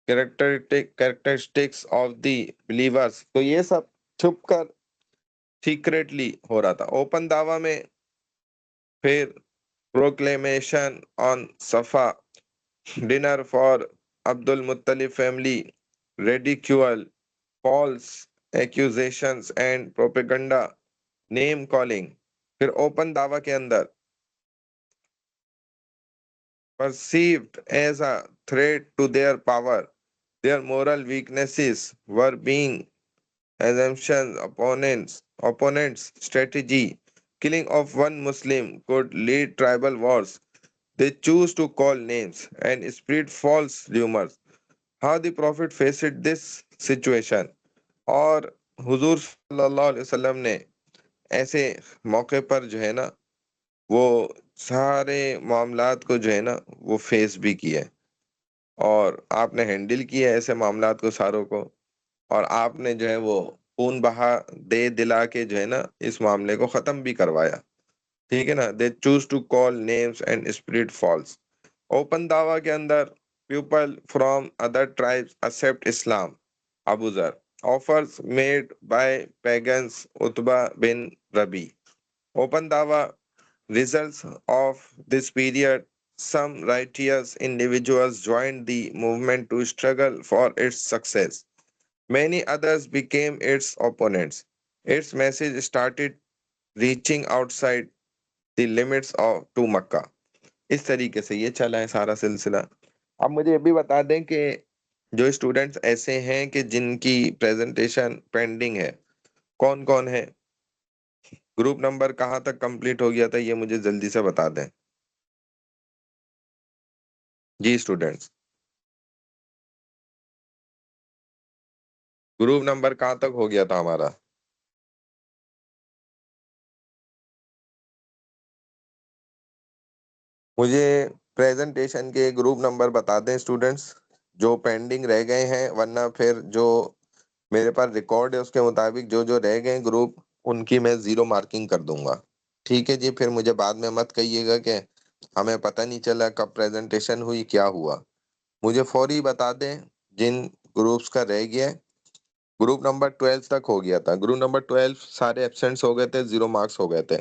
کریکٹرسٹکس آف دی بلیورس. تو یہ سب چھپ کر سیکریٹلی ہو رہا تھا. اوپن دعویٰ میں پھر proclamation on Safa, dinner for Abdul Muttalib family, ridicule, false accusations and propaganda, name calling. پھر اوپن دعویٰ کے اندر perceived as a threat to their power, their moral weaknesses were being assumptions, opponents strategy, killing of one Muslim could lead tribal wars. They choose to call names and spread false rumors. How the Prophet faced this situation. اور حضور صلی اللہ علیہ وسلم نے ایسے موقع پر جو ہے نا وہ سارے معاملات کو جو ہے نا وہ فیس بھی کیا ہے، اور آپ نے ہینڈل کیا ایسے معاملات کو ساروں کو، اور آپ نے جو ہے وہ خون بہا دے دلا کے جو ہے نا اس معاملے کو ختم بھی کروایا. ٹھیک ہے نا. They chose to call names and spirit falls. Open دعویٰ کے اندر people from other tribes accept Islam. Abu Dhar. Offers made by pagans Utbah bin Rabi. Open دعویٰ results of this period. Some righteous individuals joined the movement to struggle for its success. Many others became its opponents. Its message started reaching outside the limits of to مکہ. اس طریقے سے یہ چلا ہے سارا سلسلہ. اب مجھے یہ بھی بتا دیں کہ جو اسٹوڈنٹس ایسے ہیں کہ جن کی پریزنٹیشن پینڈنگ ہے کون کون ہے؟ گروپ نمبر کہاں تک کمپلیٹ ہو گیا تھا یہ مجھے جلدی سے بتا دیں. جی اسٹوڈنٹس، گروپ نمبر کہاں تک ہو گیا تھا ہمارا؟ مجھے پریزنٹیشن کے گروپ نمبر بتا دیں اسٹوڈنٹس جو پینڈنگ رہ گئے ہیں، ورنہ پھر جو میرے پاس ریکارڈ ہے اس کے مطابق جو رہ گئے گروپ ان کی میں 0 مارکنگ کر دوں گا. ٹھیک ہے جی. پھر مجھے بعد میں مت کہیے گا کہ ہمیں پتہ نہیں چلا کب پریزنٹیشن ہوئی کیا ہوا. مجھے فوری بتا دیں جن گروپس کا رہ گیا ہے. گروپ نمبر 12 تک ہو گیا تھا. گروپ نمبر 12 سارے ایبسنٹس ہو گئے تھے، 0 مارکس ہو گئے تھے.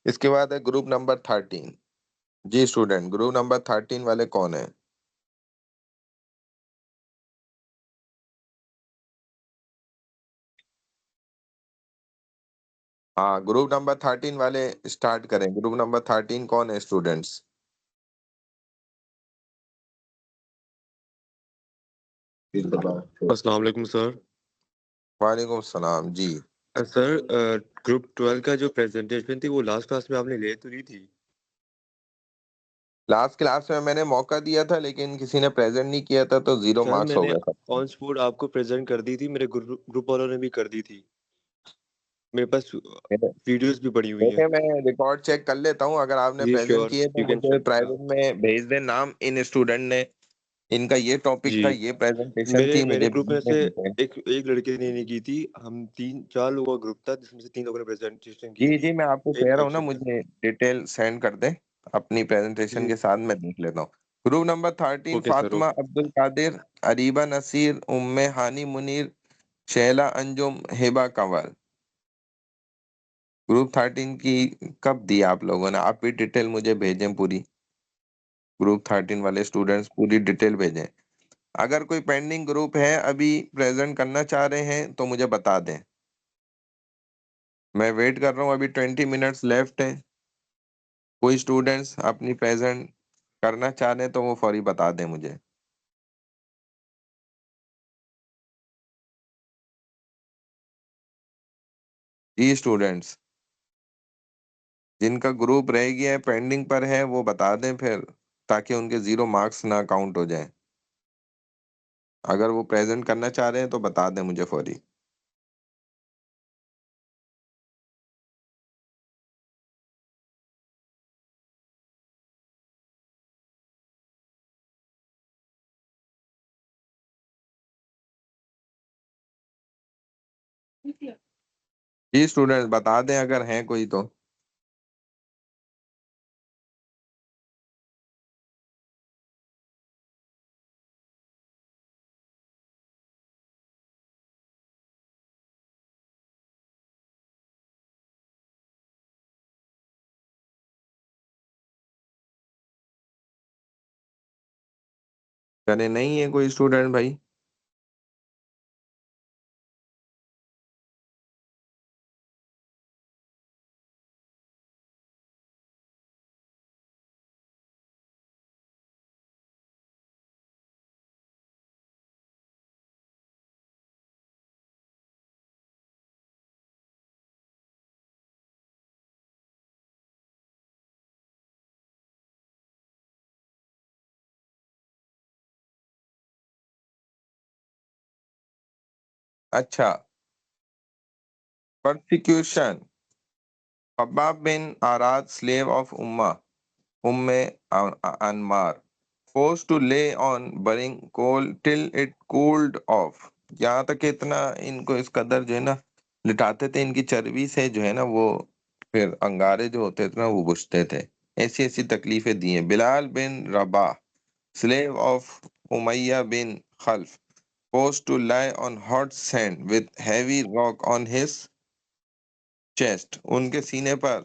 اس کے بعد ہے گروپ نمبر 13. جی اسٹوڈنٹ، گروپ نمبر 13 والے کون ہیں؟ ہاں گروپ نمبر 13 والے اسٹارٹ کریں. گروپ نمبر 13 کون ہے اسٹوڈنٹس؟ السلام علیکم سر. وعلیکم السلام. جی سر گروپ 12 کا جو پریزنٹیشن تھی وہ لاسٹ کلاس میں آپ نے لے تو لی تھی؟ لاسٹ کلاس میں نے موقع دیا تھا لیکن کسی نے پریزنٹ نہیں کیا تھا تو 0 سر مارکس میں ہو نے گیا تھا. آن سپورٹ آپ کو پریزنٹ کر دی تھی، میرے گروپ والوں نے بھی کر دی تھی، میرے پاس ویڈیوز بھی پڑی ہوئی ہیں. دیکھیں میں ریکارڈ چیک کر لیتا ہوں، اگر آپ نے جی پریزنٹ شیور، کیے تو یو کین مجھے چیک. پرائیویٹ میں بھیج دیں نام ان اسٹوڈنٹ نے ان کا یہ ٹاپک تھا، جی یہ پریزنٹیشن تھی، میرے مجھے گروپ میں بھیجنے سے دیتے۔ ایک لڑکے نے نہیں کی تھی، ہم 4 لوگوں کا گروپ تھا جس میں سے 3 لوگوں نے پریزنٹیشن کی جی تھی میں آپ کو کہہ ایک رہا ہوں نا، سیکشن میں۔ مجھے ڈیٹیل سینڈ کر دیں اپنی پریزنٹیشن جی کے ساتھ، میں دیکھ لیتا ہوں۔ Group number 13 okay sir, Fatima عبد القادر، اریبہ نصیر، ام ہانی منیر، شیلا انجم، ہبہ کنور۔ گروپ 13 کی کب دی آپ لوگوں نے؟ آپ بھی ڈیٹیل مجھے بھیجیں پوری، گروپ 13 والے اسٹوڈنٹس پوری ڈیٹیل بھیجیں۔ اگر کوئی پینڈنگ گروپ ہے ابھی پریزنٹ کرنا چاہ رہے ہیں تو مجھے بتا دیں، میں ویٹ کر رہا ہوں، ابھی 20 منٹس لیفٹ ہیں۔ کوئی اسٹوڈنٹس اپنی پریزنٹ کرنا چاہ رہے ہیں تو وہ فوری بتا دیں مجھے۔ جی اسٹوڈنٹس، جن کا گروپ رہ گیا ہے پینڈنگ پر ہے وہ بتا دیں پھر، تاکہ ان کے 0 مارکس نہ کاؤنٹ ہو جائیں۔ اگر وہ پریزنٹ کرنا چاہ رہے ہیں تو بتا دیں مجھے فوری۔ جی اسٹوڈنٹس بتا دیں اگر ہیں کوئی تو۔ کرے نہیں ہے کوئی اسٹوڈنٹ بھائی؟ اچھا، persecution. Khabbab bin Aratt slave of Anmar forced to lay on burning coal till it cooled off۔ یہاں تک کہ اتنا ان کو اس قدر جو ہے نا لٹاتے تھے، ان کی چربی سے جو ہے نا وہ پھر انگارے جو ہوتے تھے نا وہ بجھتے تھے۔ ایسی ایسی تکلیفیں دی ہیں۔ بلال بن رباح slave of امیہ بن خلف forced to lie on hot sand with heavy rock on his chest۔ ان کے سینے پر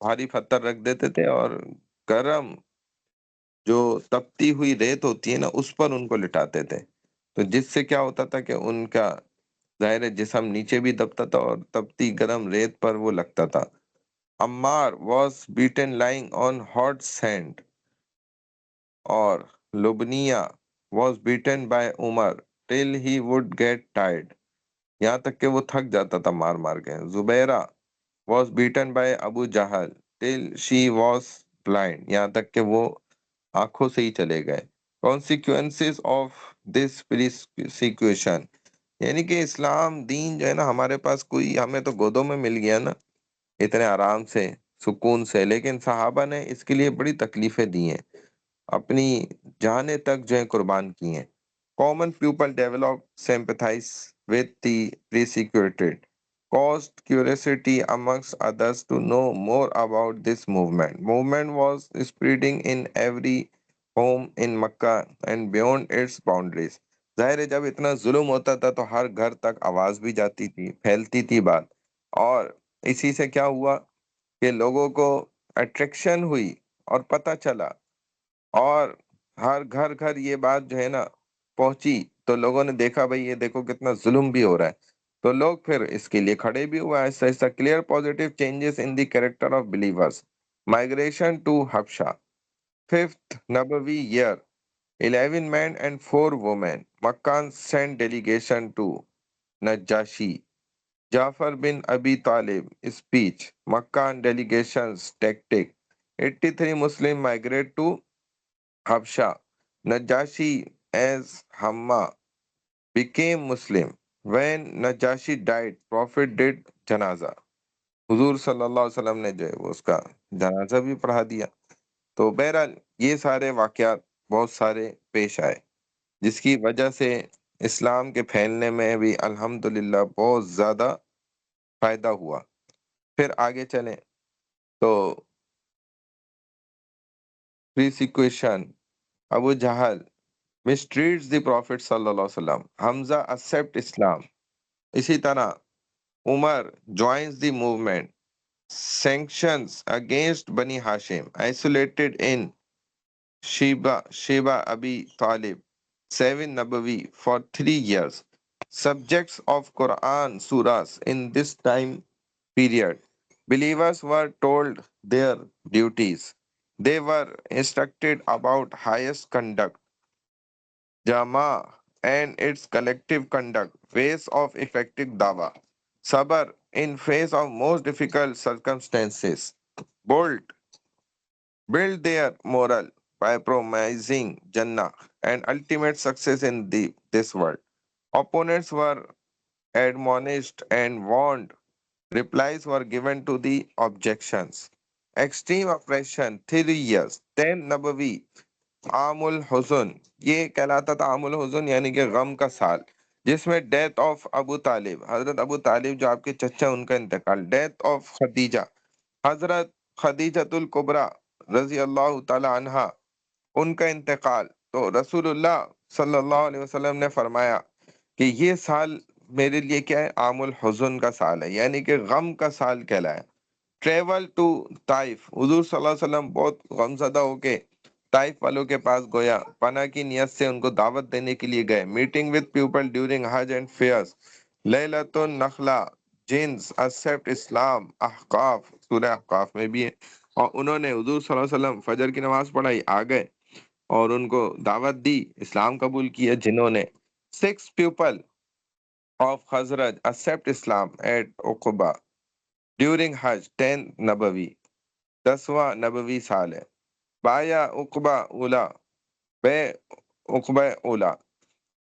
بھاری پتھر رکھ دیتے تھے اور گرم جو تپتی ہوئی ریت ہوتی ہے نا اس پر ان کو لٹاتے تھے، تو جس سے کیا ہوتا تھا کہ ان کا ظاہر جسم نیچے بھی دبتا تھا اور تپتی گرم ریت پر وہ لگتا تھا۔ Ammar was beaten lying on hot sand, اور Lubainah was beaten by Umar till he would get tired, یہاں تک کہ وہ تھک جاتا تھا مار مار کے۔ زبیرہ was beaten by Abu Jahal till she was blind، یہاں تک کہ وہ آنکھوں سے ہی چلے گئے۔ consequences of this persecution، یعنی کہ اسلام دین جو ہے نا ہمارے پاس کوئی، ہمیں تو گودوں میں مل گیا نا اتنے آرام سے سکون سے، لیکن صحابہ نے اس کے لیے بڑی تکلیفیں دی ہیں، اپنی جانیں تک جو ہے قربان کی ہیں۔ common people develop sympathize with the persecuted caused curiosity amongst others to know more about this movement۔ Movement was spreading in every home in Makkah and beyond its boundaries۔ ظاہر ہے جب اتنا ظلم ہوتا تھا تو ہر گھر تک آواز بھی جاتی تھی، پھیلتی تھی بات، اور اسی سے کیا ہوا کہ لوگوں کو اٹریکشن ہوئی اور پتہ چلا، اور ہر گھر گھر یہ بات جو ہے نا پہنچی، تو لوگوں نے دیکھا بھئی یہ دیکھو کتنا ظلم بھی ہو رہا ہے، تو لوگ پھر اس کے لیے کھڑے بھی ہوا۔ ایسا ایسا clear positive changes in the character of believers. Migration to Habasha, 5th نبوی year, 11 men and 4 women، Meccans sent delegation to Najashi. Jafar bin Abi Talib speech, مکان delegations tactic۔ 83 Muslim migrate to Habsha. Najashi as Hamma became Muslim۔ when Najashi died prophet did جنازہ۔ حضور صلی اللہ علیہ وسلم نے جو ہے وہ اس کا جنازہ بھی پڑھا دیا۔ تو بہرحال یہ سارے واقعات بہت سارے پیش آئے۔ جس کی وجہ سے اسلام کے پھیلنے میں بھی الحمدللہ بہت زیادہ فائدہ ہوا۔ پھر آگے چلیں تو پریسیکوشن، ابو جہل mistreats the Prophet صلی اللہ علیہ وسلم، حمزہ accept اسلام، اسی طرح عمر joins the movement، sanctions against Bani Hashim، isolated in Sheba Abi Talib، 7 Nabawi for 3 years، subjects of Quran surahs in this time period. Believers were told their duties. They were instructed about highest conduct, Jama and its collective conduct, ways of effective dawa, sabr in face of most difficult circumstances, bold, build their moral by promising Jannah and ultimate success in this world. Opponents were admonished and warned. Replies were given to the objections. Extreme oppression, 3 years, 10 Nabawi, عام الحزن، یہ کہلاتا تھا عام الحزن یعنی کہ غم کا سال، جس میں ڈیتھ آف ابو طالب، حضرت ابو طالب جو آپ کے چچا ان کا انتقال، ڈیتھ آف خدیجہ، حضرت خدیجۃ الکبریٰ رضی اللہ تعالی عنہا ان کا انتقال۔ تو رسول اللہ صلی اللہ علیہ وسلم نے فرمایا کہ یہ سال میرے لیے کیا ہے، عام الحزن کا سال ہے، یعنی کہ غم کا سال کہلایا۔ ٹریول ٹو طائف، حضور صلی اللہ علیہ وسلم بہت غمزدہ ہو کے طائف والوں کے پاس گویا پناہ کی نیت سے ان کو دعوت دینے کے لیے گئے۔ Meeting with people during Hajj and fairs, لیلۃ النخلا، جنس ایکسپٹ اسلام، احقاف، سورہ احقاف میں بھی ہے، اور انہوں نے حضور صلی اللہ علیہ وسلم فجر کی نماز پڑھائی، آ گئے اور ان کو دعوت دی، اسلام قبول کیا جنہوں نے۔ 6 people of Khazraj accept Islam at Aqabah during Hajj, 10 نبوی، 10واں نبوی سال ہے۔ بایا عقبہ اولا، بے عقبہ اولا،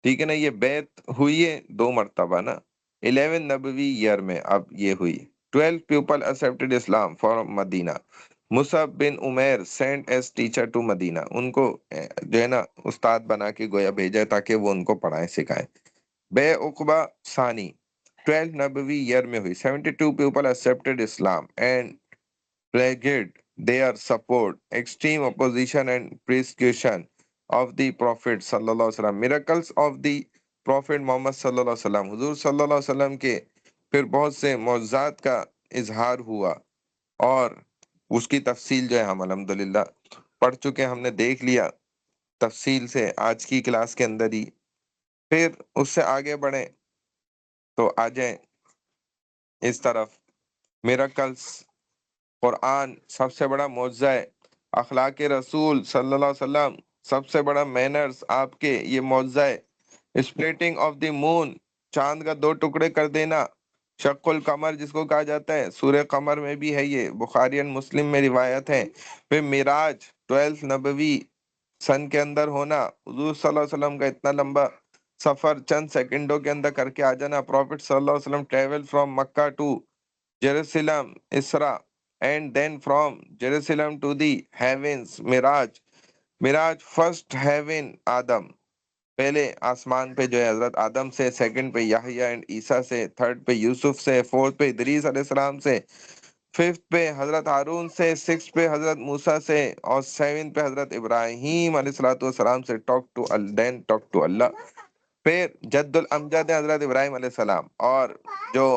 ٹھیک ہے نا، یہ بیعت ہوئی ہے 2 مرتبہ نا، 11 نبوی ایئر میں اب یہ ہوئی۔ 12 people accepted Islam from Medina, Musab bin Umair sent as teacher to Medina, ان کو جو ہے نا استاد بنا کے گویا بھیجا تاکہ وہ ان کو پڑھائیں سکھائیں۔ بے عقبہ ثانی 12 نبوی ایئر میں ہوئی۔ 72 people accepted Islam and pledged their support, extreme opposition and persecution of the Prophet صلی اللہ علیہ وسلم، miracles of the Prophet محمد صلی اللہ علیہ وسلم، حضور صلی اللہ علیہ وسلم کے پھر بہت سے معجزات کا اظہار ہوا، اور اس کی تفصیل جو ہے ہم الحمدللہ پڑھ چکے، ہم نے دیکھ لیا تفصیل سے آج کی کلاس کے اندر ہی۔ پھر اس سے آگے بڑھیں تو آ جائیں اس طرف، miracles، قرآن سب سے بڑا معجزہ ہے، اخلاق رسول صلی اللہ علیہ وسلم سب سے بڑا مینرز آپ کے یہ معجزہ ہے، اسپلٹنگ آف دی مون، چاند کا 2 ٹکڑے کر دینا، شق القمر جس کو کہا جاتا ہے، سورہ قمر میں بھی ہے، یہ بخاری اور مسلم میں روایت ہے۔ پھر معراج 12 نبوی سن کے اندر ہونا، حضور صلی اللہ علیہ وسلم کا اتنا لمبا سفر چند سیکنڈوں کے اندر کر کے آ جانا، پروفٹ صلی اللہ علیہ وسلم travel from Mecca to Jerusalem, اسرا، and then from Jerusalem to the heavens، معراج فرسٹ ہیون آدم، پہلے آسمان پہ جو ہے حضرت آدم سے، سیکنڈ پہ یحییٰ اینڈ عیسیٰ سے، تھرڈ پہ یوسف سے، فورتھ پہ ادریس علیہ السلام سے، ففتھ پہ حضرت ہارون سے، سکس پہ حضرت موسیٰ سے، اور سیون پہ حضرت ابراہیم علیہ السلام سے، ٹاک ٹو اللہ۔ پھر جد الامجد حضرت ابراہیم علیہ السلام، اور جو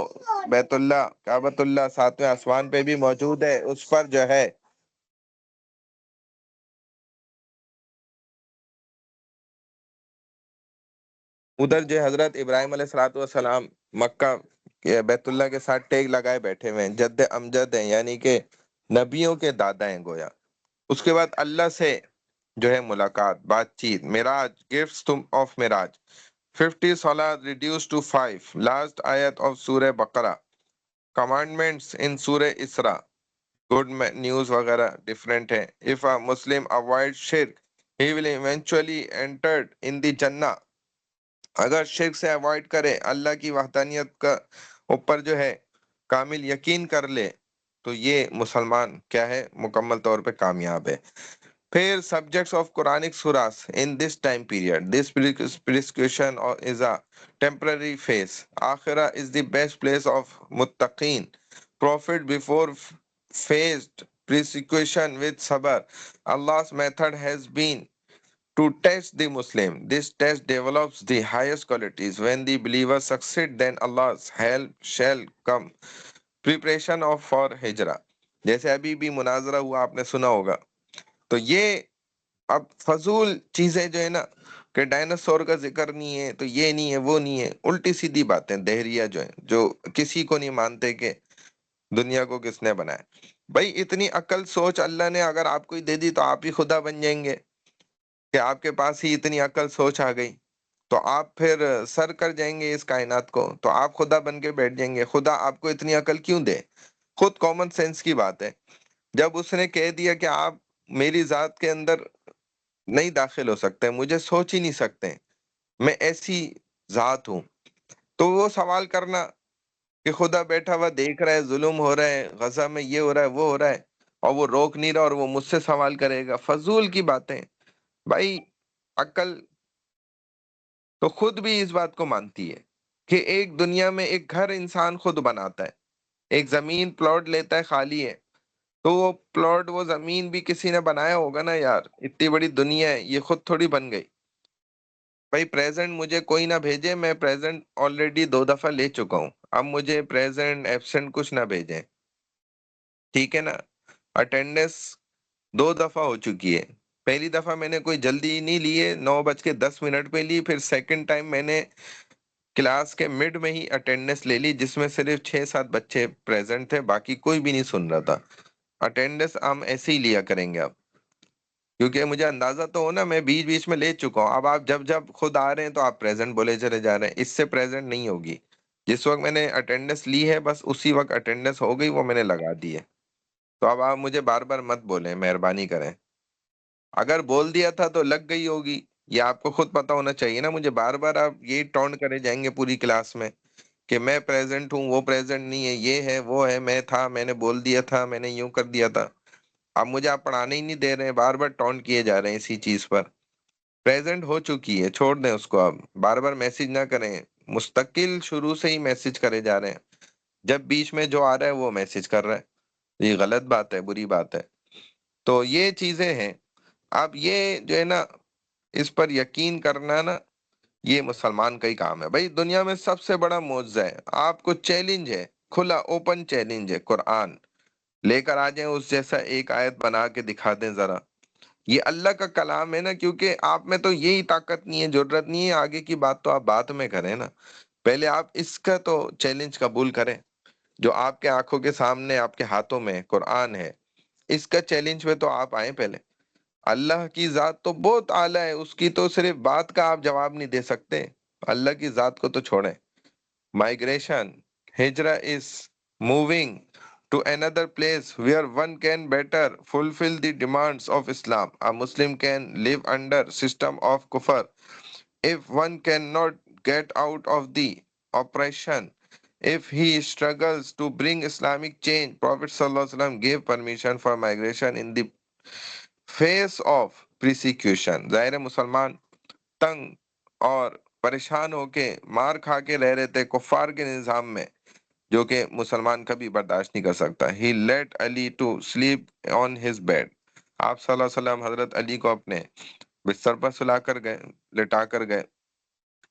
بیت اللہ کعبۃ اللہ 7ویں آسمان پہ بھی موجود ہے، اس پر جو ہے ادھر جو حضرت ابراہیم علیہ السلام مکہ بیت اللہ کے ساتھ ٹیگ لگائے بیٹھے ہوئے ہیں، جد امجد ہیں یعنی کہ نبیوں کے دادا ہیں گویا۔ اس کے بعد اللہ سے جو ہے ملاقات، بات چیت، معراج، گفٹس آف معراج، 50 صلاة reduced to 5، لاسٹ آیت آف سورہ بقرہ، کمانڈمنٹس ان سورہ اسرا، گڈ نیوز وغیرہ ڈیفرنٹ ہیں۔ if a Muslim avoid shirk he will eventually entered in the Jannah، اگر شرک سے اوائڈ کرے، اللہ کی وحدانیت کا اوپر جو ہے کامل یقین کر لے، تو یہ مسلمان کیا ہے، مکمل طور پہ کامیاب ہے۔ پھر subjects of Quranic surahs in this time period. This persecution is a temporary phase. Akhirah is the best place of muttaqeen. Prophet before faced persecution with sabr. Allah's method has been to test the Muslim. This test develops the highest qualities. When the believers succeed, then Allah's help shall come. Preparation of for hijrah. جیسے ابھی بھی مناظرہ ہوا آپ نے سنا ہوگا. تو یہ اب فضول چیزیں جو ہے نا کہ ڈائناسور کا ذکر نہیں ہے تو یہ نہیں ہے وہ نہیں ہے، الٹی سیدھی باتیں دہریہ جو ہیں جو کسی کو نہیں مانتے کہ دنیا کو کس نے بنایا. بھائی اتنی عقل سوچ اللہ نے اگر آپ کو ہی دے دی تو آپ ہی خدا بن جائیں گے کہ آپ کے پاس ہی اتنی عقل سوچ آ گئی تو آپ پھر سر کر جائیں گے اس کائنات کو، تو آپ خدا بن کے بیٹھ جائیں گے. خدا آپ کو اتنی عقل کیوں دے؟ خود کامن سینس کی بات ہے. جب اس نے کہہ دیا کہ آپ میری ذات کے اندر نہیں داخل ہو سکتے، مجھے سوچ ہی نہیں سکتے، میں ایسی ذات ہوں، تو وہ سوال کرنا کہ خدا بیٹھا ہوا دیکھ رہا ہے ظلم ہو رہا ہے، غزہ میں یہ ہو رہا ہے وہ ہو رہا ہے اور وہ روک نہیں رہا اور وہ مجھ سے سوال کرے گا، فضول کی باتیں. بھائی عقل تو خود بھی اس بات کو مانتی ہے کہ ایک دنیا میں ایک گھر انسان خود بناتا ہے، ایک زمین پلاٹ لیتا ہے خالی ہے تو وہ پلاٹ وہ زمین بھی کسی نے بنایا ہوگا نا یار، اتنی بڑی دنیا ہے یہ خود تھوڑی بن گئی. بھائی پریزنٹ مجھے کوئی نہ بھیجے، میں پریزنٹ آلریڈی 2 دفعہ لے چکا ہوں، اب مجھے پریزنٹ ایبسنٹ کچھ نہ بھیجیں، ٹھیک ہے نا. اٹینڈنس 2 دفعہ ہو چکی ہے. پہلی دفعہ میں نے کوئی جلدی نہیں لی ہے، 9:10 پہ لی، پھر سیکنڈ ٹائم میں نے کلاس کے مڈ میں ہی اٹینڈنس لے لی جس میں صرف 6-7 بچے پریزنٹ تھے، باقی کوئی بھی نہیں سن رہا تھا. اٹینڈنس ہم ایسے ہی لیا کریں گے اب، کیونکہ مجھے اندازہ تو ہو نا میں بیچ بیچ میں لے چکا ہوں. اب آپ جب جب خود آ رہے ہیں تو آپ پریزنٹ بولے چلے جا رہے ہیں، اس سے پریزنٹ نہیں ہوگی. جس وقت میں نے اٹینڈنس لی ہے بس اسی وقت اٹینڈنس ہو گئی، وہ میں نے لگا دی ہے. تو اب آپ مجھے بار بار مت بولیں، مہربانی کریں. اگر بول دیا تھا تو لگ گئی ہوگی، یہ آپ کو خود پتا ہونا چاہیے نا. مجھے بار بار آپ یہ ٹونٹ کرے جائیں گے پوری کلاس میں کہ میں پریزنٹ ہوں، وہ پریزنٹ نہیں ہے، یہ ہے وہ ہے، میں تھا، میں نے بول دیا تھا، میں نے یوں کر دیا تھا. اب مجھے آپ پڑھانے ہی نہیں دے رہے ہیں، بار بار ٹونٹ کیے جا رہے ہیں اسی چیز پر. پریزنٹ ہو چکی ہے، چھوڑ دیں اس کو. اب بار بار میسج نہ کریں، مستقل شروع سے ہی میسج کرے جا رہے ہیں، جب بیچ میں جو آ رہا ہے وہ میسج کر رہا ہے. یہ غلط بات ہے، بری بات ہے. تو یہ چیزیں ہیں. اب یہ جو ہے نا اس پر یقین کرنا نا یہ مسلمان کا ہی کام ہے. بھائی دنیا میں سب سے بڑا معجزہ ہے، آپ کو چیلنج ہے، کھلا اوپن چیلنج ہے، قرآن لے کر آ جائیں، اس جیسا ایک آیت بنا کے دکھا دیں ذرا. یہ اللہ کا کلام ہے نا، کیونکہ آپ میں تو یہی طاقت نہیں ہے، ضرورت نہیں ہے، آگے کی بات تو آپ بعد میں کریں نا. پہلے آپ اس کا تو چیلنج قبول کریں جو آپ کے آنکھوں کے سامنے آپ کے ہاتھوں میں قرآن ہے. اس کا چیلنج پہ تو آپ آئیں پہلے. اللہ کی ذات تو بہت اعلیٰ ہے، اس کی تو صرف بات کا آپ جواب نہیں دے سکتے، اللہ کی ذات کو تو چھوڑیں. Migration hijrah is moving to another place where one can better fulfill the demands of Islam. A Muslim can live under system of kufr if one cannot get out of the oppression. If he struggles to bring Islamic change, Prophet ﷺ gave permission for migration in the face of persecution. ظاہر مسلمان تنگ اور پریشان ہو کے مار کھا کے رہ رہے تھے کفار کے نظام میں، جو کہ مسلمان کبھی برداشت نہیں کر سکتا. He let Ali to sleep on his bed. آپ صلی اللہ علیہ وسلم حضرت علی کو اپنے بستر پر سلا کر گئے، لٹا کر گئے.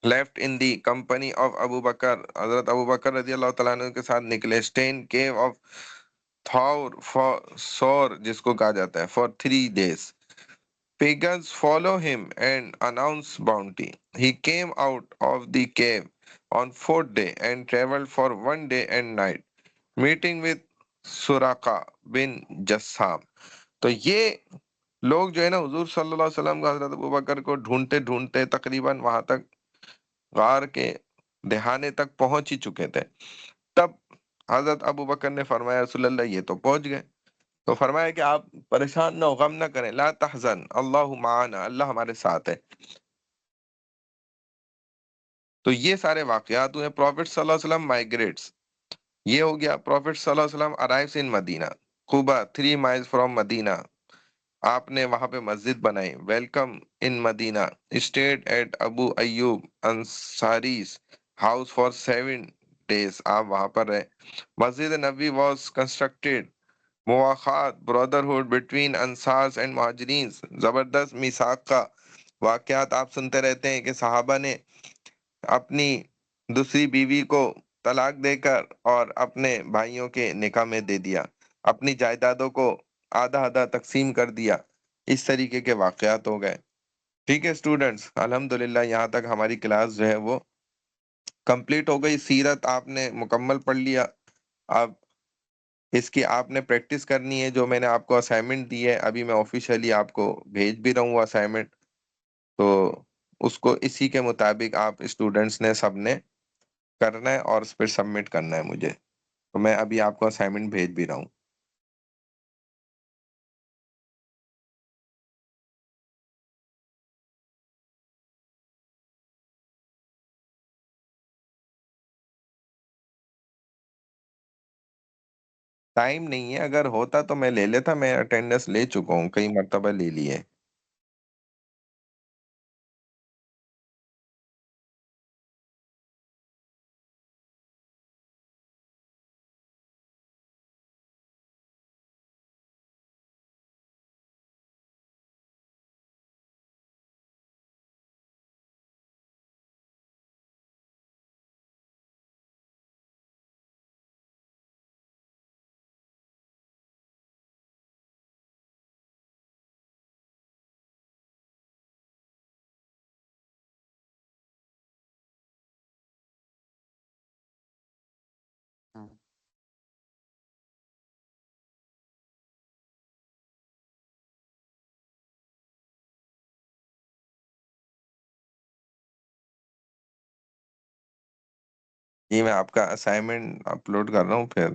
Left in the company of Abu Bakr. حضرت ابو بکر رضی اللہ تعالیٰ عنہ کے ساتھ نکلے. Stay in cave of Thawr for Sor جس کو کہا جاتا ہے for 3 days. Pagans follow him and announce bounty. He came out of the cave on 4th day and traveled for 1 day and night, meeting with Suraqa bin Jassam. تو یہ لوگ جو ہے نا حضور صلی اللہ علیہ وسلم کا حضرت ابوبکر کو ڈھونڈتے ڈھونڈتے تقریباً وہاں تک غار کے دہانے تک پہنچ ہی چکے تھے. تب حضرت ابوبکر نے فرمایا رسول اللہ یہ تو پہنچ گئے. تو فرمایا کہ آپ پریشان نہ ہو، غم نہ کریں، لا تحزن اللہ معنا، اللہ ہمارے ساتھ ہے. تو یہ سارے واقعات ہوئے. پروفٹ صلی اللہ علیہ وسلم مائگریٹس، یہ ہو گیا. پروفٹ صلی اللہ علیہ وسلم arrives in Medina Quba 3 miles from Medina. آپ نے وہاں پہ مسجد بنائی. Welcome in Medina. Stayed at Abu Ayyub Ansari's house for 7 days. آپ وہاں پر رہے. مسجد نبوی واز کنسٹرکٹیڈ. مواخات brotherhood between Ansars and Muhajirin. زبردست میثاق کا واقعات آپ سنتے رہتے ہیں کہ صحابہ نے اپنی دوسری بیوی کو طلاق دے کر اور اپنے بھائیوں کے نکاح میں دے دیا. اپنی جائیدادوں کو آدھا آدھا تقسیم کر دیا. اس طریقے کے واقعات ہو گئے. ٹھیک ہے اسٹوڈنٹس، الحمدللہ یہاں تک ہماری کلاس جو ہے وہ کمپلیٹ ہو گئی. سیرت آپ نے مکمل پڑھ لیا. اب اس کی آپ نے پریکٹس کرنی ہے. جو میں نے آپ کو اسائنمنٹ دی ہے ابھی میں آفیشیلی آپ کو بھیج بھی رہا ہوں اسائنمنٹ، تو اس کو اسی کے مطابق آپ اسٹوڈنٹس نے سب نے کرنا ہے اور پھر سبمٹ کرنا ہے مجھے. تو میں ابھی آپ کو اسائنمنٹ بھیج بھی رہا ہوں. ٹائم نہیں ہے، اگر ہوتا تو میں لے لیتا. میں اٹینڈنس لے چکا ہوں، کئی مرتبہ لے لی ہے. جی میں آپ کا اسائنمنٹ اپلوڈ کر رہا ہوں پھر